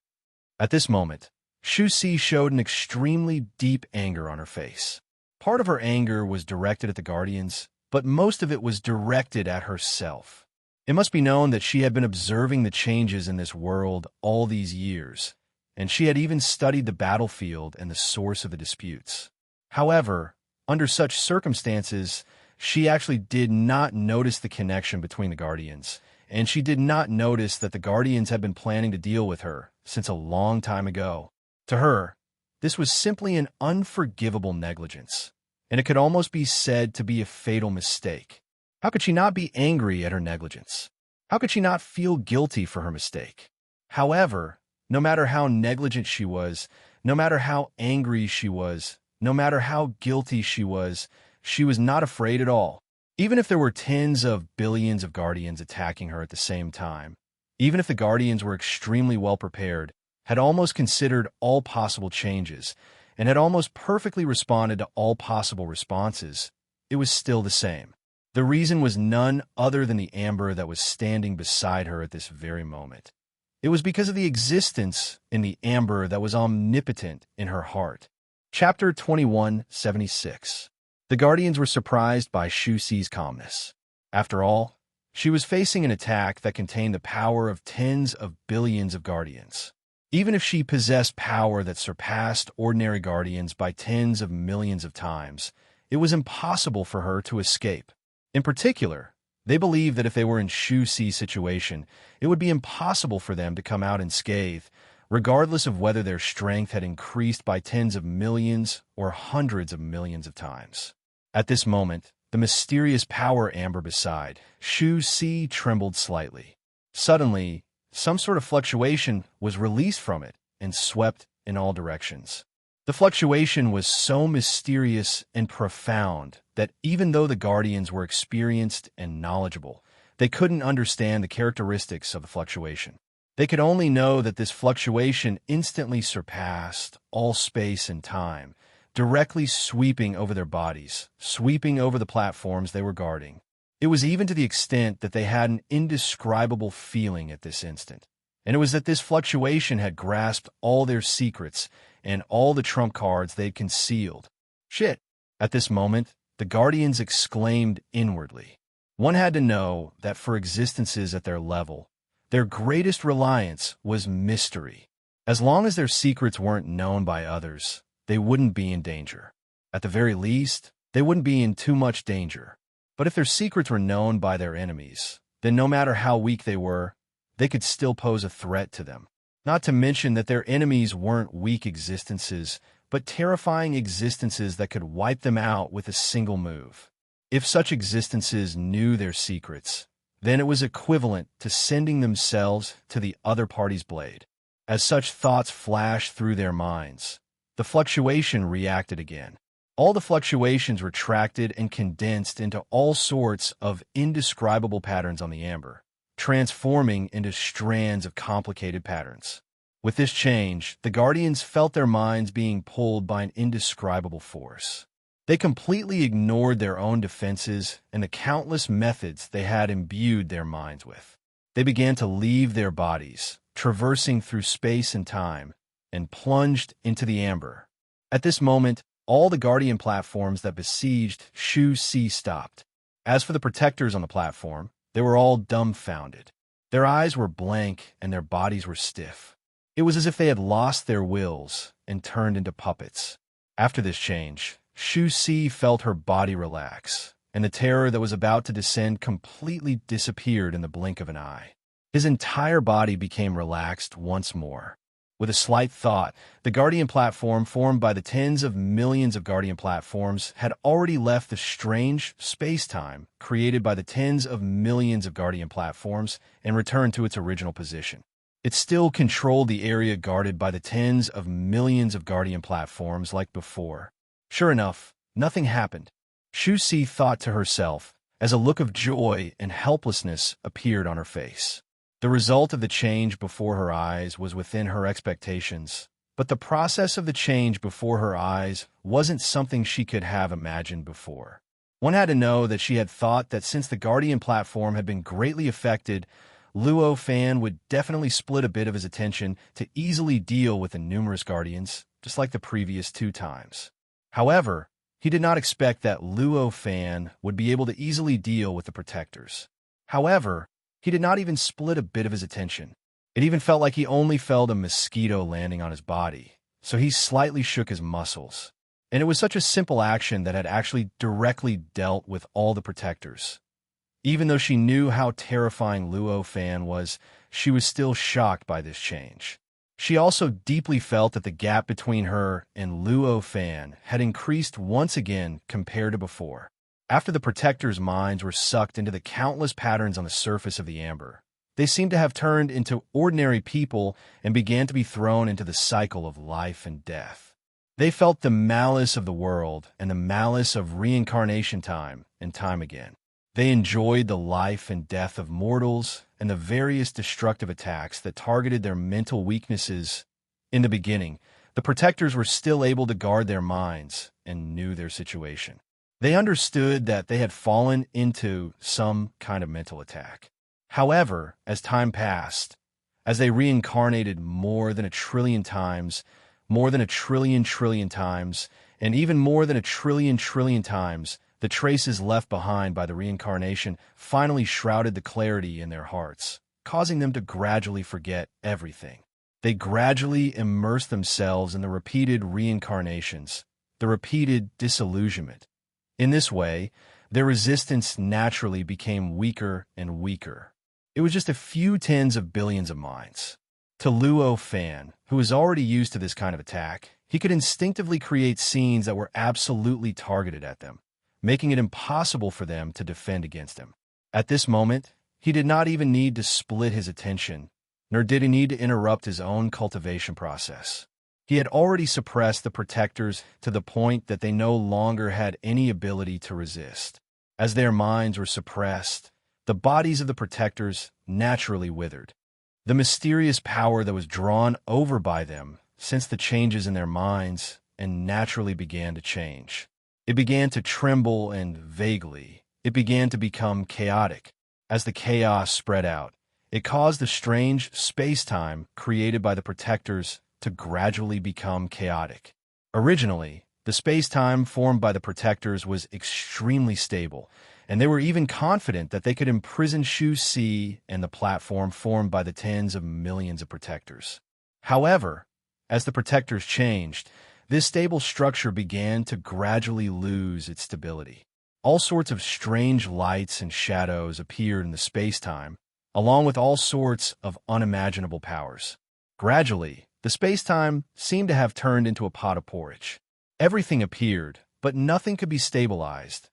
At this moment, Shu Si showed an extremely deep anger on her face. Part of her anger was directed at the guardians, but most of it was directed at herself. It must be known that she had been observing the changes in this world all these years, and she had even studied the battlefield and the source of the disputes. However, under such circumstances, she actually did not notice the connection between the Guardians, and she did not notice that the Guardians had been planning to deal with her since a long time ago. To her, this was simply an unforgivable negligence, and it could almost be said to be a fatal mistake. How could she not be angry at her negligence? How could she not feel guilty for her mistake? However, no matter how negligent she was, no matter how angry she was, no matter how guilty she was not afraid at all. Even if there were tens of billions of Guardians attacking her at the same time, even if the Guardians were extremely well prepared, had almost considered all possible changes, and had almost perfectly responded to all possible responses, it was still the same. The reason was none other than the amber that was standing beside her at this very moment. It was because of the existence in the amber that was omnipotent in her heart. Chapter 2176. The Guardians were surprised by Shu Xi's calmness. After all, she was facing an attack that contained the power of tens of billions of Guardians. Even if she possessed power that surpassed ordinary Guardians by tens of millions of times, it was impossible for her to escape. In particular, they believed that if they were in Shu Xi's situation, it would be impossible for them to come out unscathed, regardless of whether their strength had increased by tens of millions or hundreds of millions of times. At this moment, the mysterious power amber beside Shu Xi trembled slightly. Suddenly, some sort of fluctuation was released from it and swept in all directions. The fluctuation was so mysterious and profound that even though the Guardians were experienced and knowledgeable, they couldn't understand the characteristics of the fluctuation. They could only know that this fluctuation instantly surpassed all space and time, directly sweeping over their bodies, sweeping over the platforms they were guarding. It was even to the extent that they had an indescribable feeling at this instant. And it was that this fluctuation had grasped all their secrets and all the trump cards they'd concealed. Shit! At this moment, the Guardians exclaimed inwardly. One had to know that for existences at their level, their greatest reliance was mystery. As long as their secrets weren't known by others, they wouldn't be in danger. At the very least, they wouldn't be in too much danger. But if their secrets were known by their enemies, then no matter how weak they were, they could still pose a threat to them. Not to mention that their enemies weren't weak existences, but terrifying existences that could wipe them out with a single move. If such existences knew their secrets, then it was equivalent to sending themselves to the other party's blade. As such thoughts flashed through their minds, the fluctuation reacted again. All the fluctuations retracted and condensed into all sorts of indescribable patterns on the amber, transforming into strands of complicated patterns. With this change, the Guardians felt their minds being pulled by an indescribable force. They completely ignored their own defenses and the countless methods they had imbued their minds with. They began to leave their bodies, traversing through space and time, and plunged into the amber. At this moment, all the Guardian platforms that besieged Shu Xi stopped. As for the protectors on the platform, they were all dumbfounded. Their eyes were blank and their bodies were stiff. It was as if they had lost their wills and turned into puppets. After this change, Shu Xi felt her body relax, and the terror that was about to descend completely disappeared in the blink of an eye. His entire body became relaxed once more. With a slight thought, the Guardian platform formed by the tens of millions of Guardian platforms had already left the strange space-time created by the tens of millions of Guardian platforms and returned to its original position. It still controlled the area guarded by the tens of millions of Guardian platforms like before. Sure enough, nothing happened. Shu Xi thought to herself as a look of joy and helplessness appeared on her face. The result of the change before her eyes was within her expectations, but the process of the change before her eyes wasn't something she could have imagined before. One had to know that she had thought that since the Guardian platform had been greatly affected, Luo Fan would definitely split a bit of his attention to easily deal with the numerous Guardians, just like the previous 2 times. However, he did not expect that Luo Fan would be able to easily deal with the protectors. However, he did not even split a bit of his attention. It even felt like he only felt a mosquito landing on his body, so he slightly shook his muscles. And it was such a simple action that had actually directly dealt with all the protectors. Even though she knew how terrifying Luo Fan was, she was still shocked by this change. She also deeply felt that the gap between her and Luo Fan had increased once again compared to before. After the protectors' minds were sucked into the countless patterns on the surface of the amber, they seemed to have turned into ordinary people and began to be thrown into the cycle of life and death. They felt the malice of the world and the malice of reincarnation time and time again. They enjoyed the life and death of mortals and the various destructive attacks that targeted their mental weaknesses. In the beginning, the protectors were still able to guard their minds and knew their situation. They understood that they had fallen into some kind of mental attack. However, as time passed, as they reincarnated more than 1,000,000,000,000 times, more than 1,000,000,000,000,000,000 times, and even more than 1,000,000,000,000,000,000 times, the traces left behind by the reincarnation finally shrouded the clarity in their hearts, causing them to gradually forget everything. They gradually immersed themselves in the repeated reincarnations, the repeated disillusionment. In this way, their resistance naturally became weaker and weaker. It was just a few tens of billions of minds. To Luo Fan, who was already used to this kind of attack, he could instinctively create scenes that were absolutely targeted at them, making it impossible for them to defend against him. At this moment, he did not even need to split his attention, nor did he need to interrupt his own cultivation process. He had already suppressed the protectors to the point that they no longer had any ability to resist. As their minds were suppressed, the bodies of the protectors naturally withered. The mysterious power that was drawn over by them sensed the changes in their minds and naturally began to change. It began to tremble and vaguely, it began to become chaotic. As the chaos spread out, it caused the strange space-time created by the protectors to gradually become chaotic. Originally, the space-time formed by the protectors was extremely stable, and they were even confident that they could imprison Shu Si and the platform formed by the tens of millions of protectors. However, as the protectors changed, this stable structure began to gradually lose its stability. All sorts of strange lights and shadows appeared in the space-time, along with all sorts of unimaginable powers. Gradually, the space-time seemed to have turned into a pot of porridge. Everything appeared, but nothing could be stabilized.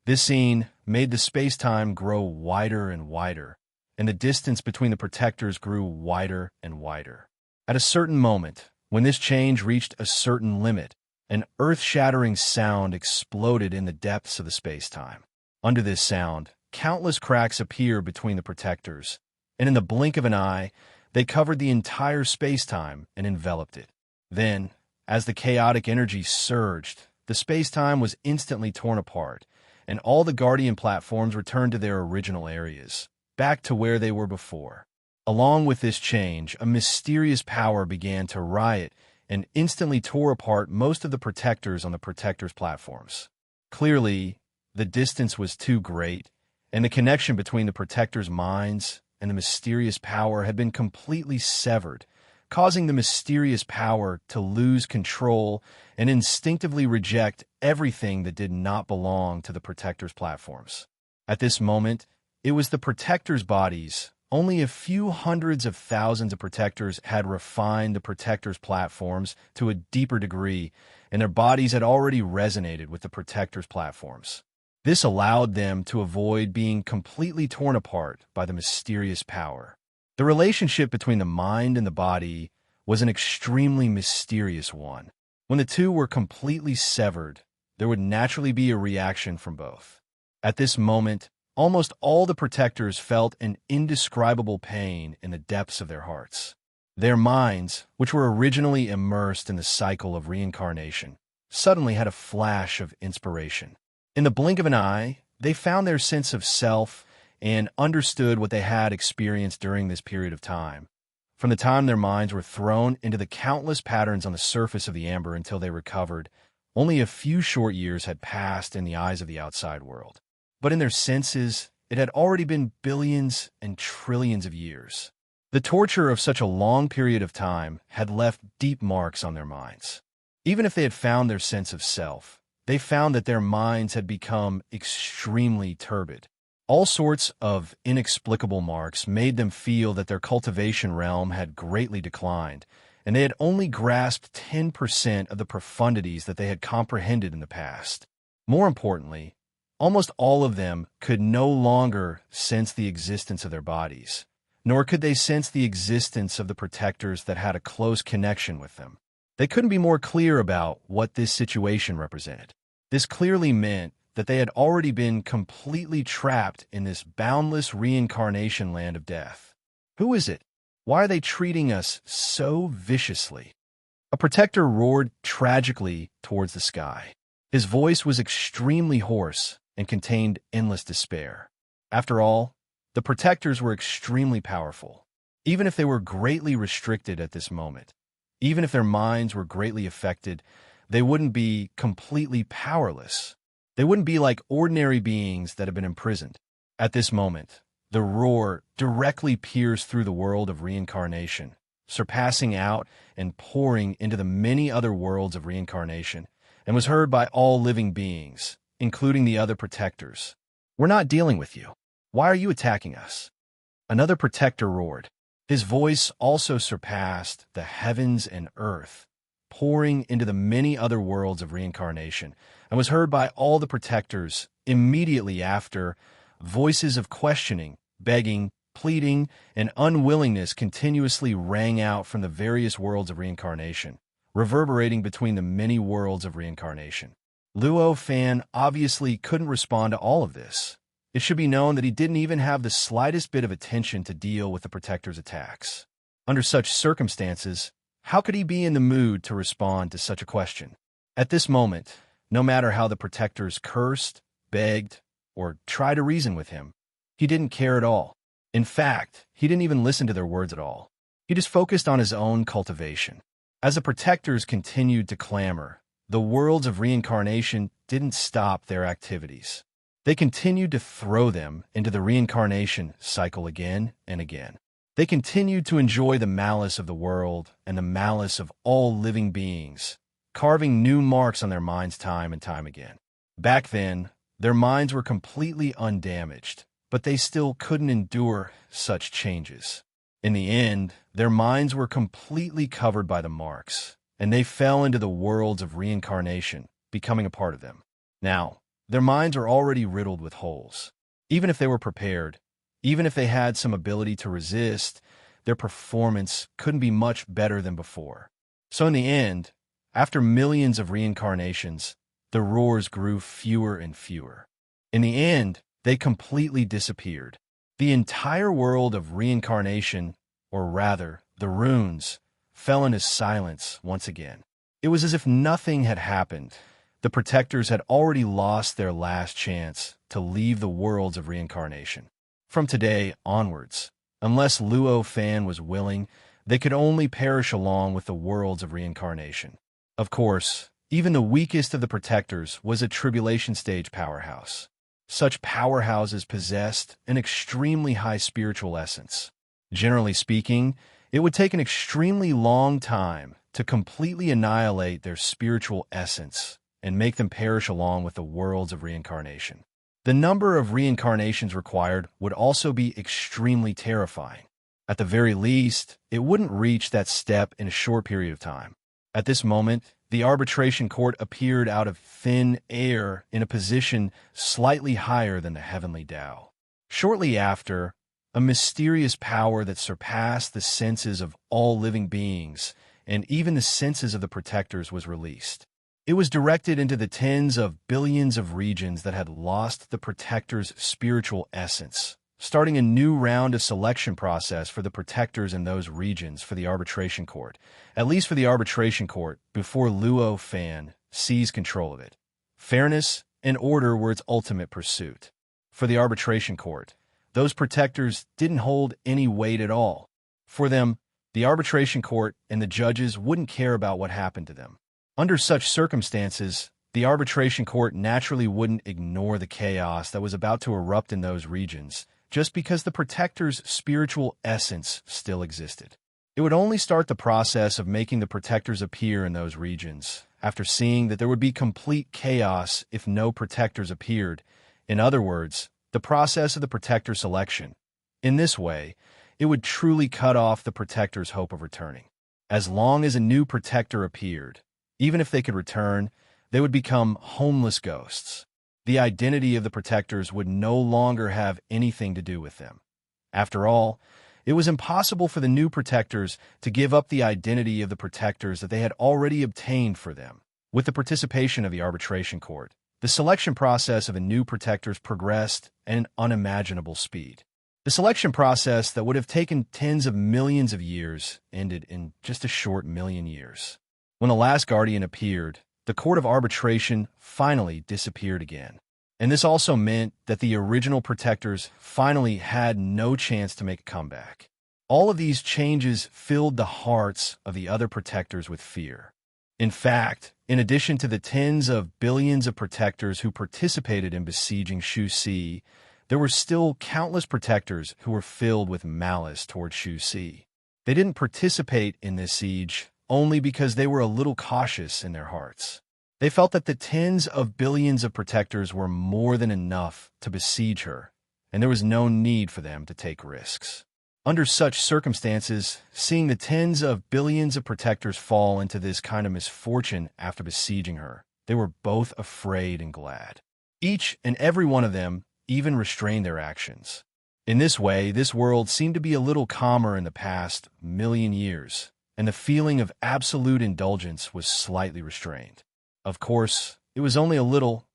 This scene made the space-time grow wider and wider, and the distance between the protectors grew wider and wider. At a certain moment, when this change reached a certain limit, an earth-shattering sound exploded in the depths of the space-time. Under this sound, countless cracks appeared between the protectors, and in the blink of an eye, they covered the entire space-time and enveloped it. Then, as the chaotic energy surged, the space-time was instantly torn apart, and all the Guardian platforms returned to their original areas, back to where they were before. Along with this change, a mysterious power began to riot and instantly tore apart most of the protectors on the protectors' platforms. Clearly, the distance was too great, and the connection between the protectors' minds and the mysterious power had been completely severed, causing the mysterious power to lose control and instinctively reject everything that did not belong to the protectors' platforms. At this moment, it was the protectors' bodies. Only a few hundreds of thousands of protectors had refined the protectors' platforms to a deeper degree, and their bodies had already resonated with the protectors' platforms. This allowed them to avoid being completely torn apart by the mysterious power. The relationship between the mind and the body was an extremely mysterious one. When the two were completely severed, there would naturally be a reaction from both. At this moment, almost all the protectors felt an indescribable pain in the depths of their hearts. Their minds, which were originally immersed in the cycle of reincarnation, suddenly had a flash of inspiration. In the blink of an eye, they found their sense of self and understood what they had experienced during this period of time. From the time their minds were thrown into the countless patterns on the surface of the amber until they recovered, only a few short years had passed in the eyes of the outside world. But in their senses, it had already been billions and trillions of years. The torture of such a long period of time had left deep marks on their minds. Even if they had found their sense of self, they found that their minds had become extremely turbid. All sorts of inexplicable marks made them feel that their cultivation realm had greatly declined, and they had only grasped 10% of the profundities that they had comprehended in the past. More importantly, almost all of them could no longer sense the existence of their bodies, nor could they sense the existence of the protectors that had a close connection with them. They couldn't be more clear about what this situation represented. This clearly meant that they had already been completely trapped in this boundless reincarnation land of death. Who is it? Why are they treating us so viciously? A protector roared tragically towards the sky. His voice was extremely hoarse and contained endless despair. After all, the protectors were extremely powerful. Even if they were greatly restricted at this moment, even if their minds were greatly affected, they wouldn't be completely powerless. They wouldn't be like ordinary beings that have been imprisoned. At this moment, the roar directly pierced through the world of reincarnation, surpassing out and pouring into the many other worlds of reincarnation, and was heard by all living beings, including the other protectors. We're not dealing with you. Why are you attacking us? Another protector roared. His voice also surpassed the heavens and earth, pouring into the many other worlds of reincarnation, and was heard by all the protectors immediately after. Voices of questioning, begging, pleading, and unwillingness continuously rang out from the various worlds of reincarnation, reverberating between the many worlds of reincarnation. Luo Fan obviously couldn't respond to all of this. It should be known that he didn't even have the slightest bit of attention to deal with the protector's attacks. Under such circumstances, how could he be in the mood to respond to such a question? At this moment, no matter how the protectors cursed, begged, or tried to reason with him, he didn't care at all. In fact, he didn't even listen to their words at all. He just focused on his own cultivation. As the protectors continued to clamor, the worlds of reincarnation didn't stop their activities. They continued to throw them into the reincarnation cycle again and again. They continued to enjoy the malice of the world and the malice of all living beings, carving new marks on their minds time and time again. Back then, their minds were completely undamaged, but they still couldn't endure such changes. In the end, their minds were completely covered by the marks, and they fell into the worlds of reincarnation, becoming a part of them. Now, their minds are already riddled with holes. Even if they were prepared, even if they had some ability to resist, their performance couldn't be much better than before. So in the end, after millions of reincarnations, the roars grew fewer and fewer. In the end, they completely disappeared. The entire world of reincarnation, or rather, the runes, fell into silence once again. It was as if nothing had happened. The protectors had already lost their last chance to leave the worlds of reincarnation. From today onwards, unless Luo Fan was willing, they could only perish along with the worlds of reincarnation. Of course, even the weakest of the protectors was a tribulation stage powerhouse. Such powerhouses possessed an extremely high spiritual essence. Generally speaking, it would take an extremely long time to completely annihilate their spiritual essence and make them perish along with the worlds of reincarnation. The number of reincarnations required would also be extremely terrifying. At the very least, it wouldn't reach that step in a short period of time. At this moment, the arbitration court appeared out of thin air in a position slightly higher than the heavenly Tao. Shortly after, a mysterious power that surpassed the senses of all living beings and even the senses of the protectors was released. It was directed into the tens of billions of regions that had lost the protector's spiritual essence, starting a new round of selection process for the protectors in those regions for the arbitration court, at least for the arbitration court before Luo Fan seized control of it. Fairness and order were its ultimate pursuit. For the arbitration court, those protectors didn't hold any weight at all. For them, the arbitration court and the judges wouldn't care about what happened to them. Under such circumstances, the arbitration court naturally wouldn't ignore the chaos that was about to erupt in those regions, just because the protector's spiritual essence still existed. It would only start the process of making the protectors appear in those regions, after seeing that there would be complete chaos if no protectors appeared. In other words, the process of the protector selection. In this way, it would truly cut off the protector's hope of returning. As long as a new protector appeared, even if they could return, they would become homeless ghosts. The identity of the protectors would no longer have anything to do with them. After all, it was impossible for the new protectors to give up the identity of the protectors that they had already obtained for them. With the participation of the arbitration court, the selection process of a new protectors progressed at an unimaginable speed. The selection process that would have taken tens of millions of years ended in just a short million years. When the last guardian appeared, the court of arbitration finally disappeared again. And this also meant that the original protectors finally had no chance to make a comeback. All of these changes filled the hearts of the other protectors with fear. In fact, in addition to the tens of billions of protectors who participated in besieging Shu Si, there were still countless protectors who were filled with malice toward Shu Si. They didn't participate in this siege only because they were a little cautious in their hearts. They felt that the tens of billions of protectors were more than enough to besiege her, and there was no need for them to take risks. Under such circumstances, seeing the tens of billions of protectors fall into this kind of misfortune after besieging her, they were both afraid and glad. Each and every one of them even restrained their actions. In this way, this world seemed to be a little calmer in the past million years, and the feeling of absolute indulgence was slightly restrained. Of course, it was only a little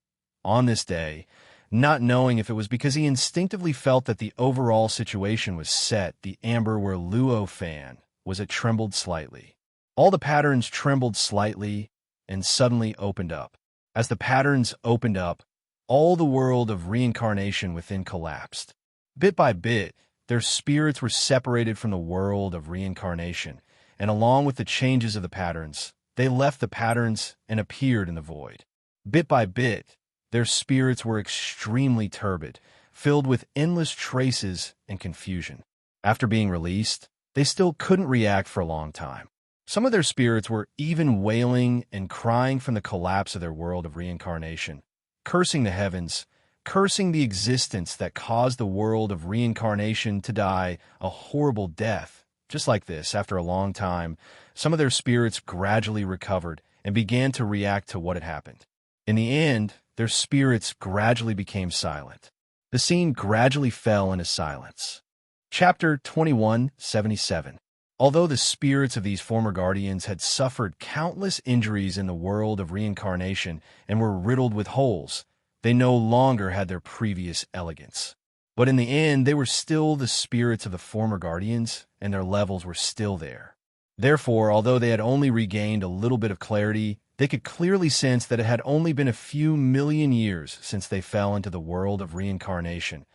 on this day, not knowing if it was because he instinctively felt that the overall situation was set. The amber where Luo fan was, it trembled slightly. All the patterns trembled slightly and suddenly opened up. As the patterns opened up, all the world of reincarnation within collapsed. Bit by bit, their spirits were separated from the world of reincarnation, and along with the changes of the patterns, they left the patterns and appeared in the void. Bit by bit, their spirits were extremely turbid, filled with endless traces and confusion. After being released, they still couldn't react for a long time. Some of their spirits were even wailing and crying from the collapse of their world of reincarnation, cursing the heavens, cursing the existence that caused the world of reincarnation to die a horrible death. Just like this, after a long time, some of their spirits gradually recovered and began to react to what had happened. In the end, their spirits gradually became silent. The scene gradually fell into silence. Chapter 2177. Although the spirits of these former guardians had suffered countless injuries in the world of reincarnation and were riddled with holes, they no longer had their previous elegance. But in the end, they were still the spirits of the former guardians, and their levels were still there. Therefore, although they had only regained a little bit of clarity, they could clearly sense that it had only been a few million years since they fell into the world of reincarnation.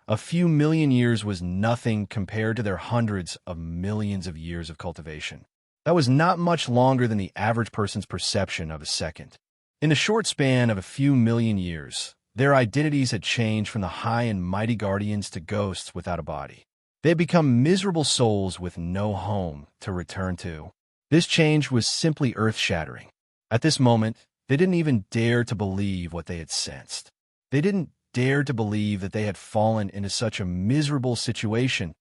A few million years was nothing compared to their hundreds of millions of years of cultivation. That was not much longer than the average person's perception of a second. In the short span of a few million years, their identities had changed from the high and mighty guardians to ghosts without a body. They had become miserable souls with no home to return to. This change was simply earth-shattering. At this moment, they didn't even dare to believe what they had sensed. They didn't dare to believe that they had fallen into such a miserable situation.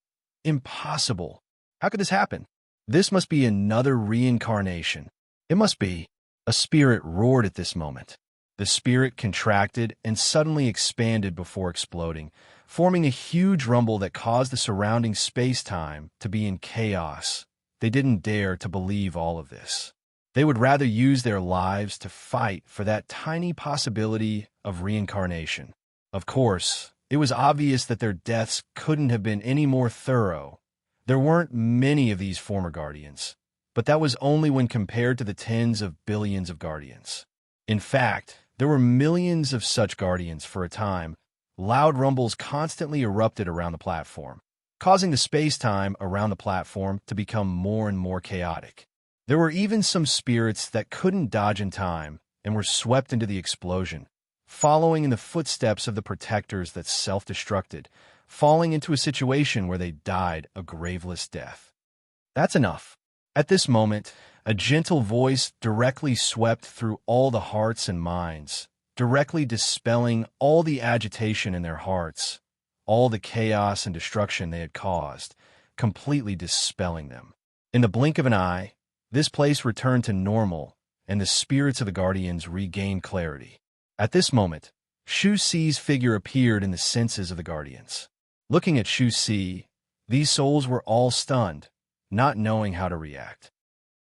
Impossible. How could this happen? This must be another reincarnation. It must be. A spirit roared at this moment. The spirit contracted and suddenly expanded before exploding, forming a huge rumble that caused the surrounding space-time to be in chaos. They didn't dare to believe all of this. They would rather use their lives to fight for that tiny possibility of reincarnation. Of course, it was obvious that their deaths couldn't have been any more thorough. There weren't many of these former guardians, but that was only when compared to the tens of billions of guardians. In fact, there were millions of such guardians for a time. Loud rumbles constantly erupted around the platform, causing the space-time around the platform to become more and more chaotic. There were even some spirits that couldn't dodge in time and were swept into the explosion, following in the footsteps of the protectors that self-destructed, falling into a situation where they died a graveless death. That's enough. At this moment, a gentle voice directly swept through all the hearts and minds, directly dispelling all the agitation in their hearts, all the chaos and destruction they had caused, completely dispelling them. In the blink of an eye, this place returned to normal, and the spirits of the guardians regained clarity. At this moment, Shu Si's figure appeared in the senses of the guardians. Looking at Shu Si, these souls were all stunned, not knowing how to react.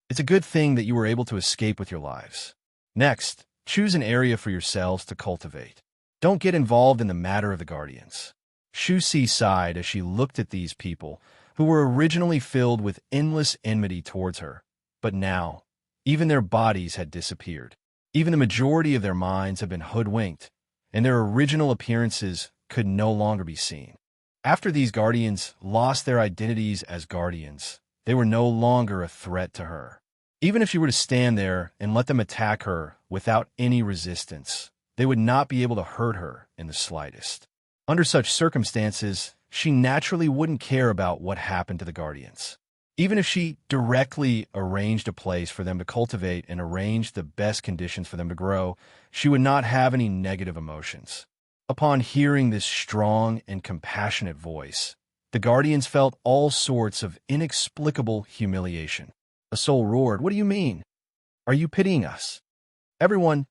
It's a good thing that you were able to escape with your lives. Next, choose an area for yourselves to cultivate. Don't get involved in the matter of the guardians. Shu Si sighed as she looked at these people, who were originally filled with endless enmity towards her, but now, even their bodies had disappeared. Even the majority of their minds had been hoodwinked, and their original appearances could no longer be seen. After these guardians lost their identities as guardians, they were no longer a threat to her. Even if she were to stand there and let them attack her without any resistance, they would not be able to hurt her in the slightest. Under such circumstances, she naturally wouldn't care about what happened to the guardians. Even if she directly arranged a place for them to cultivate and arranged the best conditions for them to grow, she would not have any negative emotions. Upon hearing this strong and compassionate voice, the guardians felt all sorts of inexplicable humiliation. A soul roared, "What do you mean? Are you pitying us? Everyone,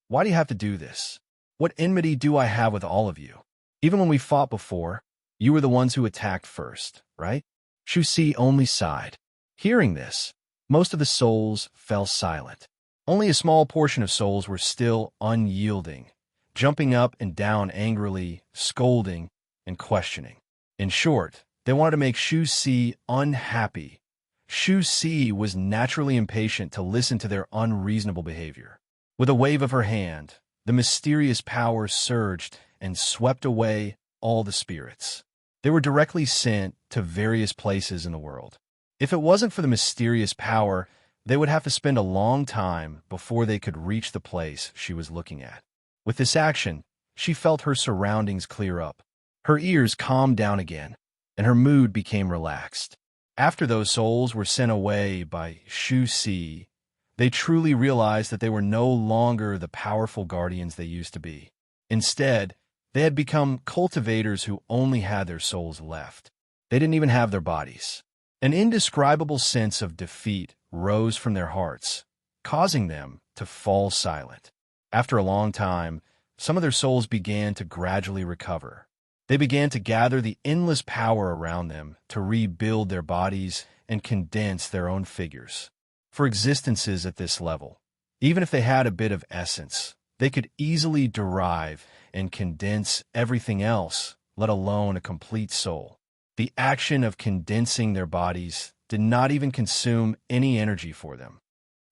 why do you have to do this? What enmity do I have with all of you? Even when we fought before, you were the ones who attacked first, right?" Shu Si only sighed. Hearing this, most of the souls fell silent. Only a small portion of souls were still unyielding, jumping up and down angrily, scolding, and questioning. In short, they wanted to make Shu Si unhappy. Shu Si was naturally impatient to listen to their unreasonable behavior. With a wave of her hand, the mysterious power surged and swept away all the spirits. They were directly sent to various places in the world. If it wasn't for the mysterious power, they would have to spend a long time before they could reach the place she was looking at. With this action, she felt her surroundings clear up. Her ears calmed down again, and her mood became relaxed. After those souls were sent away by Shu Si, they truly realized that they were no longer the powerful guardians they used to be. Instead, they had become cultivators who only had their souls left. They didn't even have their bodies. An indescribable sense of defeat rose from their hearts, causing them to fall silent. After a long time, some of their souls began to gradually recover. They began to gather the endless power around them to rebuild their bodies and condense their own figures. For existences at this level, even if they had a bit of essence, they could easily derive and condense everything else, let alone a complete soul. The action of condensing their bodies did not even consume any energy for them.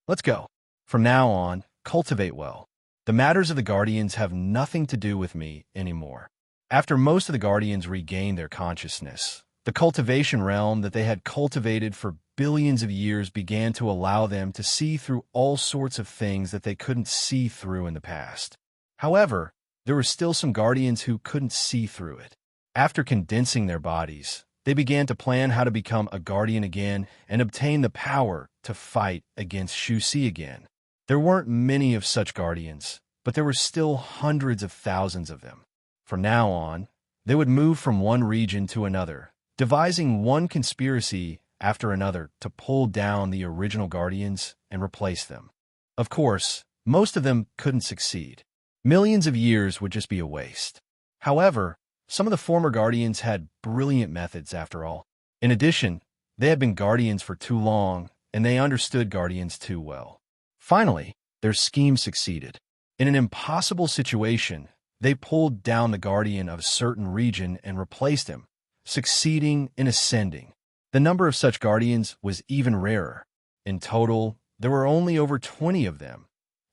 Let's go. From now on, cultivate well. The matters of the guardians have nothing to do with me anymore. After most of the guardians regained their consciousness, the cultivation realm that they had cultivated for billions of years began to allow them to see through all sorts of things that they couldn't see through in the past. However, there were still some guardians who couldn't see through it. After condensing their bodies, they began to plan how to become a guardian again and obtain the power to fight against Shu Si again. There weren't many of such guardians, but there were still hundreds of thousands of them. From now on, they would move from one region to another, devising one conspiracy after another to pull down the original guardians and replace them. Of course, most of them couldn't succeed. Millions of years would just be a waste. However, some of the former guardians had brilliant methods after all. In addition, they had been guardians for too long, and they understood guardians too well. Finally, their scheme succeeded. In an impossible situation, they pulled down the guardian of a certain region and replaced him, succeeding in ascending. The number of such guardians was even rarer. In total, there were only over 20 of them.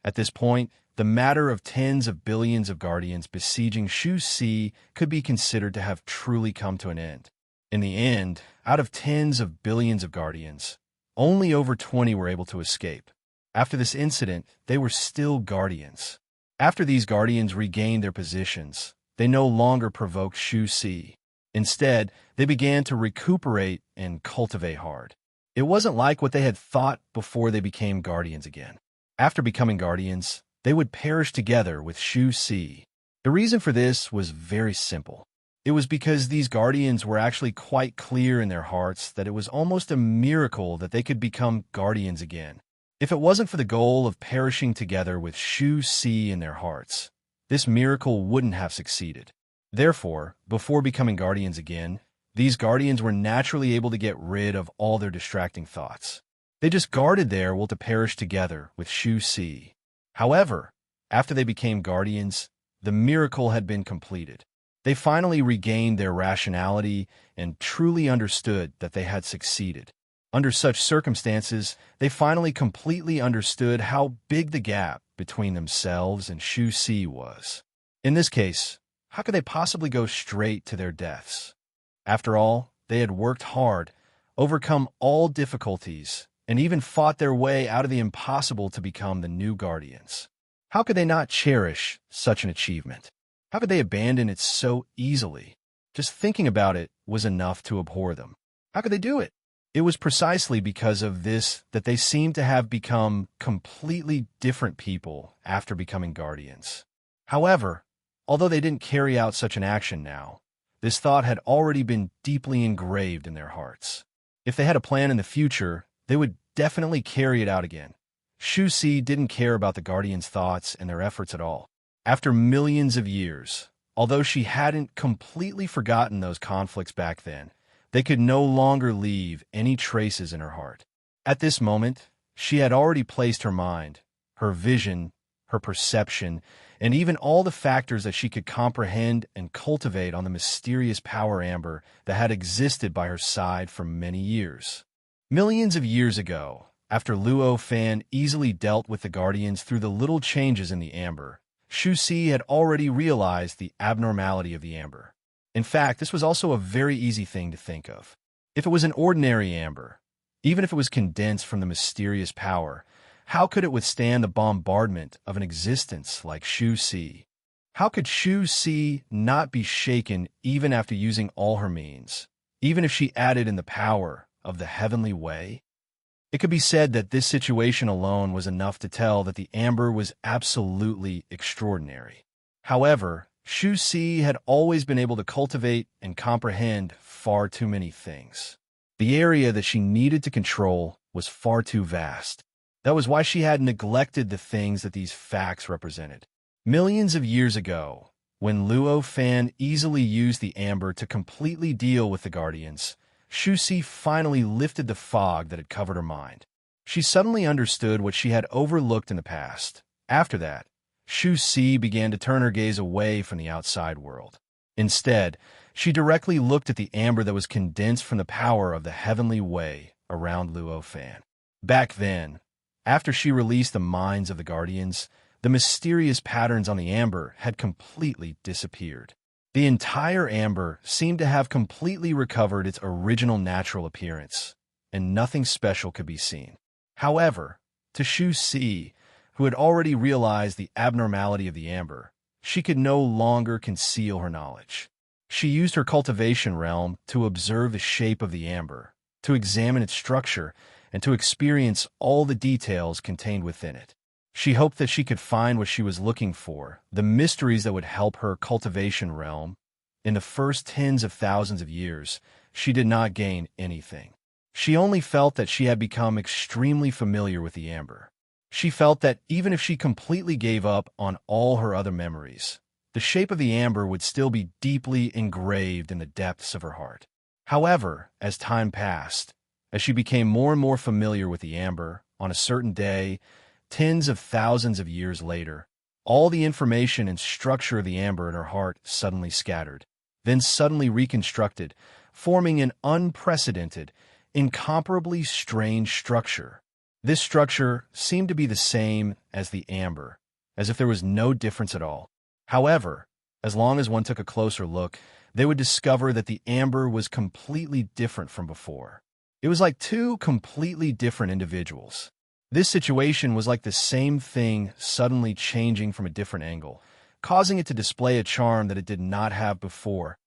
At this point, the matter of tens of billions of guardians besieging Shu Si could be considered to have truly come to an end. In the end, out of tens of billions of guardians, only over 20 were able to escape. After this incident, they were still guardians. After these guardians regained their positions, they no longer provoked Shu Si. Instead, they began to recuperate and cultivate hard. It wasn't like what they had thought before they became guardians again. After becoming guardians, they would perish together with Shu Si. The reason for this was very simple. It was because these guardians were actually quite clear in their hearts that it was almost a miracle that they could become guardians again. If it wasn't for the goal of perishing together with Shu Si in their hearts, this miracle wouldn't have succeeded. Therefore, before becoming guardians again, these guardians were naturally able to get rid of all their distracting thoughts. They just guarded their will to perish together with Shu Si. However, after they became guardians, the miracle had been completed. They finally regained their rationality and truly understood that they had succeeded. Under such circumstances, they finally completely understood how big the gap between themselves and Shu Si was. In this case, how could they possibly go straight to their deaths? After all, they had worked hard, overcome all difficulties, and even fought their way out of the impossible to become the new guardians. How could they not cherish such an achievement? How could they abandon it so easily? Just thinking about it was enough to abhor them. How could they do it? It was precisely because of this that they seemed to have become completely different people after becoming guardians. However, although they didn't carry out such an action now, this thought had already been deeply engraved in their hearts. If they had a plan in the future, they would definitely carry it out again. Shu Si didn't care about the guardians' thoughts and their efforts at all. After millions of years, although she hadn't completely forgotten those conflicts back then, they could no longer leave any traces in her heart. At this moment, she had already placed her mind, her vision, her perception, and even all the factors that she could comprehend and cultivate on the mysterious power amber that had existed by her side for many years. Millions of years ago, after Luo Fan easily dealt with the guardians through the little changes in the amber, Shu Si had already realized the abnormality of the amber. In fact, this was also a very easy thing to think of. If it was an ordinary amber, even if it was condensed from the mysterious power, how could it withstand the bombardment of an existence like Shu Si? How could Shu Si not be shaken even after using all her means, even if she added in the power of the heavenly way? It could be said that this situation alone was enough to tell that the amber was absolutely extraordinary. However, Shu Si had always been able to cultivate and comprehend far too many things. The area that she needed to control was far too vast. That was why she had neglected the things that these facts represented. Millions of years ago, when Luo Fan easily used the amber to completely deal with the guardians, Shu Si finally lifted the fog that had covered her mind. She suddenly understood what she had overlooked in the past. After that, Shu Si began to turn her gaze away from the outside world. Instead, she directly looked at the amber that was condensed from the power of the heavenly way around Luo Fan. Back then, after she released the minds of the guardians, the mysterious patterns on the amber had completely disappeared. The entire amber seemed to have completely recovered its original natural appearance, and nothing special could be seen. However, to Shu Si, who had already realized the abnormality of the amber, she could no longer conceal her knowledge. She used her cultivation realm to observe the shape of the amber, to examine its structure, and to experience all the details contained within it. She hoped that she could find what she was looking for, the mysteries that would help her cultivation realm. In the first tens of thousands of years, she did not gain anything. She only felt that she had become extremely familiar with the amber. She felt that even if she completely gave up on all her other memories, the shape of the amber would still be deeply engraved in the depths of her heart. However, as time passed, as she became more and more familiar with the amber, on a certain day, tens of thousands of years later, all the information and structure of the amber in her heart suddenly scattered, then suddenly reconstructed, forming an unprecedented, incomparably strange structure. This structure seemed to be the same as the amber, as if there was no difference at all. However, as long as one took a closer look, they would discover that the amber was completely different from before. It was like two completely different individuals. This situation was like the same thing suddenly changing from a different angle, causing it to display a charm that it did not have before.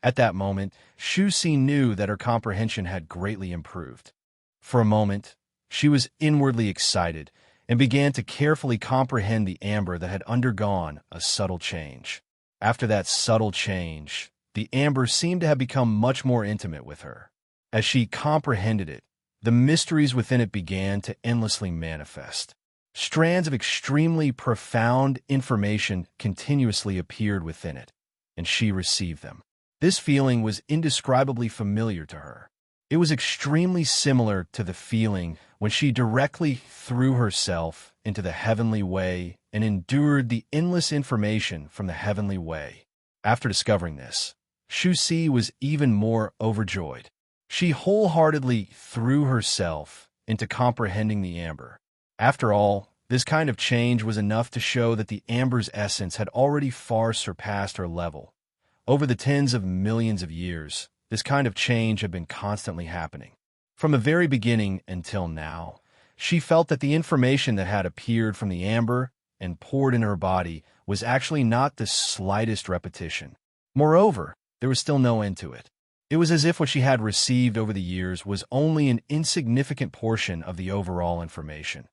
At that moment, Shu-Si knew that her comprehension had greatly improved. For a moment, she was inwardly excited and began to carefully comprehend the amber that had undergone a subtle change. After that subtle change, the amber seemed to have become much more intimate with her. As she comprehended it, the mysteries within it began to endlessly manifest. Strands of extremely profound information continuously appeared within it, and she received them. This feeling was indescribably familiar to her. It was extremely similar to the feeling when she directly threw herself into the heavenly way and endured the endless information from the heavenly way. After discovering this, Shu-Si was even more overjoyed. She wholeheartedly threw herself into comprehending the amber. After all, this kind of change was enough to show that the amber's essence had already far surpassed her level. Over the tens of millions of years, this kind of change had been constantly happening. From the very beginning until now, she felt that the information that had appeared from the amber and poured in her body was actually not the slightest repetition. Moreover, there was still no end to it. It was as if what she had received over the years was only an insignificant portion of the overall information.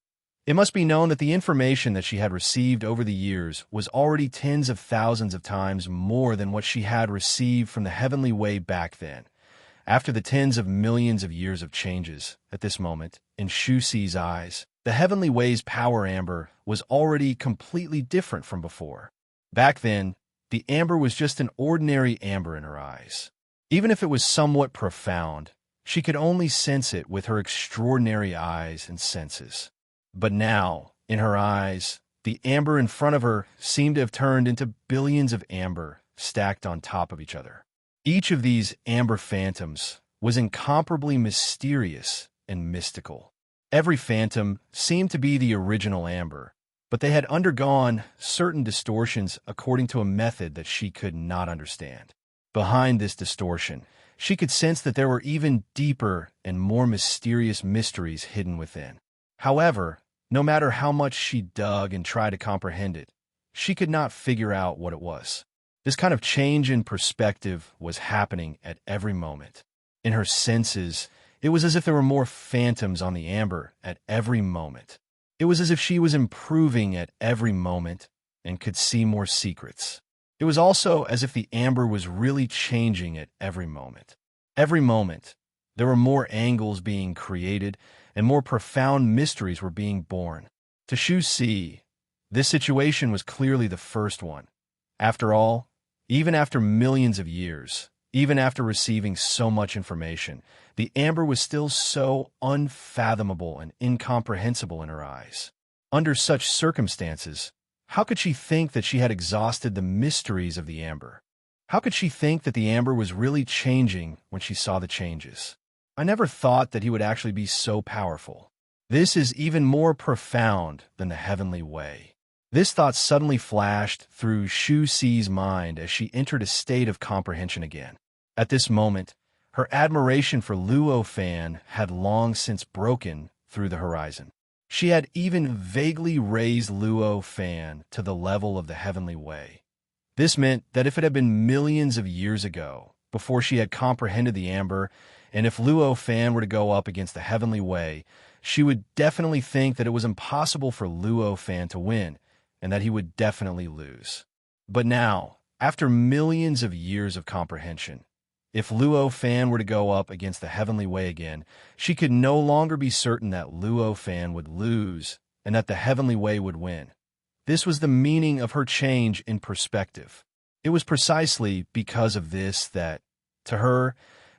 It must be known that the information that she had received over the years was already tens of thousands of times more than what she had received from the heavenly way back then. After the tens of millions of years of changes, at this moment, in Shu-Si's eyes, the heavenly way's power amber was already completely different from before. Back then, the amber was just an ordinary amber in her eyes. Even if it was somewhat profound, she could only sense it with her extraordinary eyes and senses. But now, in her eyes, the amber in front of her seemed to have turned into billions of amber stacked on top of each other. Each of these amber phantoms was incomparably mysterious and mystical. Every phantom seemed to be the original amber, but they had undergone certain distortions according to a method that she could not understand. Behind this distortion, she could sense that there were even deeper and more mysterious mysteries hidden within. However, no matter how much she dug and tried to comprehend it, she could not figure out what it was. This kind of change in perspective was happening at every moment. In her senses, it was as if there were more phantoms on the amber at every moment. It was as if she was improving at every moment and could see more secrets. It was also as if the amber was really changing at every moment. Every moment, there were more angles being created and more profound mysteries were being born. To Shu-Si, this situation was clearly the first one. After all, even after millions of years, even after receiving so much information, the amber was still so unfathomable and incomprehensible in her eyes. Under such circumstances, how could she think that she had exhausted the mysteries of the amber? How could she think that the amber was really changing when she saw the changes? I never thought that he would actually be so powerful. This is even more profound than the heavenly way. This thought suddenly flashed through Shu-Si's mind as she entered a state of comprehension again. At this moment, her admiration for Luo Fan had long since broken through the horizon. She had even vaguely raised Luo Fan to the level of the heavenly way. This meant that if it had been millions of years ago, before she had comprehended the amber, and if Luo Fan were to go up against the heavenly way, she would definitely think that it was impossible for Luo Fan to win, and that he would definitely lose. But now, after millions of years of comprehension, if Luo Fan were to go up against the heavenly way again, she could no longer be certain that Luo Fan would lose and that the heavenly way would win. This was the meaning of her change in perspective. It was precisely because of this that, to her,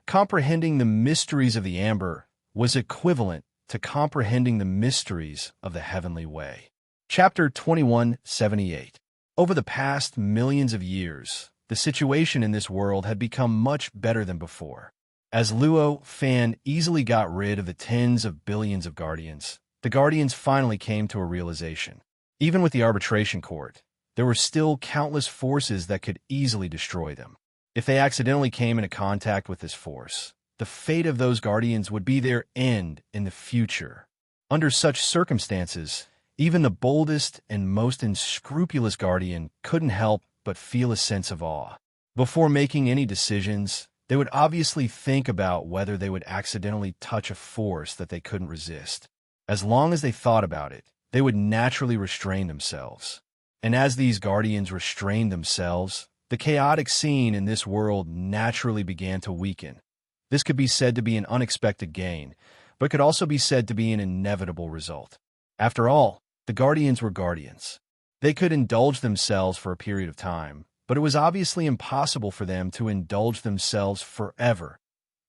comprehending the mysteries of the amber was equivalent to comprehending the mysteries of the heavenly way. Chapter 2178. Over the past millions of years, the situation in this world had become much better than before. As Luo Fan easily got rid of the tens of billions of guardians, the guardians finally came to a realization. Even with the arbitration court, there were still countless forces that could easily destroy them. If they accidentally came into contact with this force, the fate of those guardians would be their end in the future. Under such circumstances, even the boldest and most unscrupulous guardian couldn't help but feel a sense of awe. Before making any decisions, they would obviously think about whether they would accidentally touch a force that they couldn't resist. As long as they thought about it, they would naturally restrain themselves. And as these guardians restrained themselves, the chaotic scene in this world naturally began to weaken. This could be said to be an unexpected gain, but could also be said to be an inevitable result. After all, the guardians were guardians. They could indulge themselves for a period of time, but it was obviously impossible for them to indulge themselves forever.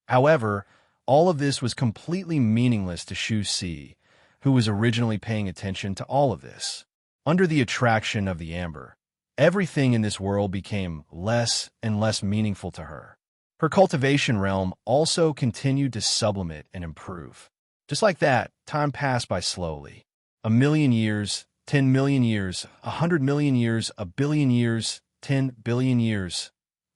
However, all of this was completely meaningless to Shu Si, who was originally paying attention to all of this. Under the attraction of the amber, everything in this world became less and less meaningful to her. Her cultivation realm also continued to sublimate and improve. Just like that, time passed by slowly. 1,000,000 years, 10,000,000 years, 100,000,000 years, 1,000,000,000 years, 10,000,000,000 years.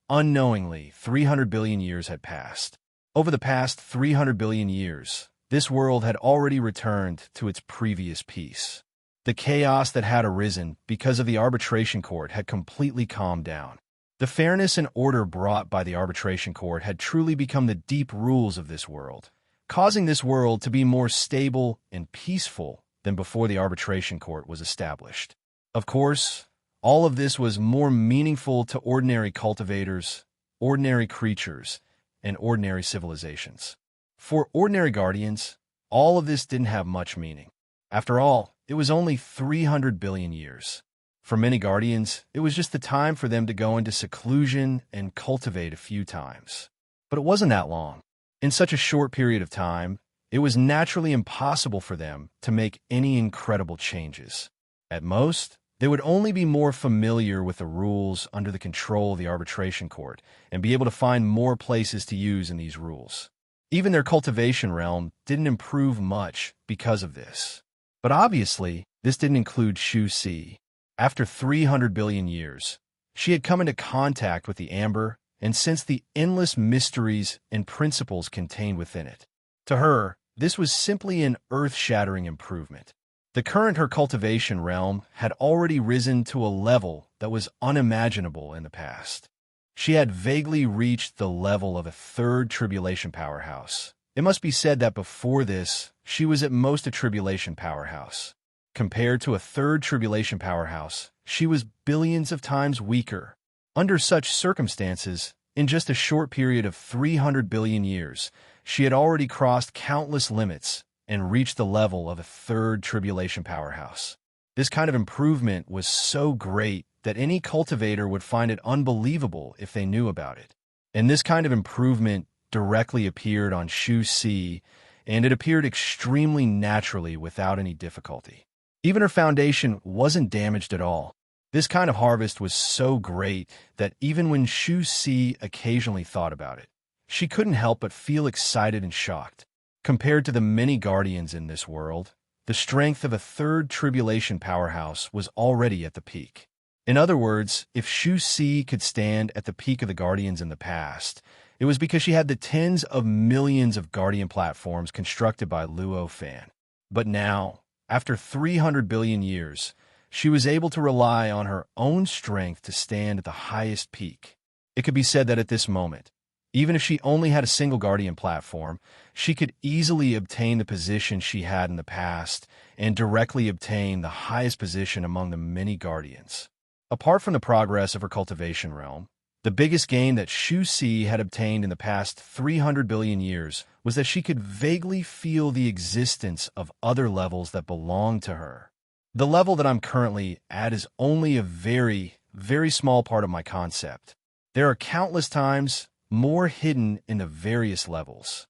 Unknowingly, 300 billion years had passed. Over the past 300 billion years, this world had already returned to its previous peace. The chaos that had arisen because of the arbitration court had completely calmed down. The fairness and order brought by the arbitration court had truly become the deep rules of this world, causing this world to be more stable and peaceful than before the arbitration court was established. Of course, all of this was more meaningful to ordinary cultivators, ordinary creatures, and ordinary civilizations. For ordinary guardians, all of this didn't have much meaning. After all, it was only 300 billion years. For many guardians, it was just the time for them to go into seclusion and cultivate a few times. But it wasn't that long. In such a short period of time, it was naturally impossible for them to make any incredible changes. At most, they would only be more familiar with the rules under the control of the arbitration court and be able to find more places to use in these rules. Even their cultivation realm didn't improve much because of this. But obviously, this didn't include Shu Si. After 300 billion years, she had come into contact with the amber and sensed the endless mysteries and principles contained within it. To her, this was simply an earth-shattering improvement. The current her cultivation realm had already risen to a level that was unimaginable in the past. She had vaguely reached the level of a third tribulation powerhouse. It must be said that before this, she was at most a tribulation powerhouse. Compared to a third tribulation powerhouse, she was billions of times weaker. Under such circumstances, in just a short period of 300 billion years, she had already crossed countless limits and reached the level of a third tribulation powerhouse. This kind of improvement was so great that any cultivator would find it unbelievable if they knew about it. And this kind of improvement directly appeared on Shu Si, and it appeared extremely naturally without any difficulty. Even her foundation wasn't damaged at all. This kind of harvest was so great that even when Shu Si occasionally thought about it, she couldn't help but feel excited and shocked. Compared to the many guardians in this world, the strength of a third tribulation powerhouse was already at the peak. In other words, if Shu Si could stand at the peak of the guardians in the past, it was because she had the tens of millions of guardian platforms constructed by Luo Fan. But now, after 300 billion years, she was able to rely on her own strength to stand at the highest peak. It could be said that at this moment, even if she only had a single guardian platform, she could easily obtain the position she had in the past and directly obtain the highest position among the many guardians. Apart from the progress of her cultivation realm, the biggest gain that Shu Si had obtained in the past 300 billion years was that she could vaguely feel the existence of other levels that belonged to her. The level that I'm currently at is only a very, very small part of my concept. There are countless times more hidden in the various levels.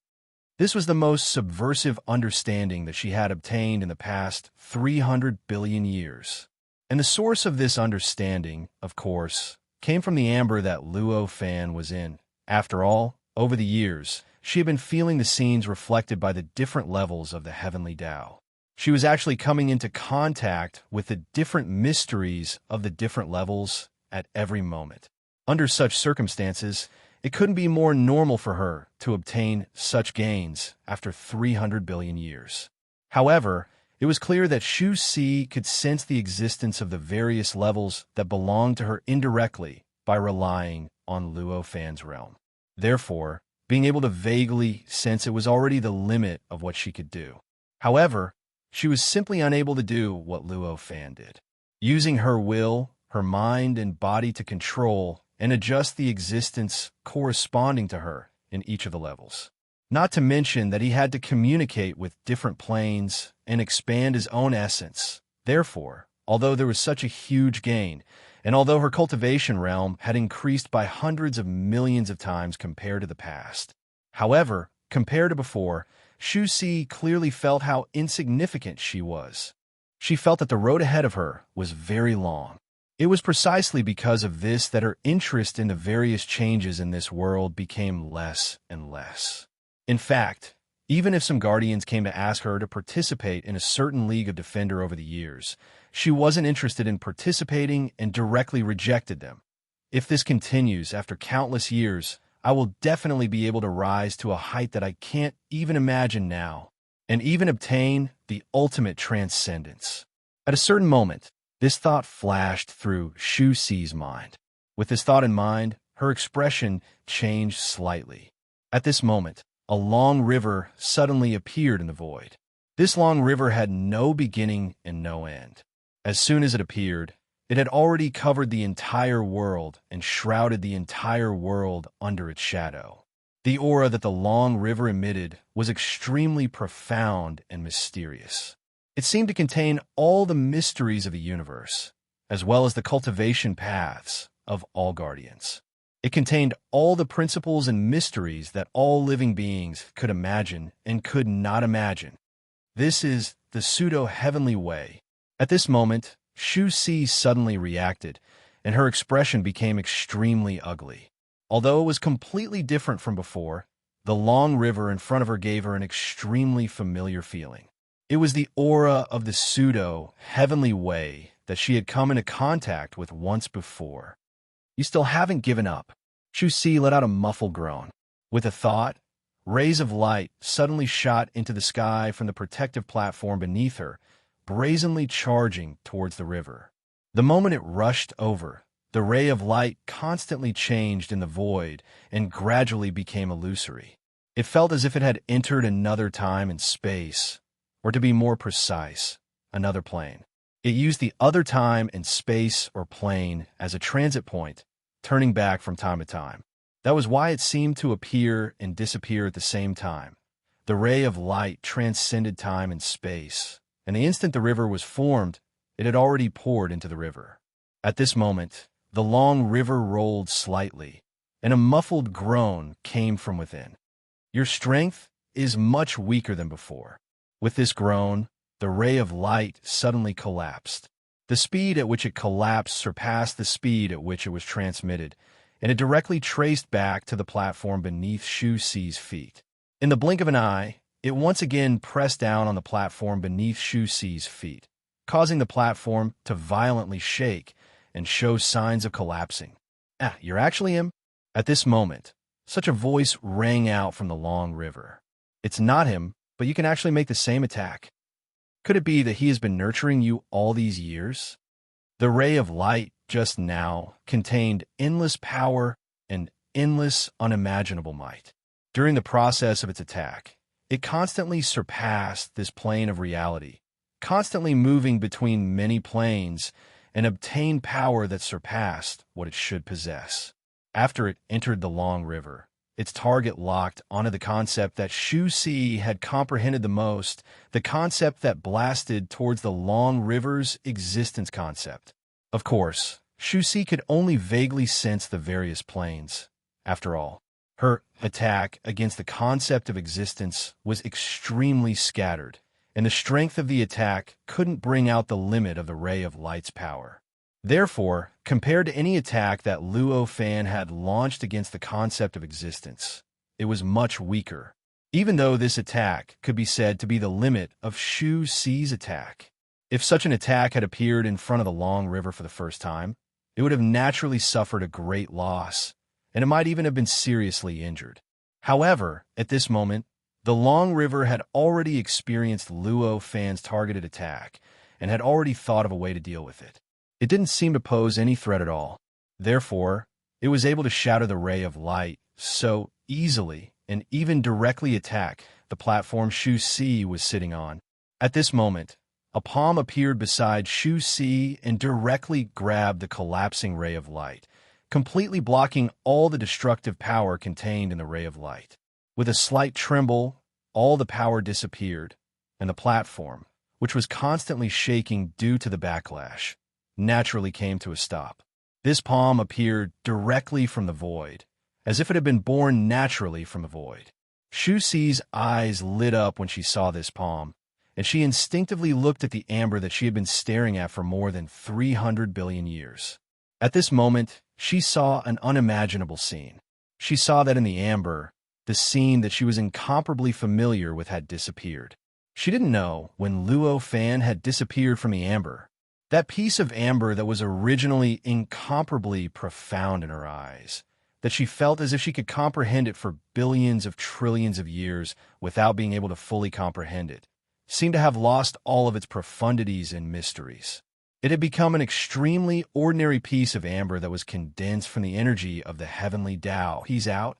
This was the most subversive understanding that she had obtained in the past 300 billion years. And the source of this understanding, of course, came from the amber that Luo Fan was in. After all, over the years, she had been feeling the scenes reflected by the different levels of the heavenly Tao. She was actually coming into contact with the different mysteries of the different levels at every moment. Under such circumstances, it couldn't be more normal for her to obtain such gains after 300 billion years. However, it was clear that Shu Si could sense the existence of the various levels that belonged to her indirectly by relying on Luo Fan's realm. Therefore, being able to vaguely sense it was already the limit of what she could do. However, she was simply unable to do what Luo Fan did. Using her will, her mind and body to control and adjust the existence corresponding to her in each of the levels. Not to mention that he had to communicate with different planes and expand his own essence. Therefore, although there was such a huge gain, and although her cultivation realm had increased by hundreds of millions of times compared to the past, however, compared to before, Shu Si clearly felt how insignificant she was. She felt that the road ahead of her was very long. It was precisely because of this that her interest in the various changes in this world became less and less. In fact, even if some guardians came to ask her to participate in a certain league of defender over the years, she wasn't interested in participating and directly rejected them. If this continues after countless years, I will definitely be able to rise to a height that I can't even imagine now, and even obtain the ultimate transcendence. At a certain moment, this thought flashed through Shu Si's mind. With this thought in mind, her expression changed slightly. At this moment, a long river suddenly appeared in the void. This long river had no beginning and no end. As soon as it appeared, it had already covered the entire world and shrouded the entire world under its shadow. The aura that the long river emitted was extremely profound and mysterious. It seemed to contain all the mysteries of the universe, as well as the cultivation paths of all guardians. It contained all the principles and mysteries that all living beings could imagine and could not imagine. This is the pseudo-heavenly way. At this moment, Shu Si suddenly reacted, and her expression became extremely ugly. Although it was completely different from before, the long river in front of her gave her an extremely familiar feeling. It was the aura of the pseudo-heavenly way that she had come into contact with once before. You still haven't given up. Shu Si let out a muffled groan. With a thought, rays of light suddenly shot into the sky from the protective platform beneath her, brazenly charging towards the river. The moment it rushed over, the ray of light constantly changed in the void and gradually became illusory. It felt as if it had entered another time and space, or to be more precise, another plane. It used the other time and space or plane as a transit point, turning back from time to time. That was why it seemed to appear and disappear at the same time. The ray of light transcended time and space, and the instant the river was formed, it had already poured into the river. At this moment, the long river rolled slightly, and a muffled groan came from within. Your strength is much weaker than before. With this groan, the ray of light suddenly collapsed. The speed at which it collapsed surpassed the speed at which it was transmitted, and it directly traced back to the platform beneath Shu Si's feet. In the blink of an eye, it once again pressed down on the platform beneath Shu Si's feet, causing the platform to violently shake and show signs of collapsing. You're actually him? At this moment, such a voice rang out from the long river. It's not him, but you can actually make the same attack. Could it be that he has been nurturing you all these years? The ray of light just now contained endless power and endless unimaginable might. During the process of its attack, it constantly surpassed this plane of reality, constantly moving between many planes, and obtained power that surpassed what it should possess. After it entered the long river, its target locked onto the concept that Shu Si had comprehended the most, the concept that blasted towards the long river's existence concept. Of course, Shu Si could only vaguely sense the various planes. After all, her attack against the concept of existence was extremely scattered, and the strength of the attack couldn't bring out the limit of the ray of light's power. Therefore, compared to any attack that Luo Fan had launched against the concept of existence, it was much weaker, even though this attack could be said to be the limit of Shu Si's attack. If such an attack had appeared in front of the long river for the first time, it would have naturally suffered a great loss, and it might even have been seriously injured. However, at this moment, the long river had already experienced Luo Fan's targeted attack and had already thought of a way to deal with it. It didn't seem to pose any threat at all. Therefore, It was able to shatter the ray of light so easily and even directly attack the platform Shu Si was sitting on. At this moment, a palm appeared beside Shu Si and directly grabbed the collapsing ray of light, completely blocking all the destructive power contained in the ray of light. With a slight tremble, all the power disappeared, and the platform, which was constantly shaking due to the backlash, naturally came to a stop. This palm appeared directly from the void, as if it had been born naturally from the void. Shu Si's eyes lit up when she saw this palm, and she instinctively looked at the amber that she had been staring at for more than 300 billion years. At this moment, she saw an unimaginable scene. She saw that in the amber, the scene that she was incomparably familiar with had disappeared. She didn't know when Luo Fan had disappeared from the amber. That piece of amber that was originally incomparably profound in her eyes, that she felt as if she could comprehend it for billions of trillions of years without being able to fully comprehend it, seemed to have lost all of its profundities and mysteries. It had become an extremely ordinary piece of amber that was condensed from the energy of the heavenly Tao. He's out.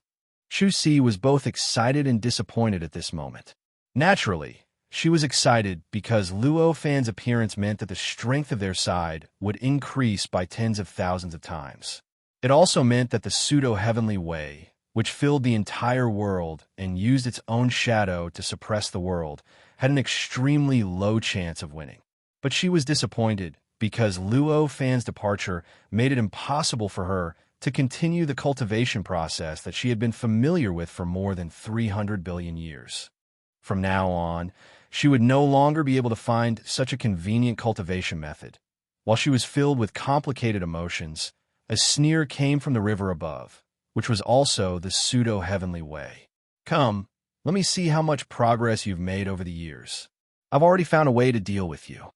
Shu Si was both excited and disappointed at this moment. Naturally, she was excited because Luo Fan's appearance meant that the strength of their side would increase by tens of thousands of times. It also meant that the pseudo-heavenly way, which filled the entire world and used its own shadow to suppress the world, had an extremely low chance of winning. But she was disappointed because Luo Fan's departure made it impossible for her to continue the cultivation process that she had been familiar with for more than 300 billion years. From now on, she would no longer be able to find such a convenient cultivation method. While she was filled with complicated emotions, a sneer came from the river above, which was also the pseudo-heavenly way. Come, let me see how much progress you've made over the years. I've already found a way to deal with you.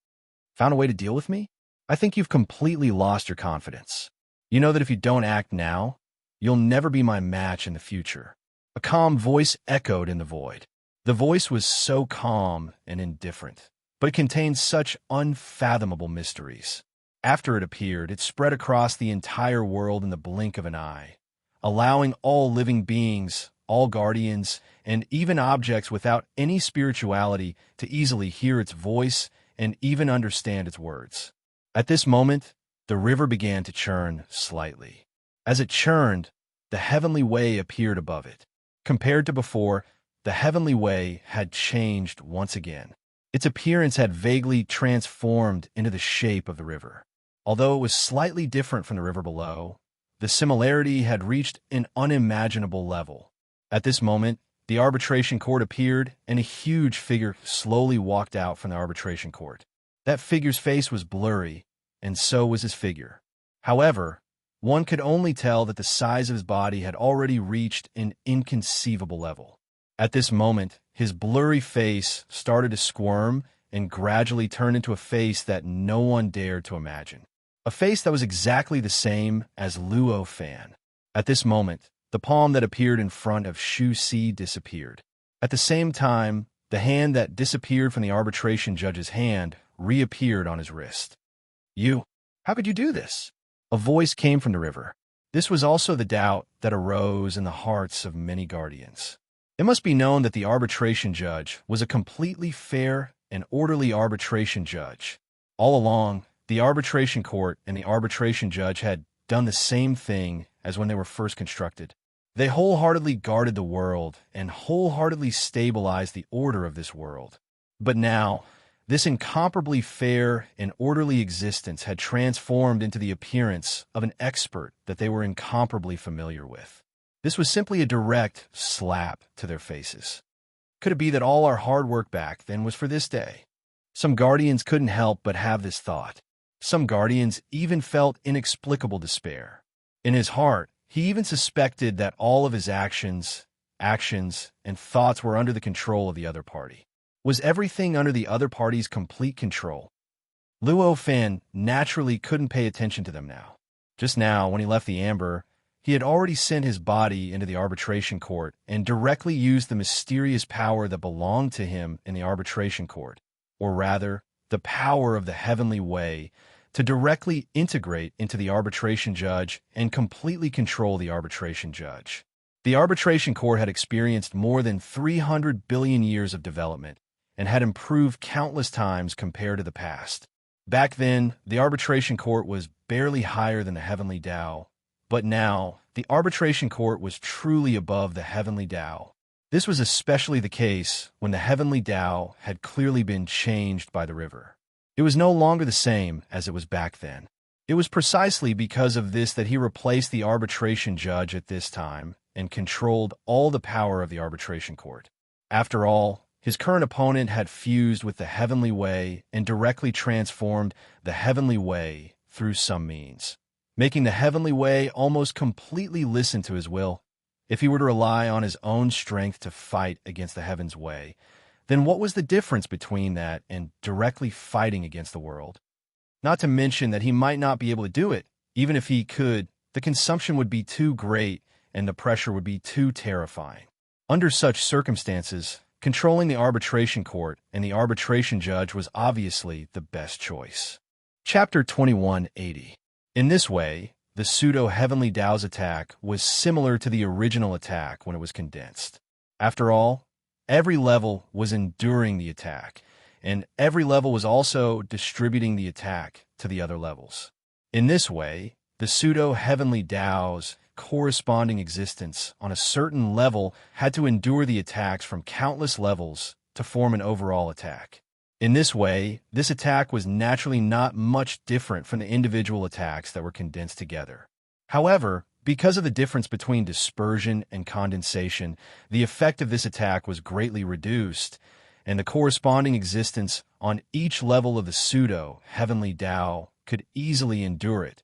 Found a way to deal with me? I think you've completely lost your confidence. You know that if you don't act now, you'll never be my match in the future. A calm voice echoed in the void. The voice was so calm and indifferent, but it contained such unfathomable mysteries. After it appeared, it spread across the entire world in the blink of an eye, allowing all living beings, all guardians, and even objects without any spirituality to easily hear its voice and even understand its words. At this moment, the river began to churn slightly. As it churned, the heavenly way appeared above it. Compared to before, the heavenly way had changed once again. Its appearance had vaguely transformed into the shape of the river. Although it was slightly different from the river below, the similarity had reached an unimaginable level. At this moment, the arbitration court appeared, and a huge figure slowly walked out from the arbitration court. That figure's face was blurry, and so was his figure. However, one could only tell that the size of his body had already reached an inconceivable level. At this moment, his blurry face started to squirm and gradually turned into a face that no one dared to imagine. A face that was exactly the same as Luo Fan. At this moment, the palm that appeared in front of Shu Si disappeared. At the same time, the hand that disappeared from the arbitration judge's hand reappeared on his wrist. You, how could you do this? A voice came from the river. This was also the doubt that arose in the hearts of many guardians. It must be known that the arbitration judge was a completely fair and orderly arbitration judge. All along, the arbitration court and the arbitration judge had done the same thing as when they were first constructed. They wholeheartedly guarded the world and wholeheartedly stabilized the order of this world. But now, this incomparably fair and orderly existence had transformed into the appearance of an expert that they were incomparably familiar with. This was simply a direct slap to their faces. Could it be that all our hard work back then was for this day? Some guardians couldn't help but have this thought. Some guardians even felt inexplicable despair. In his heart, he even suspected that all of his actions, and thoughts were under the control of the other party. Was everything under the other party's complete control? Luo Fan naturally couldn't pay attention to them now. Just now, when he left the amber, he had already sent his body into the arbitration court and directly used the mysterious power that belonged to him in the arbitration court, or rather, the power of the heavenly way to directly integrate into the arbitration judge and completely control the arbitration judge. The arbitration court had experienced more than 300 billion years of development and had improved countless times compared to the past. Back then, the arbitration court was barely higher than the heavenly Tao, but now, the arbitration court was truly above the heavenly Tao. This was especially the case when the heavenly Tao had clearly been changed by the river. It was no longer the same as it was back then. It was precisely because of this that he replaced the arbitration judge at this time and controlled all the power of the arbitration court. After all, his current opponent had fused with the heavenly way and directly transformed the heavenly way through some means, making the heavenly way almost completely listen to his will. If he were to rely on his own strength to fight against the heaven's way, then what was the difference between that and directly fighting against the world? Not to mention that he might not be able to do it. Even if he could, the consumption would be too great and the pressure would be too terrifying. Under such circumstances, controlling the arbitration court and the arbitration judge was obviously the best choice. Chapter 2180. In this way, the pseudo-heavenly Tao's attack was similar to the original attack when it was condensed. After all, every level was enduring the attack, and every level was also distributing the attack to the other levels. In this way, the pseudo-heavenly Tao's corresponding existence on a certain level had to endure the attacks from countless levels to form an overall attack. In this way, this attack was naturally not much different from the individual attacks that were condensed together. However, because of the difference between dispersion and condensation, the effect of this attack was greatly reduced, and the corresponding existence on each level of the pseudo-heavenly Tao could easily endure it.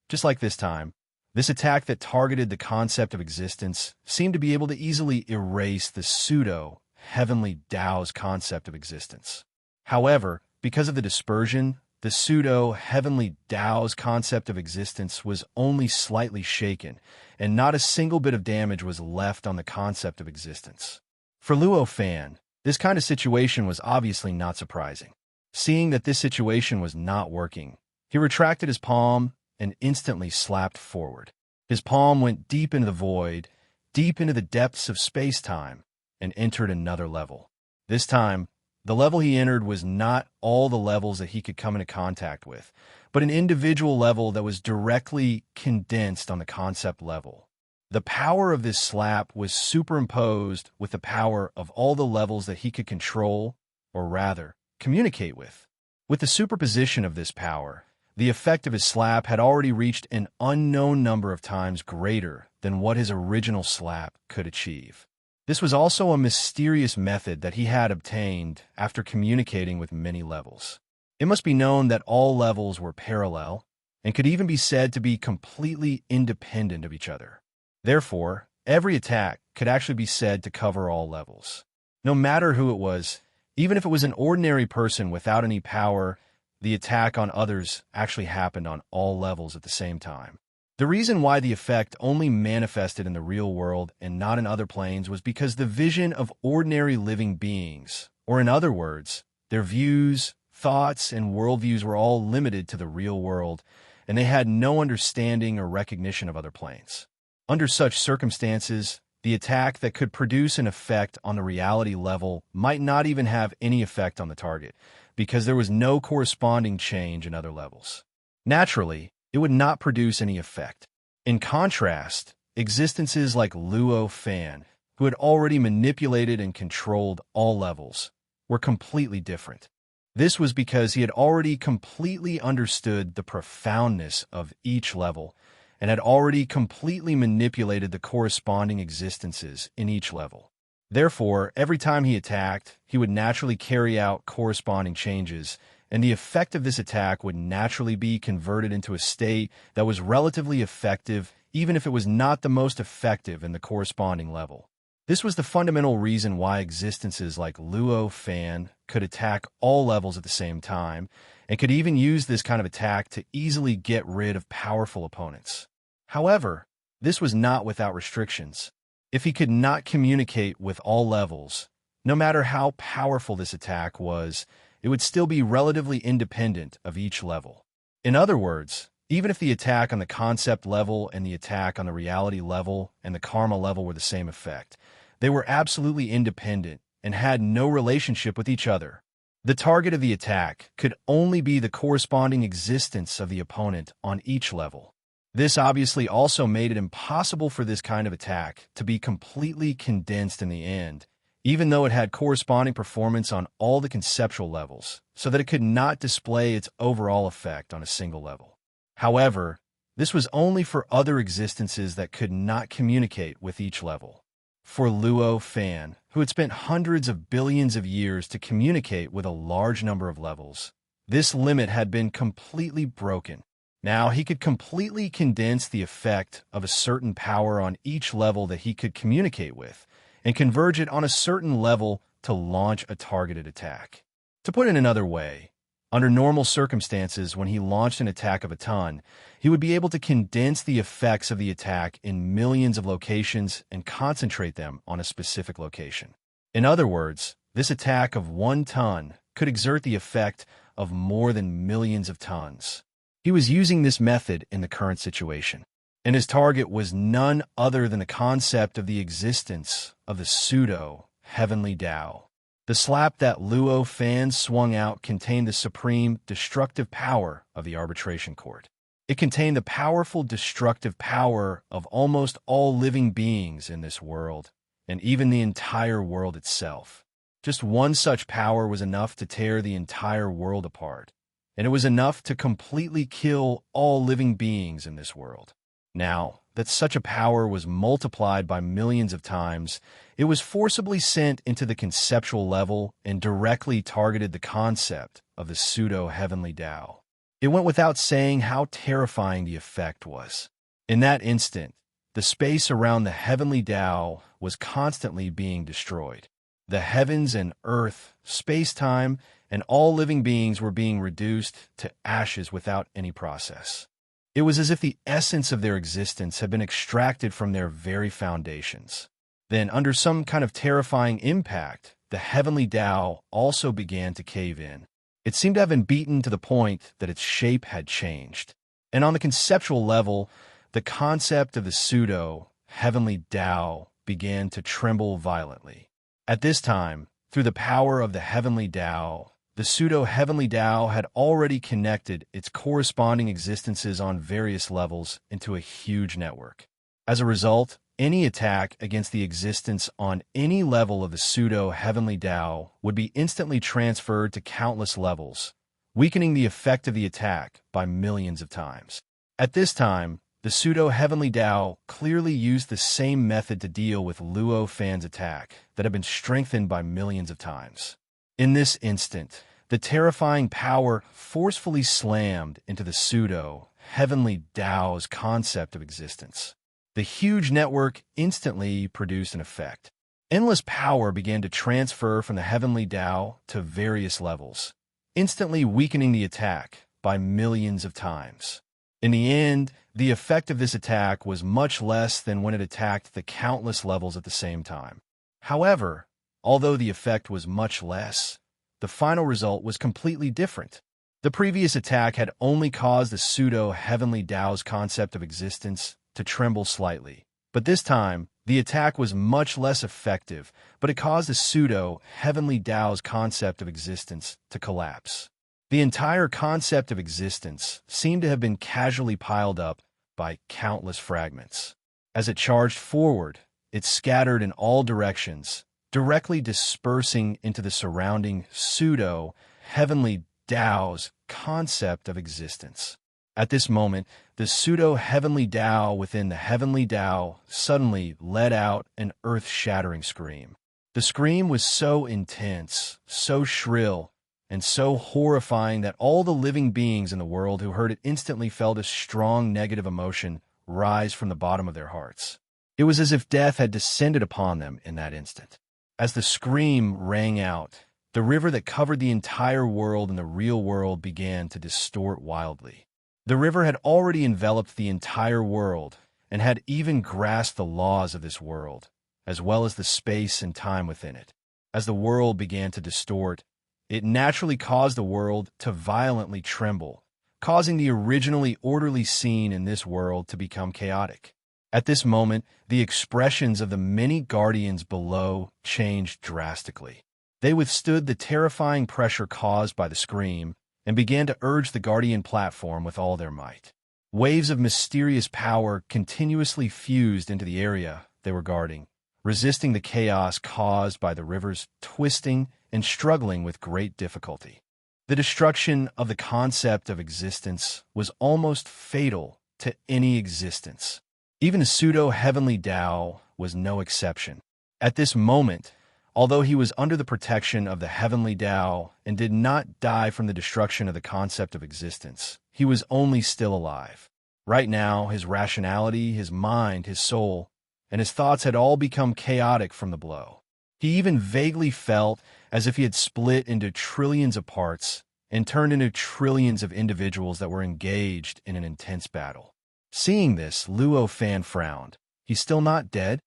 Just like this time, this attack that targeted the concept of existence seemed to be able to easily erase the pseudo-heavenly Tao's concept of existence. However, because of the dispersion, the pseudo-heavenly Tao's concept of existence was only slightly shaken, and not a single bit of damage was left on the concept of existence. For Luo Fan, this kind of situation was obviously not surprising. Seeing that this situation was not working, he retracted his palm and instantly slapped forward. His palm went deep into the void, deep into the depths of space-time, and entered another level. This time, the level he entered was not all the levels that he could come into contact with, but an individual level that was directly condensed on the concept level. The power of this slap was superimposed with the power of all the levels that he could control, or rather, communicate with. With the superposition of this power, the effect of his slap had already reached an unknown number of times greater than what his original slap could achieve. This was also a mysterious method that he had obtained after communicating with many levels. It must be known that all levels were parallel and could even be said to be completely independent of each other. Therefore, every attack could actually be said to cover all levels. No matter who it was, even if it was an ordinary person without any power, the attack on others actually happened on all levels at the same time. The reason why the effect only manifested in the real world and not in other planes was because the vision of ordinary living beings, or in other words, their views, thoughts, and worldviews were all limited to the real world, and they had no understanding or recognition of other planes. Under such circumstances, the attack that could produce an effect on the reality level might not even have any effect on the target, because there was no corresponding change in other levels. Naturally, it would not produce any effect. In contrast, existences like Luo Fan, who had already manipulated and controlled all levels, were completely different. This was because he had already completely understood the profoundness of each level and had already completely manipulated the corresponding existences in each level. Therefore, every time he attacked, he would naturally carry out corresponding changes, and the effect of this attack would naturally be converted into a state that was relatively effective, even if it was not the most effective in the corresponding level. This was the fundamental reason why existences like Luo Fan could attack all levels at the same time, and could even use this kind of attack to easily get rid of powerful opponents. However, this was not without restrictions. If he could not communicate with all levels, no matter how powerful this attack was, it would still be relatively independent of each level. In other words, even if the attack on the concept level and the attack on the reality level and the karma level were the same effect, they were absolutely independent and had no relationship with each other. The target of the attack could only be the corresponding existence of the opponent on each level. This obviously also made it impossible for this kind of attack to be completely condensed in the end, even though it had corresponding performance on all the conceptual levels, so that it could not display its overall effect on a single level. However, this was only for other existences that could not communicate with each level. For Luo Fan, who had spent hundreds of billions of years to communicate with a large number of levels, this limit had been completely broken. Now he could completely condense the effect of a certain power on each level that he could communicate with, and converge it on a certain level to launch a targeted attack. To put it another way, under normal circumstances, when he launched an attack of a ton, he would be able to condense the effects of the attack in millions of locations and concentrate them on a specific location. In other words, this attack of 1 ton could exert the effect of more than millions of tons. He was using this method in the current situation, and his target was none other than the concept of the existence of the pseudo-heavenly Tao. The slap that Luo Fan swung out contained the supreme destructive power of the arbitration court. It contained the powerful destructive power of almost all living beings in this world, and even the entire world itself. Just one such power was enough to tear the entire world apart, and it was enough to completely kill all living beings in this world. Now that such a power was multiplied by millions of times, it was forcibly sent into the conceptual level and directly targeted the concept of the pseudo-heavenly Tao. It went without saying how terrifying the effect was. In that instant, the space around the heavenly Tao was constantly being destroyed. The heavens and earth, space-time, and all living beings were being reduced to ashes without any process. It was as if the essence of their existence had been extracted from their very foundations. Then, under some kind of terrifying impact, the heavenly Tao also began to cave in. It seemed to have been beaten to the point that its shape had changed. And on the conceptual level, the concept of the pseudo-heavenly Tao began to tremble violently. At this time, through the power of the heavenly Tao, the pseudo-heavenly Tao had already connected its corresponding existences on various levels into a huge network. As a result, any attack against the existence on any level of the pseudo-heavenly Tao would be instantly transferred to countless levels, weakening the effect of the attack by millions of times. At this time, the pseudo-heavenly Tao clearly used the same method to deal with Luo Fan's attack that had been strengthened by millions of times. In this instant, the terrifying power forcefully slammed into the pseudo-heavenly Tao's concept of existence. The huge network instantly produced an effect. Endless power began to transfer from the heavenly Tao to various levels, instantly weakening the attack by millions of times. In the end, the effect of this attack was much less than when it attacked the countless levels at the same time. However, although the effect was much less, the final result was completely different. The previous attack had only caused the pseudo-heavenly Tao's concept of existence to tremble slightly. But this time, the attack was much less effective, but it caused the pseudo-heavenly Tao's concept of existence to collapse. The entire concept of existence seemed to have been casually piled up by countless fragments. As it charged forward, it scattered in all directions, directly dispersing into the surrounding pseudo-heavenly Tao's concept of existence. At this moment, the pseudo-heavenly Tao within the heavenly Tao suddenly let out an earth-shattering scream. The scream was so intense, so shrill, and so horrifying that all the living beings in the world who heard it instantly felt a strong negative emotion rise from the bottom of their hearts. It was as if death had descended upon them in that instant. As the scream rang out, the river that covered the entire world and the real world began to distort wildly. The river had already enveloped the entire world and had even grasped the laws of this world, as well as the space and time within it. As the world began to distort, it naturally caused the world to violently tremble, causing the originally orderly scene in this world to become chaotic. At this moment, the expressions of the many guardians below changed drastically. They withstood the terrifying pressure caused by the scream and began to urge the guardian platform with all their might. Waves of mysterious power continuously fused into the area they were guarding, resisting the chaos caused by the rivers twisting and struggling with great difficulty. The destruction of the concept of existence was almost fatal to any existence. Even a pseudo-heavenly Tao was no exception. At this moment, although he was under the protection of the heavenly Tao and did not die from the destruction of the concept of existence, he was only still alive. Right now, his rationality, his mind, his soul, and his thoughts had all become chaotic from the blow. He even vaguely felt as if he had split into trillions of parts and turned into trillions of individuals that were engaged in an intense battle. Seeing this, Luo Fan frowned. He's still not dead.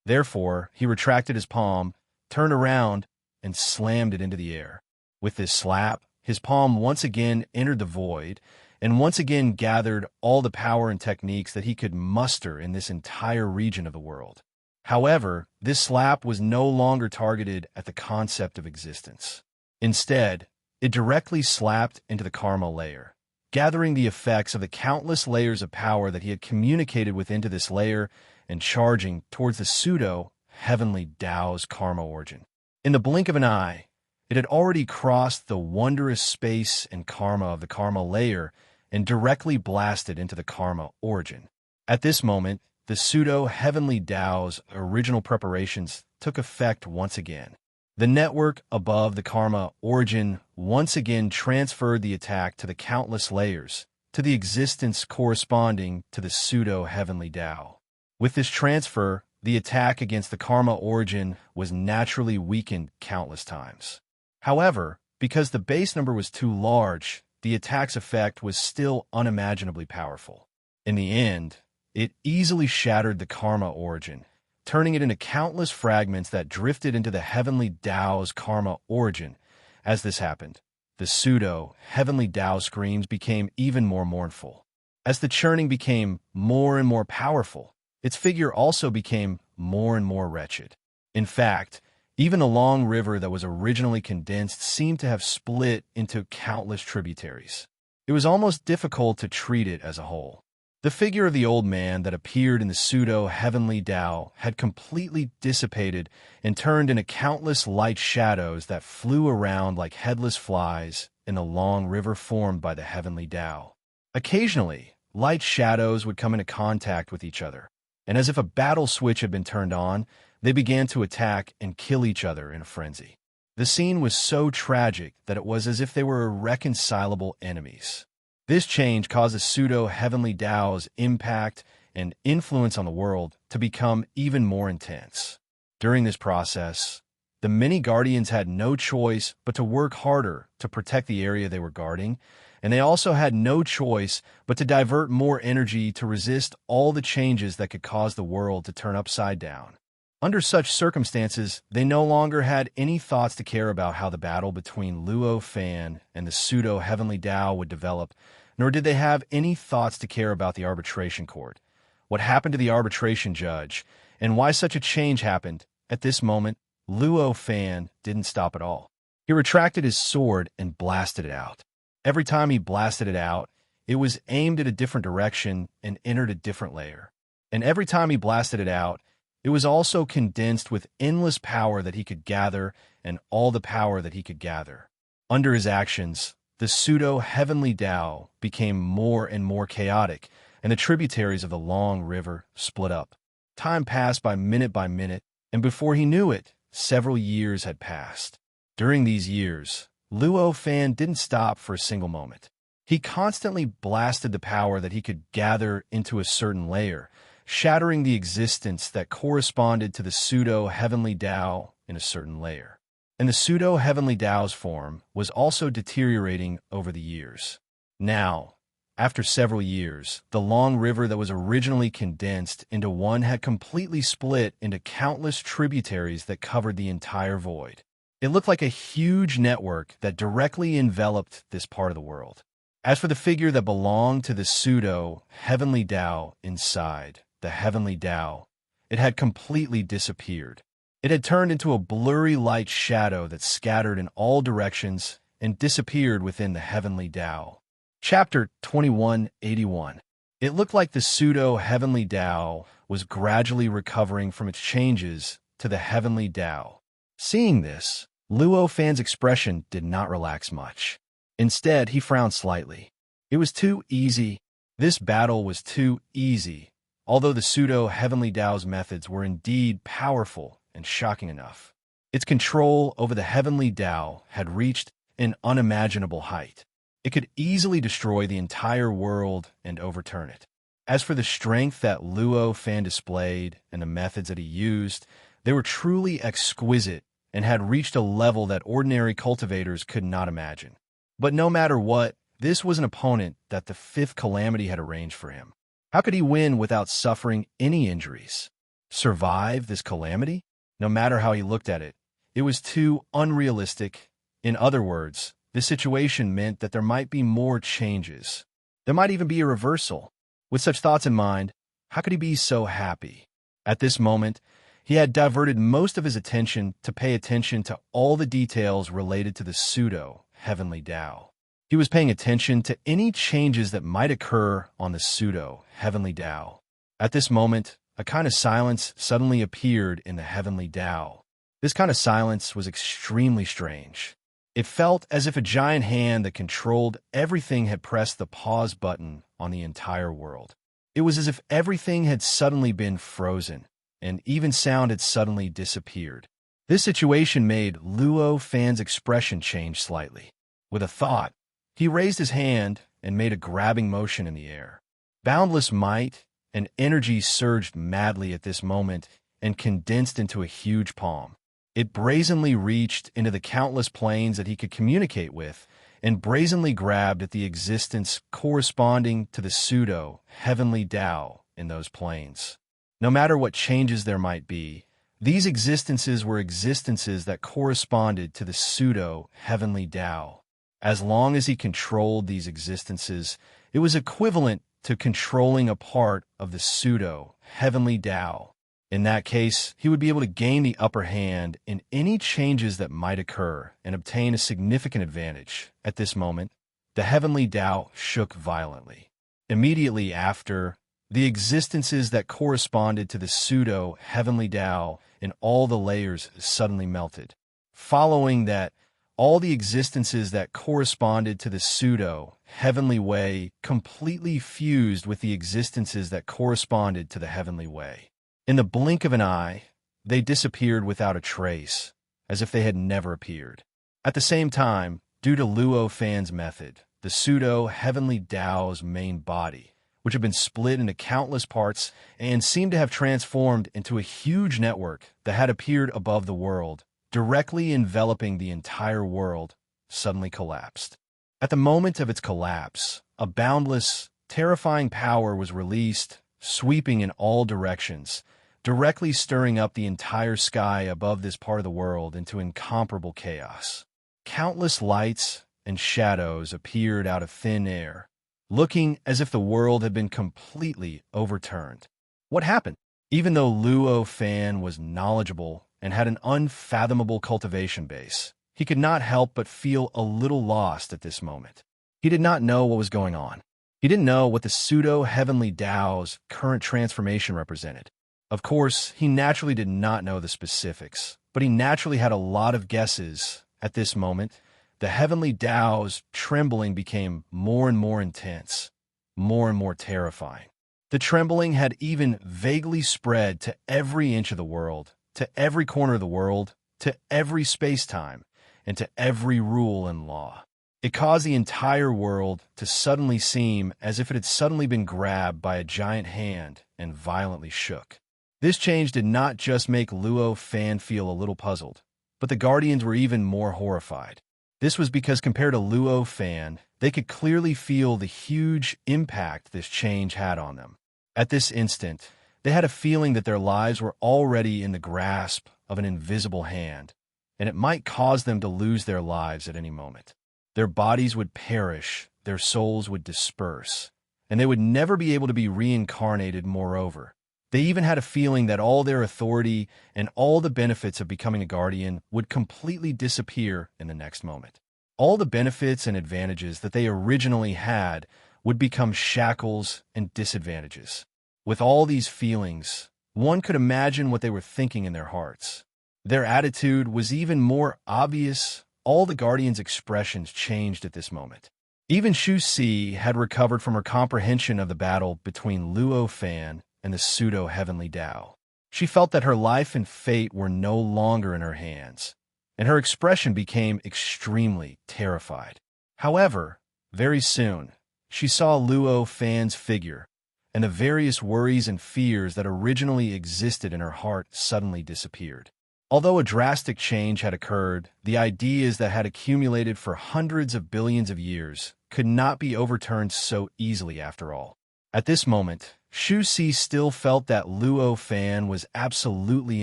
Therefore, he retracted his palm, turned around, and slammed it into the air. With this slap, his palm once again entered the void and once again gathered all the power and techniques that he could muster in this entire region of the world. However, this slap was no longer targeted at the concept of existence. Instead, it directly slapped into the karma layer, gathering the effects of the countless layers of power that he had communicated with into this layer and charging towards the pseudo-heavenly Tao's karma origin. In the blink of an eye, it had already crossed the wondrous space and karma of the karma layer and directly blasted into the karma origin. At this moment, the pseudo-heavenly Tao's original preparations took effect once again. The network above the karma origin once again transferred the attack to the countless layers, to the existence corresponding to the pseudo-heavenly Tao. With this transfer, the attack against the karma origin was naturally weakened countless times. However, because the base number was too large, the attack's effect was still unimaginably powerful. In the end, it easily shattered the karma origin, turning it into countless fragments that drifted into the heavenly Tao's karma origin. As this happened, the pseudo-heavenly Tao screams became even more mournful. As the churning became more and more powerful, its figure also became more and more wretched. In fact, even the long river that was originally condensed seemed to have split into countless tributaries. It was almost difficult to treat it as a whole. The figure of the old man that appeared in the pseudo-heavenly Tao had completely dissipated and turned into countless light shadows that flew around like headless flies in the long river formed by the heavenly Tao. Occasionally, light shadows would come into contact with each other, and as if a battle switch had been turned on, they began to attack and kill each other in a frenzy. The scene was so tragic that it was as if they were irreconcilable enemies. This change caused the pseudo-heavenly Tao's impact and influence on the world to become even more intense. During this process, the many guardians had no choice but to work harder to protect the area they were guarding, and they also had no choice but to divert more energy to resist all the changes that could cause the world to turn upside down. Under such circumstances, they no longer had any thoughts to care about how the battle between Luo Fan and the pseudo-heavenly Tao would develop, nor did they have any thoughts to care about the arbitration court, what happened to the arbitration judge, and why such a change happened. At this moment, Luo Fan didn't stop at all. He retracted his sword and blasted it out. Every time he blasted it out, it was aimed at a different direction and entered a different layer. And every time he blasted it out, it was also condensed with endless power that he could gather and all the power that he could gather. Under his actions, the pseudo-heavenly Tao became more and more chaotic, and the tributaries of the long river split up. Time passed by minute, and before he knew it, several years had passed. During these years, Luo Fan didn't stop for a single moment. He constantly blasted the power that he could gather into a certain layer, shattering the existence that corresponded to the pseudo-heavenly Tao in a certain layer. And the pseudo-heavenly Tao's form was also deteriorating over the years. Now, after several years, the long river that was originally condensed into one had completely split into countless tributaries that covered the entire void. It looked like a huge network that directly enveloped this part of the world. As for the figure that belonged to the pseudo-heavenly Tao inside the heavenly Tao, it had completely disappeared. It had turned into a blurry light shadow that scattered in all directions and disappeared within the heavenly Tao. Chapter 2181. It looked like the pseudo-heavenly Tao was gradually recovering from its changes to the heavenly Tao. Seeing this, Luo Fan's expression did not relax much. Instead, he frowned slightly. It was too easy. This battle was too easy, although the pseudo-heavenly Tao's methods were indeed powerful and shocking enough. Its control over the heavenly Tao had reached an unimaginable height. It could easily destroy the entire world and overturn it. As for the strength that Luo Fan displayed and the methods that he used, they were truly exquisite and had reached a level that ordinary cultivators could not imagine. But no matter what, this was an opponent that the fifth calamity had arranged for him. How could he win without suffering any injuries? Survive this calamity? No matter how he looked at it, it was too unrealistic. In other words, this situation meant that there might be more changes. There might even be a reversal. With such thoughts in mind, how could he be so happy? At this moment, he had diverted most of his attention to pay attention to all the details related to the pseudo-heavenly Tao. He was paying attention to any changes that might occur on the pseudo-heavenly Tao. At this moment, a kind of silence suddenly appeared in the heavenly Tao. This kind of silence was extremely strange. It felt as if a giant hand that controlled everything had pressed the pause button on the entire world. It was as if everything had suddenly been frozen, and even sound had suddenly disappeared. This situation made Luo Fan's expression change slightly. With a thought, he raised his hand and made a grabbing motion in the air. Boundless might and energy surged madly at this moment and condensed into a huge palm. It brazenly reached into the countless planes that he could communicate with and brazenly grabbed at the existence corresponding to the pseudo-heavenly Tao in those planes. No matter what changes there might be, these existences were existences that corresponded to the pseudo-heavenly Tao. As long as he controlled these existences, it was equivalent to controlling a part of the pseudo-heavenly Tao. In that case, he would be able to gain the upper hand in any changes that might occur and obtain a significant advantage. At this moment, the heavenly Tao shook violently. Immediately after, the existences that corresponded to the pseudo-heavenly Tao in all the layers suddenly melted. Following that, all the existences that corresponded to the pseudo-heavenly way completely fused with the existences that corresponded to the heavenly way. In the blink of an eye, they disappeared without a trace, as if they had never appeared. At the same time, due to Luo Fan's method, the pseudo-heavenly Tao's main body, which had been split into countless parts and seemed to have transformed into a huge network that had appeared above the world, directly enveloping the entire world, suddenly collapsed. At the moment of its collapse, a boundless, terrifying power was released, sweeping in all directions, directly stirring up the entire sky above this part of the world into incomparable chaos. Countless lights and shadows appeared out of thin air, looking as if the world had been completely overturned. What happened? Even though Luo Fan was knowledgeable and had an unfathomable cultivation base, he could not help but feel a little lost at this moment. He did not know what was going on. He didn't know what the pseudo-heavenly Tao's current transformation represented. Of course, he naturally did not know the specifics, but he naturally had a lot of guesses. At this moment, the heavenly Tao's trembling became more and more intense, more and more terrifying. The trembling had even vaguely spread to every inch of the world, to every corner of the world, to every space-time, and to every rule and law. It caused the entire world to suddenly seem as if it had suddenly been grabbed by a giant hand and violently shook. This change did not just make Luo Fan feel a little puzzled, but the Guardians were even more horrified. This was because compared to Luo Fan, they could clearly feel the huge impact this change had on them. At this instant, they had a feeling that their lives were already in the grasp of an invisible hand, and it might cause them to lose their lives at any moment. Their bodies would perish, their souls would disperse, and they would never be able to be reincarnated moreover. They even had a feeling that all their authority and all the benefits of becoming a guardian would completely disappear in the next moment. All the benefits and advantages that they originally had would become shackles and disadvantages. With all these feelings, one could imagine what they were thinking in their hearts. Their attitude was even more obvious. All the guardians' expressions changed at this moment. Even Shu Si had recovered from her comprehension of the battle between Luo Fan and the pseudo-heavenly Tao. She felt that her life and fate were no longer in her hands, and her expression became extremely terrified. However, very soon, she saw Luo Fan's figure, and the various worries and fears that originally existed in her heart suddenly disappeared. Although a drastic change had occurred, the ideas that had accumulated for hundreds of billions of years could not be overturned so easily after all. At this moment, Shu Si still felt that Luo Fan was absolutely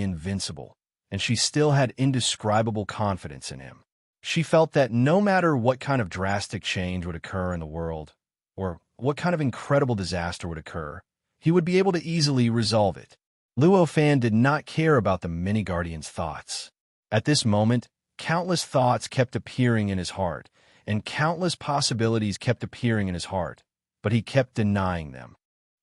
invincible, and she still had indescribable confidence in him. She felt that no matter what kind of drastic change would occur in the world, or what kind of incredible disaster would occur, he would be able to easily resolve it. Luo Fan did not care about the many guardians' thoughts. At this moment, countless thoughts kept appearing in his heart, and countless possibilities kept appearing in his heart, but he kept denying them.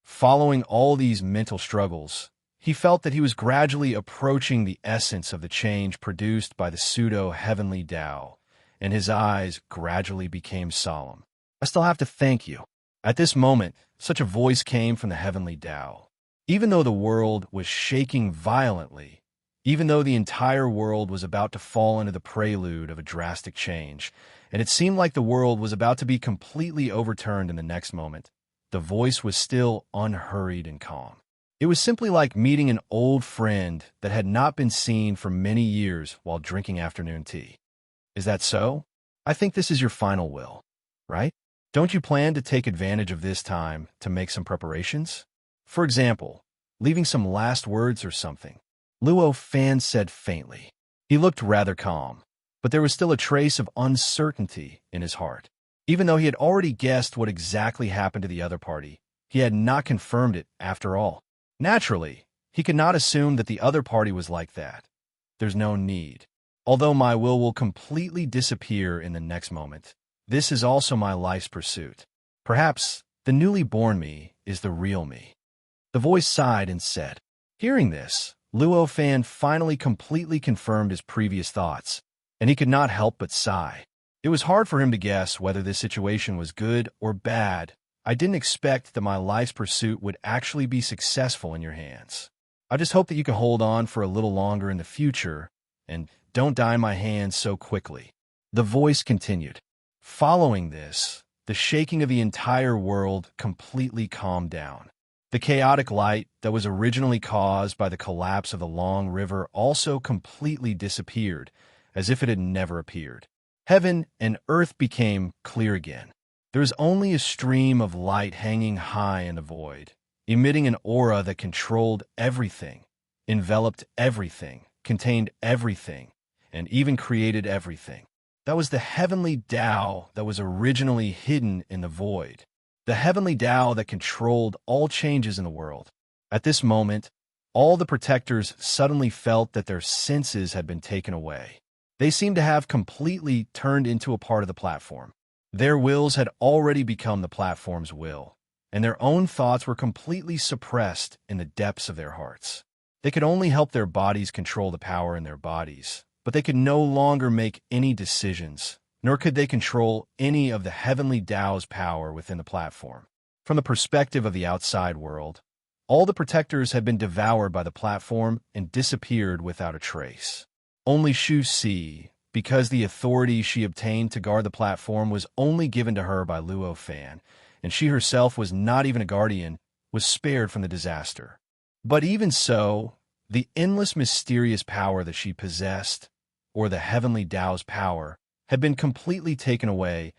Following all these mental struggles, he felt that he was gradually approaching the essence of the change produced by the pseudo-heavenly Tao, and his eyes gradually became solemn. "I still have to thank you." At this moment, such a voice came from the heavenly Tao. Even though the world was shaking violently, even though the entire world was about to fall into the prelude of a drastic change, and it seemed like the world was about to be completely overturned in the next moment, the voice was still unhurried and calm. It was simply like meeting an old friend that had not been seen for many years while drinking afternoon tea. "Is that so? I think this is your final will, right? Don't you plan to take advantage of this time to make some preparations? For example, leaving some last words or something?" Luo Fan said faintly. He looked rather calm, but there was still a trace of uncertainty in his heart. Even though he had already guessed what exactly happened to the other party, he had not confirmed it after all. Naturally, he could not assume that the other party was like that. There's no need. Although my will completely disappear in the next moment, this is also my life's pursuit. Perhaps the newly born me is the real me. The voice sighed and said. Hearing this, Luo Fan finally completely confirmed his previous thoughts, and he could not help but sigh. It was hard for him to guess whether this situation was good or bad. I didn't expect that my life's pursuit would actually be successful in your hands. I just hope that you can hold on for a little longer in the future, and don't die in my hands so quickly. The voice continued. Following this, the shaking of the entire world completely calmed down. The chaotic light that was originally caused by the collapse of the long river also completely disappeared, as if it had never appeared. Heaven and earth became clear again. There was only a stream of light hanging high in the void, emitting an aura that controlled everything, enveloped everything, contained everything, and even created everything. That was the heavenly Tao that was originally hidden in the void. The heavenly Tao that controlled all changes in the world. At this moment, all the protectors suddenly felt that their senses had been taken away. They seemed to have completely turned into a part of the platform. Their wills had already become the platform's will, and their own thoughts were completely suppressed in the depths of their hearts. They could only help their bodies control the power in their bodies, but they could no longer make any decisions, nor could they control any of the heavenly Tao's power within the platform. From the perspective of the outside world, all the protectors had been devoured by the platform and disappeared without a trace. Only Shu Si, because the authority she obtained to guard the platform was only given to her by Luo Fan, and she herself was not even a guardian, was spared from the disaster. But even so, the endless mysterious power that she possessed, or the heavenly Tao's power, had been completely taken away,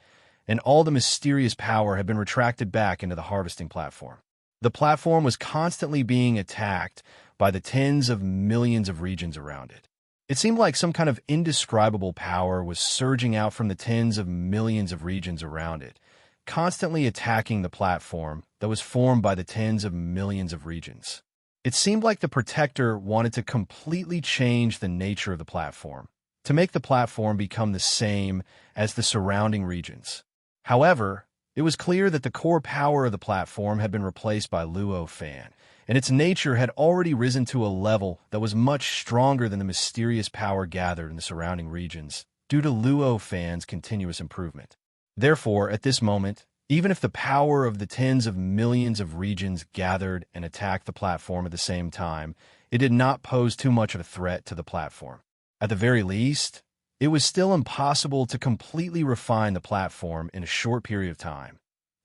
and all the mysterious power had been retracted back into the harvesting platform. The platform was constantly being attacked by the tens of millions of regions around it. It seemed like some kind of indescribable power was surging out from the tens of millions of regions around it, constantly attacking the platform that was formed by the tens of millions of regions. It seemed like the Protector wanted to completely change the nature of the platform, to make the platform become the same as the surrounding regions. However, it was clear that the core power of the platform had been replaced by Luo Fan, and its nature had already risen to a level that was much stronger than the mysterious power gathered in the surrounding regions due to Luo Fan's continuous improvement. Therefore, at this moment, even if the power of the tens of millions of regions gathered and attacked the platform at the same time, it did not pose too much of a threat to the platform. At the very least, it was still impossible to completely refine the platform in a short period of time.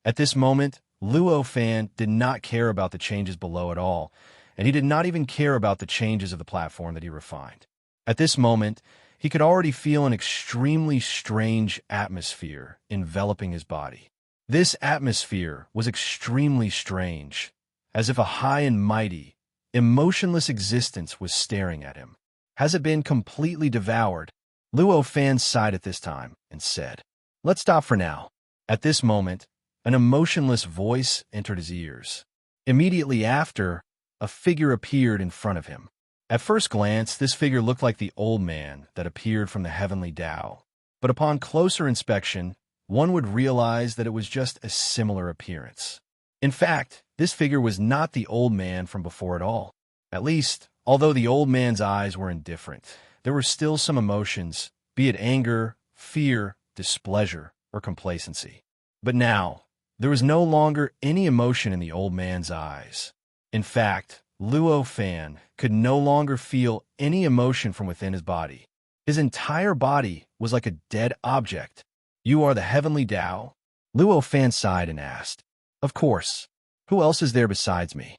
At this moment, Luo Fan did not care about the changes below at all, and he did not even care about the changes of the platform that he refined. At this moment, he could already feel an extremely strange atmosphere enveloping his body. This atmosphere was extremely strange, as if a high and mighty, emotionless existence was staring at him. Has it been completely devoured? Luo Fan sighed at this time and said, "Let's stop for now." At this moment, an emotionless voice entered his ears. Immediately after, a figure appeared in front of him. At first glance, this figure looked like the old man that appeared from the heavenly Tao. But upon closer inspection, one would realize that it was just a similar appearance. In fact, this figure was not the old man from before at all. At least, although the old man's eyes were indifferent, there were still some emotions, be it anger, fear, displeasure, or complacency. But now, there was no longer any emotion in the old man's eyes. In fact, Luo Fan could no longer feel any emotion from within his body. His entire body was like a dead object. "You are the heavenly Tao?" Luo Fan sighed and asked. "Of course. Who else is there besides me?"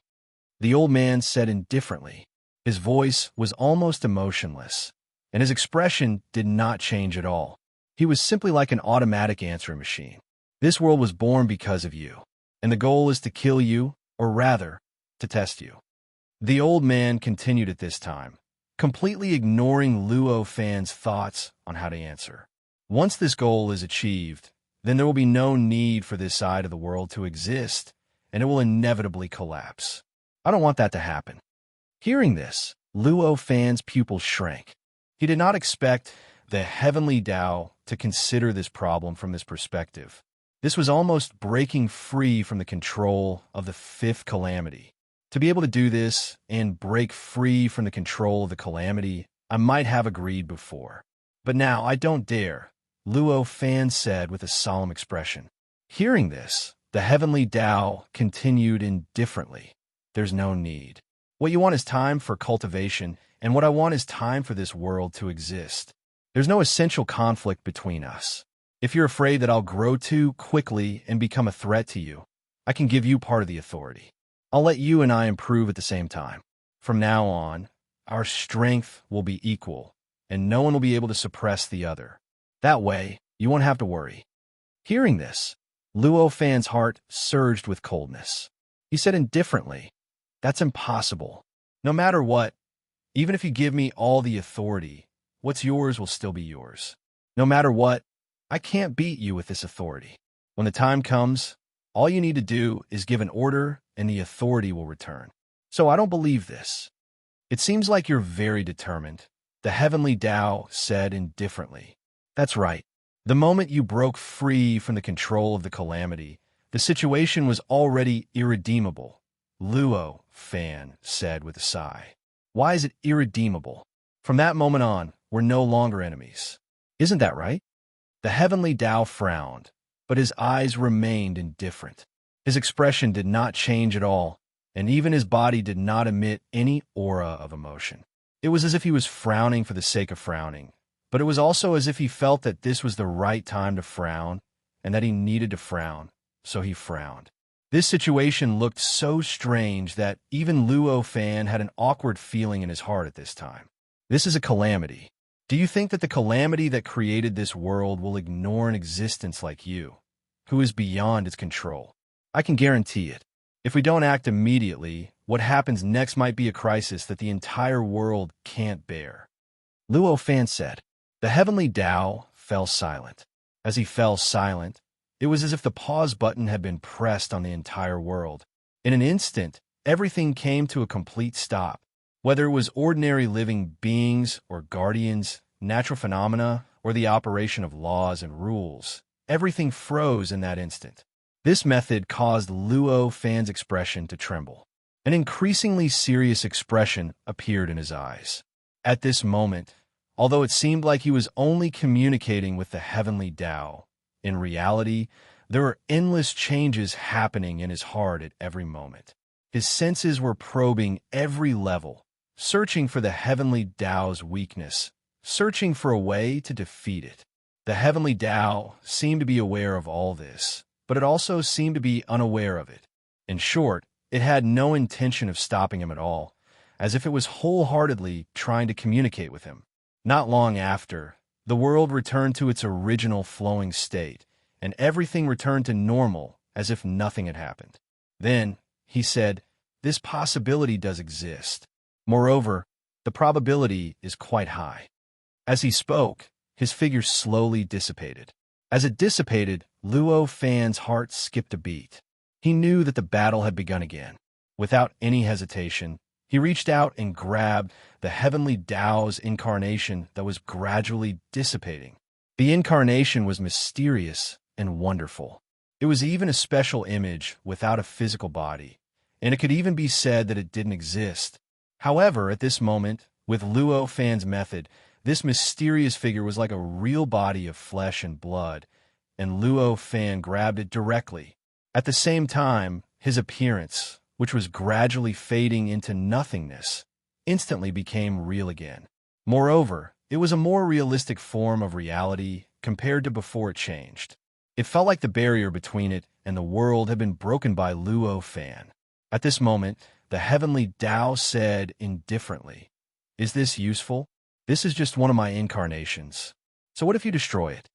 The old man said indifferently. His voice was almost emotionless, and his expression did not change at all. He was simply like an automatic answering machine. "This world was born because of you, and the goal is to kill you, or rather, to test you." The old man continued at this time, completely ignoring Luo Fan's thoughts on how to answer. "Once this goal is achieved, then there will be no need for this side of the world to exist, and it will inevitably collapse. I don't want that to happen." Hearing this, Luo Fan's pupils shrank. He did not expect the heavenly Tao to consider this problem from this perspective. This was almost breaking free from the control of the fifth calamity. To be able to do this and break free from the control of the calamity, I might have agreed before. But now I don't dare, Luo Fan said with a solemn expression. Hearing this, the heavenly Tao continued indifferently. "There's no need. What you want is time for cultivation, and what I want is time for this world to exist. There's no essential conflict between us. If you're afraid that I'll grow too quickly and become a threat to you, I can give you part of the authority. I'll let you and I improve at the same time. From now on, our strength will be equal, and no one will be able to suppress the other. That way, you won't have to worry." Hearing this, Luo Fan's heart surged with coldness. He said indifferently, "That's impossible. No matter what, even if you give me all the authority, what's yours will still be yours. No matter what, I can't beat you with this authority. When the time comes, all you need to do is give an order and the authority will return. So I don't believe this." "It seems like you're very determined," the heavenly Tao said indifferently. "That's right. The moment you broke free from the control of the calamity, the situation was already irredeemable," Luo Fan said with a sigh. "Why is it irredeemable? From that moment on, we're no longer enemies. Isn't that right?" The heavenly Tao frowned, but his eyes remained indifferent. His expression did not change at all, and even his body did not emit any aura of emotion. It was as if he was frowning for the sake of frowning, but it was also as if he felt that this was the right time to frown, and that he needed to frown, so he frowned. This situation looked so strange that even Luo Fan had an awkward feeling in his heart at this time. This is a calamity. Do you think that the calamity that created this world will ignore an existence like you, who is beyond its control? I can guarantee it. If we don't act immediately, what happens next might be a crisis that the entire world can't bear." Luo Fan said. The heavenly Tao fell silent. As he fell silent, it was as if the pause button had been pressed on the entire world. In an instant, everything came to a complete stop. Whether it was ordinary living beings or guardians, natural phenomena, or the operation of laws and rules, everything froze in that instant. This method caused Luo Fan's expression to tremble. An increasingly serious expression appeared in his eyes. At this moment, although it seemed like he was only communicating with the heavenly Tao, in reality, there were endless changes happening in his heart at every moment. His senses were probing every level, searching for the heavenly Tao's weakness, searching for a way to defeat it. The heavenly Tao seemed to be aware of all this, but it also seemed to be unaware of it. In short, it had no intention of stopping him at all, as if it was wholeheartedly trying to communicate with him. Not long after, the world returned to its original flowing state, and everything returned to normal as if nothing had happened. Then, he said, this possibility does exist. Moreover, the probability is quite high. As he spoke, his figure slowly dissipated. As it dissipated, Luo Fan's heart skipped a beat. He knew that the battle had begun again. Without any hesitation, he reached out and grabbed the heavenly Tao's incarnation that was gradually dissipating. The incarnation was mysterious and wonderful. It was even a special image without a physical body, and it could even be said that it didn't exist. However, at this moment, with Luo Fan's method, this mysterious figure was like a real body of flesh and blood, and Luo Fan grabbed it directly. At the same time, his appearance, which was gradually fading into nothingness, instantly became real again. Moreover, it was a more realistic form of reality compared to before it changed. It felt like the barrier between it and the world had been broken by Luo Fan. At this moment, the heavenly Tao said indifferently, "Is this useful? This is just one of my incarnations. So what if you destroy it?"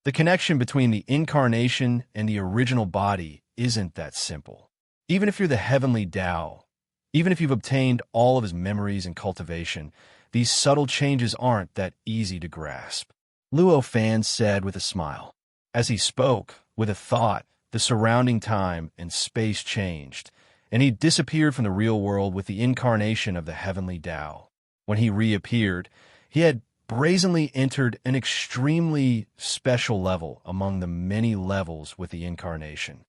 The connection between the incarnation and the original body isn't that simple. Even if you're the heavenly Tao, even if you've obtained all of his memories and cultivation, these subtle changes aren't that easy to grasp. Luo Fan said with a smile. As he spoke, with a thought, the surrounding time and space changed, and he disappeared from the real world with the incarnation of the heavenly Tao. When he reappeared, he had brazenly entered an extremely special level among the many levels with the incarnation.